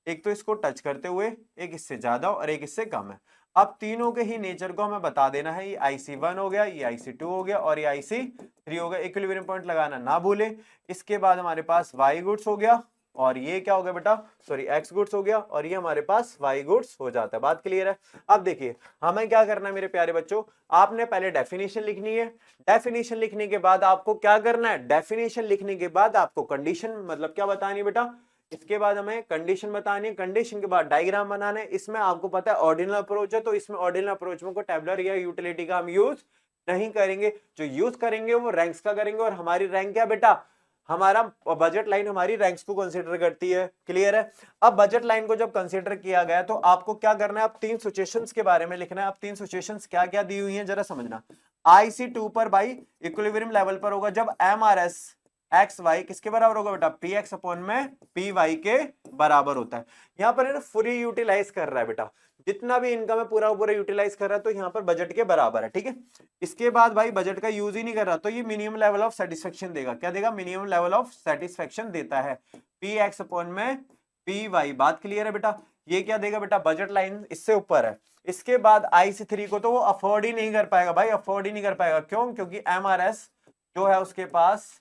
एक तो इसको टच करते हुए, एक इससे ज्यादा और एक इससे कम है। अब तीनों के ही नेचर को हमें बता देना है, ये IC1 हो गया, ये IC2 हो गया और ये IC3 हो गया। इक्विलिब्रियम पॉइंट लगाना ना भूले। इसके बाद हमारे पास Y गुड्स हो गया, और ये क्या हो गया बेटा, सॉरी X गुड्स हो गया, और ये हमारे पास Y गुड्स हो जाता है। बात क्लियर है। अब देखिए हमें क्या करना है मेरे प्यारे बच्चों, आपने पहले डेफिनेशन लिखनी है, डेफिनेशन लिखने के बाद आपको क्या करना है, डेफिनेशन लिखने के बाद आपको कंडीशन मतलब क्या बतानी है बेटा, इसके बाद हमें कंडीशन बतानी है, कंडीशन के बाद डायग्राम बनाना है। इसमें आपको पता है ऑर्डिनल अप्रोच है, तो इसमें ऑर्डिनल अप्रोच में को टेबुलर या यूटिलिटी का हम यूज नहीं करेंगे, जो यूज करेंगे वो रैंक्स का करेंगे। और हमारी रैंक क्या बेटा, हमारा बजट लाइन हमारी रैंक्स को कंसीडर करती है। क्लियर है। अब बजट लाइन को जब कंसीडर किया गया तो आपको क्या करना है, अब 3 सिचुएशंस के बारे में लिखना है। अब 3 सिचुएशंस क्या क्या दी हुई हैं जरा समझना। IC2 पर भाई इक्विलिब्रियम लेवल पर होगा जब MRS XY किसके बराबर होगा बेटा, PX अपॉन में PY के बराबर होता है। यहाँ पर फुली यूटिलाइज कर रहा है बेटा, जितना भी इनकम है पूरा पूरा यूटिलाइज कर रहा है, तो यहाँ पर बजट के बराबर है, ठीक है। इसके बाद भाई बजट का यूज ही नहीं कर रहा तो ये मिनिमम लेवल ऑफ सेटिस्फेक्शन देगा। क्या देगा, मिनिमम लेवल ऑफ सेटिस्फेक्शन देता है, PX अपॉन में PY। बात क्लियर है बेटा। ये क्या देगा बेटा, बजट लाइन इससे ऊपर है। इसके बाद IC3 को तो वो अफोर्ड ही नहीं कर पाएगा भाई, अफोर्ड ही नहीं कर पाएगा। क्यों, क्योंकि MRS जो है उसके पास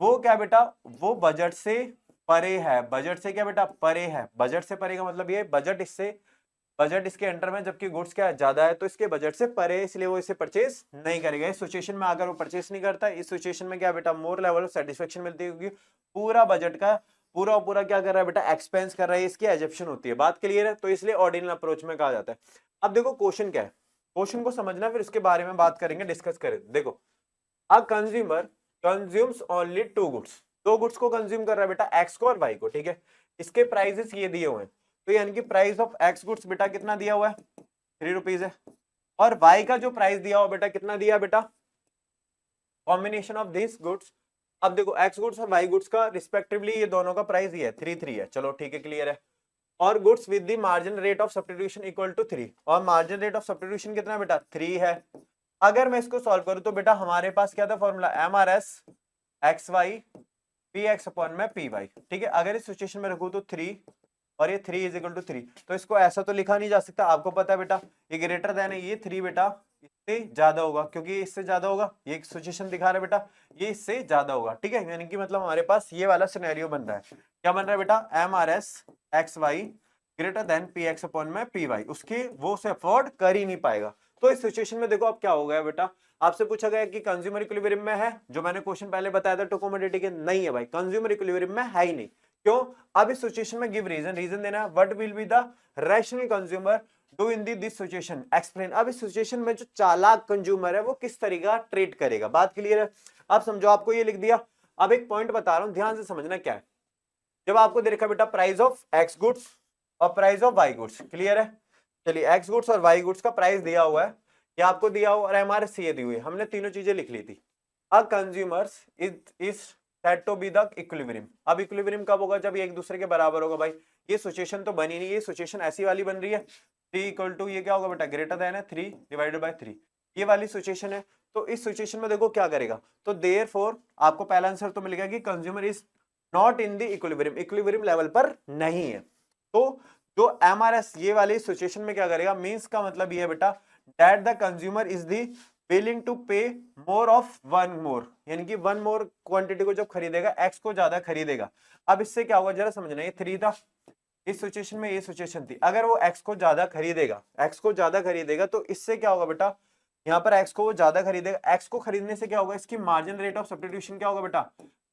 वो क्या बेटा, वो बजट से परे है। बजट से क्या बेटा, परे है। बजट से परे का मतलब ये बजट इसके अंडर में, जबकि गुड्स क्या ज्यादा है तो इसके बजट से परे है, इसलिए वो इसे परचेस नहीं करेगा। इस सिचुएशन में अगर वो परचेस नहीं करता, इस सिचुएशन में क्या बेटा, मोर लेवल ऑफ सेटिस्फेक्शन मिलती है, क्योंकि पूरा बजट का पूरा क्या कर रहा है बेटा, एक्सपेंस कर रहा है, इसकी एजप्शन होती है। बात क्लियर है। तो इसलिए ऑर्डिनल अप्रोच में कहा जाता है। अब देखो क्वेश्चन क्या है, क्वेश्चन को समझना फिर उसके बारे में बात करेंगे, डिस्कस करें। देखो, अ consumer consumes only 2 goods, 2 goods को कंज्यूम कर रहा है बेटा, X को और Y को, ठीक है। इसके प्राइसेस ये दिए हुए हैं, तो यानी कि प्राइस ऑफ X गुड्स बेटा कितना दिया हुआ है, 3 रुपीज है, और Y का जो प्राइस दिया हुआ बेटा कितना दिया बेटा, कॉम्बिनेशन ऑफ दिस गुड्स। अब देखो X गुड्स और Y गुड्स का रिस्पेक्टिवली ये दोनों का प्राइस ये है 3 है, चलो ठीक है, क्लियर है। और goods with the margin rate of substitution equal to 3, और मार्जिन रेट ऑफ सब्स्टिट्यूशन कितना बेटा, 3 है। अगर मैं इसको सॉल्व करूं तो बेटा हमारे पास क्या था formula, MRS XY PX upon में PY, ठीक है। अगर इस सिचुएशन में रखूं तो 3 और ये 3 इज इक्वल टू 3, तो इसको ऐसा तो लिखा नहीं जा सकता, आपको पता है बेटा ये ग्रेटर देन है, ये 3 बेटा इससे ज्यादा होगा, क्योंकि इससे ज्यादा होगा, ये एक सिचुएशन दिखा रहा है बेटा, ये इससे ज्यादा होगा, ठीक है। यानी कि मतलब हमारे पास ये वाला सिनेरियो बन रहा है। क्या बन रहा है बेटा, MRS XY greater than PX upon में PY, उसके वो उसे अफोर्ड कर ही नहीं पाएगा। तो इस सिचुएशन में देखो अब क्या हो गया बेटा, आपसे पूछा गया कि कंज्यूमर इक्विलिब्रियम में है, जो मैंने क्वेश्चन पहले बताया था टू कमोडिटी के, नहीं है भाई, कंज्यूमर इक्विलिब्रियम में है ही नहीं। क्यों? अब इस सिचुएशन में गिव रीजन, रीजन देना है, what will be the rational consumer do in this situation, explain. अब इस सिचुएशन में जो चालाक कंज्यूमर है वो किस तरीका ट्रेड करेगा। बात क्लियर है? अब समझो, आपको ये लिख दिया। अब एक पॉइंट बता रहा हूं, ध्यान से समझना क्या है। जब आपको दे रखा बेटा प्राइस ऑफ एक्स गुड्स और price of Y goods, clear है? चलिए, एक्स गुड्स और वाई गुड्स का प्राइस दिया हुआ है, या आपको दिया हुआ और एमआरएस दी हुई है, हमने तीनों चीजें लिख ली थी। A consumers is said to be the equilibrium. अब इक्विलिब्रियम कब होगा? जब ये एक दूसरे के बराबर होगा। भाई ये सिचुएशन तो बनी नहीं, ये सिचुएशन ऐसी वाली बन रही है, 3 इक्वल टू ये क्या होगा बेटा, ग्रेटर देन है 3 डिवाइडेड बाय 3, ये वाली सिचुएशन है। तो इस सिचुएशन में देखो क्या करेगा, तो देयरफॉर आपको पहला आंसर तो मिलेगा कि consumer is not in the equilibrium, equilibrium level पर नहीं है। तो जो एमआरएस ये वाली सिचुएशन में क्या करेगा, मींस का मतलब ये है बेटा that the consumer is the willing to pay more of one more, यानी कि वन मोर क्वांटिटी को जब खरीदेगा, एक्स को ज्यादा खरीदेगा। अब इससे क्या होगा जरा समझना, ये 3 था इस सिचुएशन में, ये सिचुएशन थी, अगर वो एक्स को ज्यादा खरीदेगा, एक्स को ज्यादा खरीदेगा, तो इससे क्या होगा बेटा, यहाँ पर एक्स को वो ज्यादा खरीदेगा, एक्स को खरीदने से क्या होगा, इसकी मार्जिन रेट ऑफ सब्स्टिट्यूशन क्या होगा बेटा,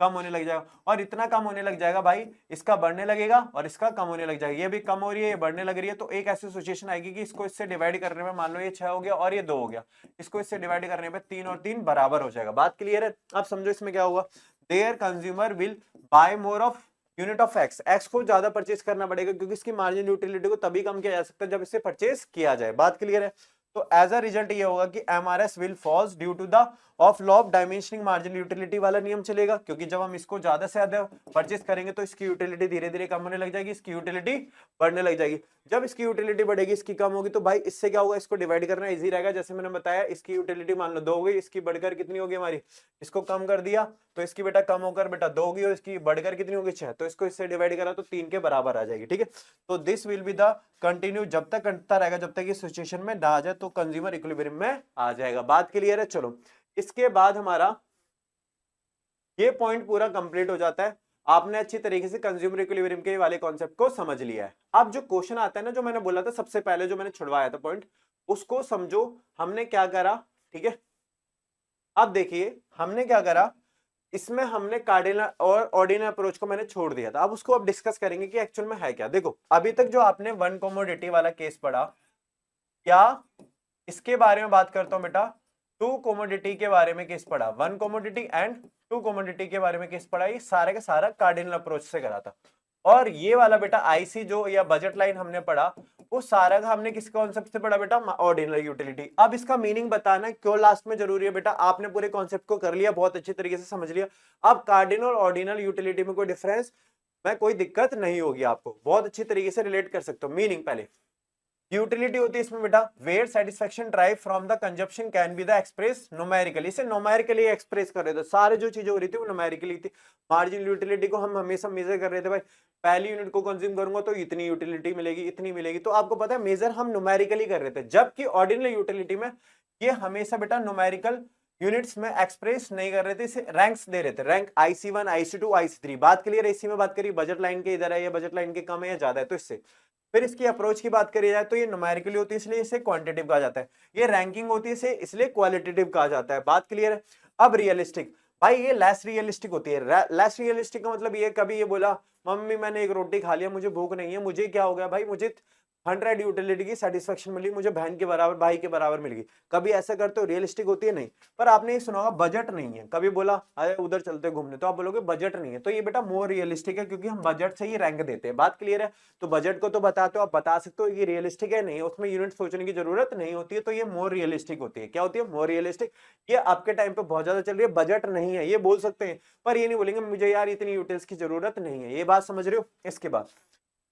कम होने लग जाएगा। और इतना कम होने लग जाएगा भाई, इसका बढ़ने लगेगा और इसका कम होने लग जाएगा, ये भी कम हो रही है, ये बढ़ने लग रही है। तो एक ऐसी सिचुएशन आएगी कि इसको इससे डिवाइड करने में, मान लो ये 6 हो गया और ये 2 हो गया, इसको इससे डिवाइड करने पे 3 और 3 बराबर हो जाएगा। बात क्लियर है? अब समझो इसमें क्या होगा, there consumer will buy more of unit of X, X को ज्यादा परचेज करना पड़ेगा, क्योंकि इसकी मार्जिन यूटिलिटी को तभी कम किया जा सकता है जब इससे परचेज किया जाए। बात क्लियर है? तो एज अ रिजल्ट ये होगा कि M R S will falls due to the of law of diminishing margin utility वाला नियम चलेगा, क्योंकि जब हम इसको ज्यादा से ज्यादा परचेस करेंगे तो इसकी यूटिलिटी धीरे धीरे कम होने लग जाएगी, इसकी यूटिलिटी बढ़ने लग जाएगी। जब इसकी यूटिलिटी बढ़ेगी, इसकी कम होगी, तो भाई इससे क्या होगा, इसको डिवाइड करना इजी रहेगा। जैसे मैंने बताया, इसकी यूटिलिटी मान लो 2 हो गई, इसकी बढ़कर कितनी होगी हमारी, इसको कम कर दिया तो इसकी बेटा कम होकर बेटा 2 होगी, और इसकी बढ़कर कितनी होगी 6, तो इसको इससे डिवाइड करा तो 3 के बराबर आ जाएगी। ठीक है, तो this will be the continue, जब तक करता रहेगा, जब तक इस सिचुएशन में ना आ जाए तो कंज्यूमर इक्विलिब्रियम में आ जाएगा। बात क्लियर है? चलो, इसके बाद हमारा ये पॉइंट पूरा कंप्लीट हो जाता है। आपने अच्छी तरीके से कंज्यूमर इक्विलिब्रियम के वाले कॉन्सेप्ट को समझ लिया है। अब जो क्वेश्चन आता है ना, जो मैंने बोला था सबसे पहले, जो मैंने छुड़वाया था पॉइंट, उसको समझो हमने क्या करा। ठीक है, अब देखिए हमने क्या करा, इसमें हमने कार्डिनल और ऑर्डिनल अप्रोच को मैंने छोड़ दिया था। अब उसको अब डिस्कस करेंगे कि एक्चुअल में है क्या। देखो, अभी तक जो आपने वन कमोडिटी वाला केस पढ़ा, क्या इसके बारे में बात करता हूं बेटा, टू कमोडिटी के बारे में केस पढ़ा, one commodity and two commodity के बारे में केस पढ़ा, ये सारे का सारा कार्डिनल अप्रोच से करा था। और ये वाला बेटा आईसी जो या बजट लाइन हमने पढ़ा, वो सारा का हमने किस कॉन्सेप्ट से पढ़ा बेटा, ऑर्डिनल यूटिलिटी। अब इसका मीनिंग बताना क्यों लास्ट में जरूरी है बेटा, आपने पूरे कॉन्सेप्ट को कर लिया, बहुत अच्छी तरीके से समझ लिया। अब कार्डिनल और ऑर्डिनल यूटिलिटी में कोई डिफरेंस में कोई दिक्कत नहीं होगी, आपको बहुत अच्छी तरीके से रिलेट कर सकते हो। मीनिंग पहले यूटिलिटी होती है इसमें बेटा, where satisfaction drive from the consumption can be the express numerically, इसे न्यूमेरिकली एक्सप्रेस कर रहे थे, सारे जो चीजें हो रही थी वो न्यूमेरिकली थी। मार्जिन यूटिलिटी को हम हमेशा मेजर कर रहे थे, भाई पहली यूनिट को कंज्यूम करूंगा तो इतनी यूटिलिटी मिलेगी, इतनी मिलेगी, तो आपको पता है मेजर हम न्यूमेरिकली कर रहे थे। जबकि ऑर्डिनल यूटिलिटी में ये हमेशा बेटा न्यूमेरिकल यूनिट्स में एक्सप्रेस नहीं कर रहे थे, इसे रैंक्स दे रहे थे, रैंक IC1 IC2 IC3। बात क्लियर है? इसी में बात करिए, बजट लाइन के इधर है, ये बजट लाइन के कम है या ज्यादा है, तो इससे। फिर इसकी अप्रोच की बात करी जाए तो ये न्यूमेरिकली होती है, इसलिए इसे क्वांटिटेटिव कहा जाता है। ये रैंकिंग होती है, इसे इसलिए क्वालिटेटिव कहा जाता है। बात क्लियर है? अब रियलिस्टिक, भाई ये लेस रियलिस्टिक होती है। लेस रियलिस्टिक का मतलब ये, कभी ये बोला मम्मी मैंने एक रोटी खा लिया, मुझे भूख नहीं है, मुझे क्या हो गया भाई, मुझे 100 यूटिलिटी की सेटिस्फेक्शन मिली, मुझे बहन के बराबर, भाई के बराबर मिल गई, कभी ऐसा करते हो, रियलिस्टिक होती है नहीं। पर आपने ये सुना होगा बजट नहीं है, कभी बोला अरे उधर चलते घूमने, तो आप बोलोगे बजट नहीं है, तो ये बेटा मोर रियलिस्टिक है, क्योंकि हम बजट से ही रैंक देते हैं। बात क्लियर है? तो बजट को तो बताते हो, आप बता सकते हो ये रियलिस्टिक है नहीं, उसमें यूनिट सोचने की जरूरत नहीं होती है, तो ये मोर रियलिस्टिक होती है। क्या होती है? More realistic. ये आपके टाइम पे बहुत ज्यादा चल रही है, बजट नहीं है ये बोल सकते हैं, पर ये नहीं बोलेंगे मुझे यार इतनी यूटिल्स की जरूरत नहीं है। ये बात समझ रहे हो? इसके बाद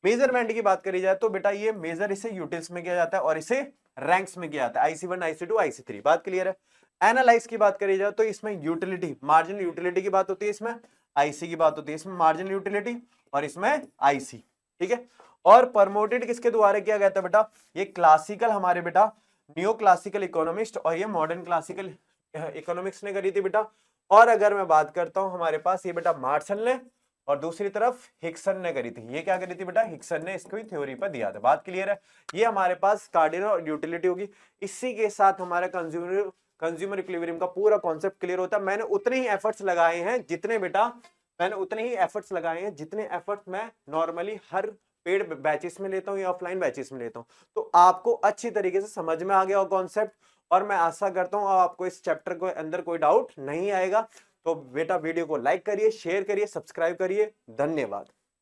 मेजरमेंट की बात करी जाए तो बेटा ये मेजर इसे यूटिल्स में किया जाता है और इसे रैंक्स में किया जाता है, IC1 IC2 IC3। बात क्लियर है? एनालाइज की बात करी जाए तो इसमें यूटिलिटी, मार्जिनल यूटिलिटी की बात होती है, इसमें IC की बात होती है, इसमें मार्जिनल यूटिलिटी और इसमें IC। ठीक है, और प्रमोटेड किसके द्वारा किया गया था बेटा, ये क्लासिकल हमारे बेटा न्यू क्लासिकल इकोनॉमिस्ट और ये मॉडर्न क्लासिकल इकोनॉमिक्स ने करी थी बेटा। और अगर मैं बात करता हूं हमारे पास ये बेटा मार्शल ने, और दूसरी तरफ हिक्सन ने करी थी। ये क्या करी थी बेटा, हिक्सन ने इसको थ्योरी पर दिया था। बात क्लियर है? ये हमारे पास कार्डिनल और यूटिलिटी होगी। इसी के साथ हमारा कंज्यूमर इक्विलिब्रियम का पूरा कॉन्सेप्ट क्लियर होता है। मैंने उतने ही एफर्ट्स लगाए हैं जितने बेटा मैंने उतने ही एफर्ट्स लगाए हैं जितने एफर्ट्स मैं नॉर्मली हर पेड बैचेस में लेता हूं या ऑफलाइन बैचेस में लेता हूं। तो आपको अच्छी तरीके से समझ में आ गया हो कॉन्सेप्ट, और मैं आशा करता हूं आपको इस चैप्टर के अंदर कोई डाउट नहीं आएगा। तो बेटा वीडियो को लाइक करिए, शेयर करिए, सब्सक्राइब करिए। धन्यवाद।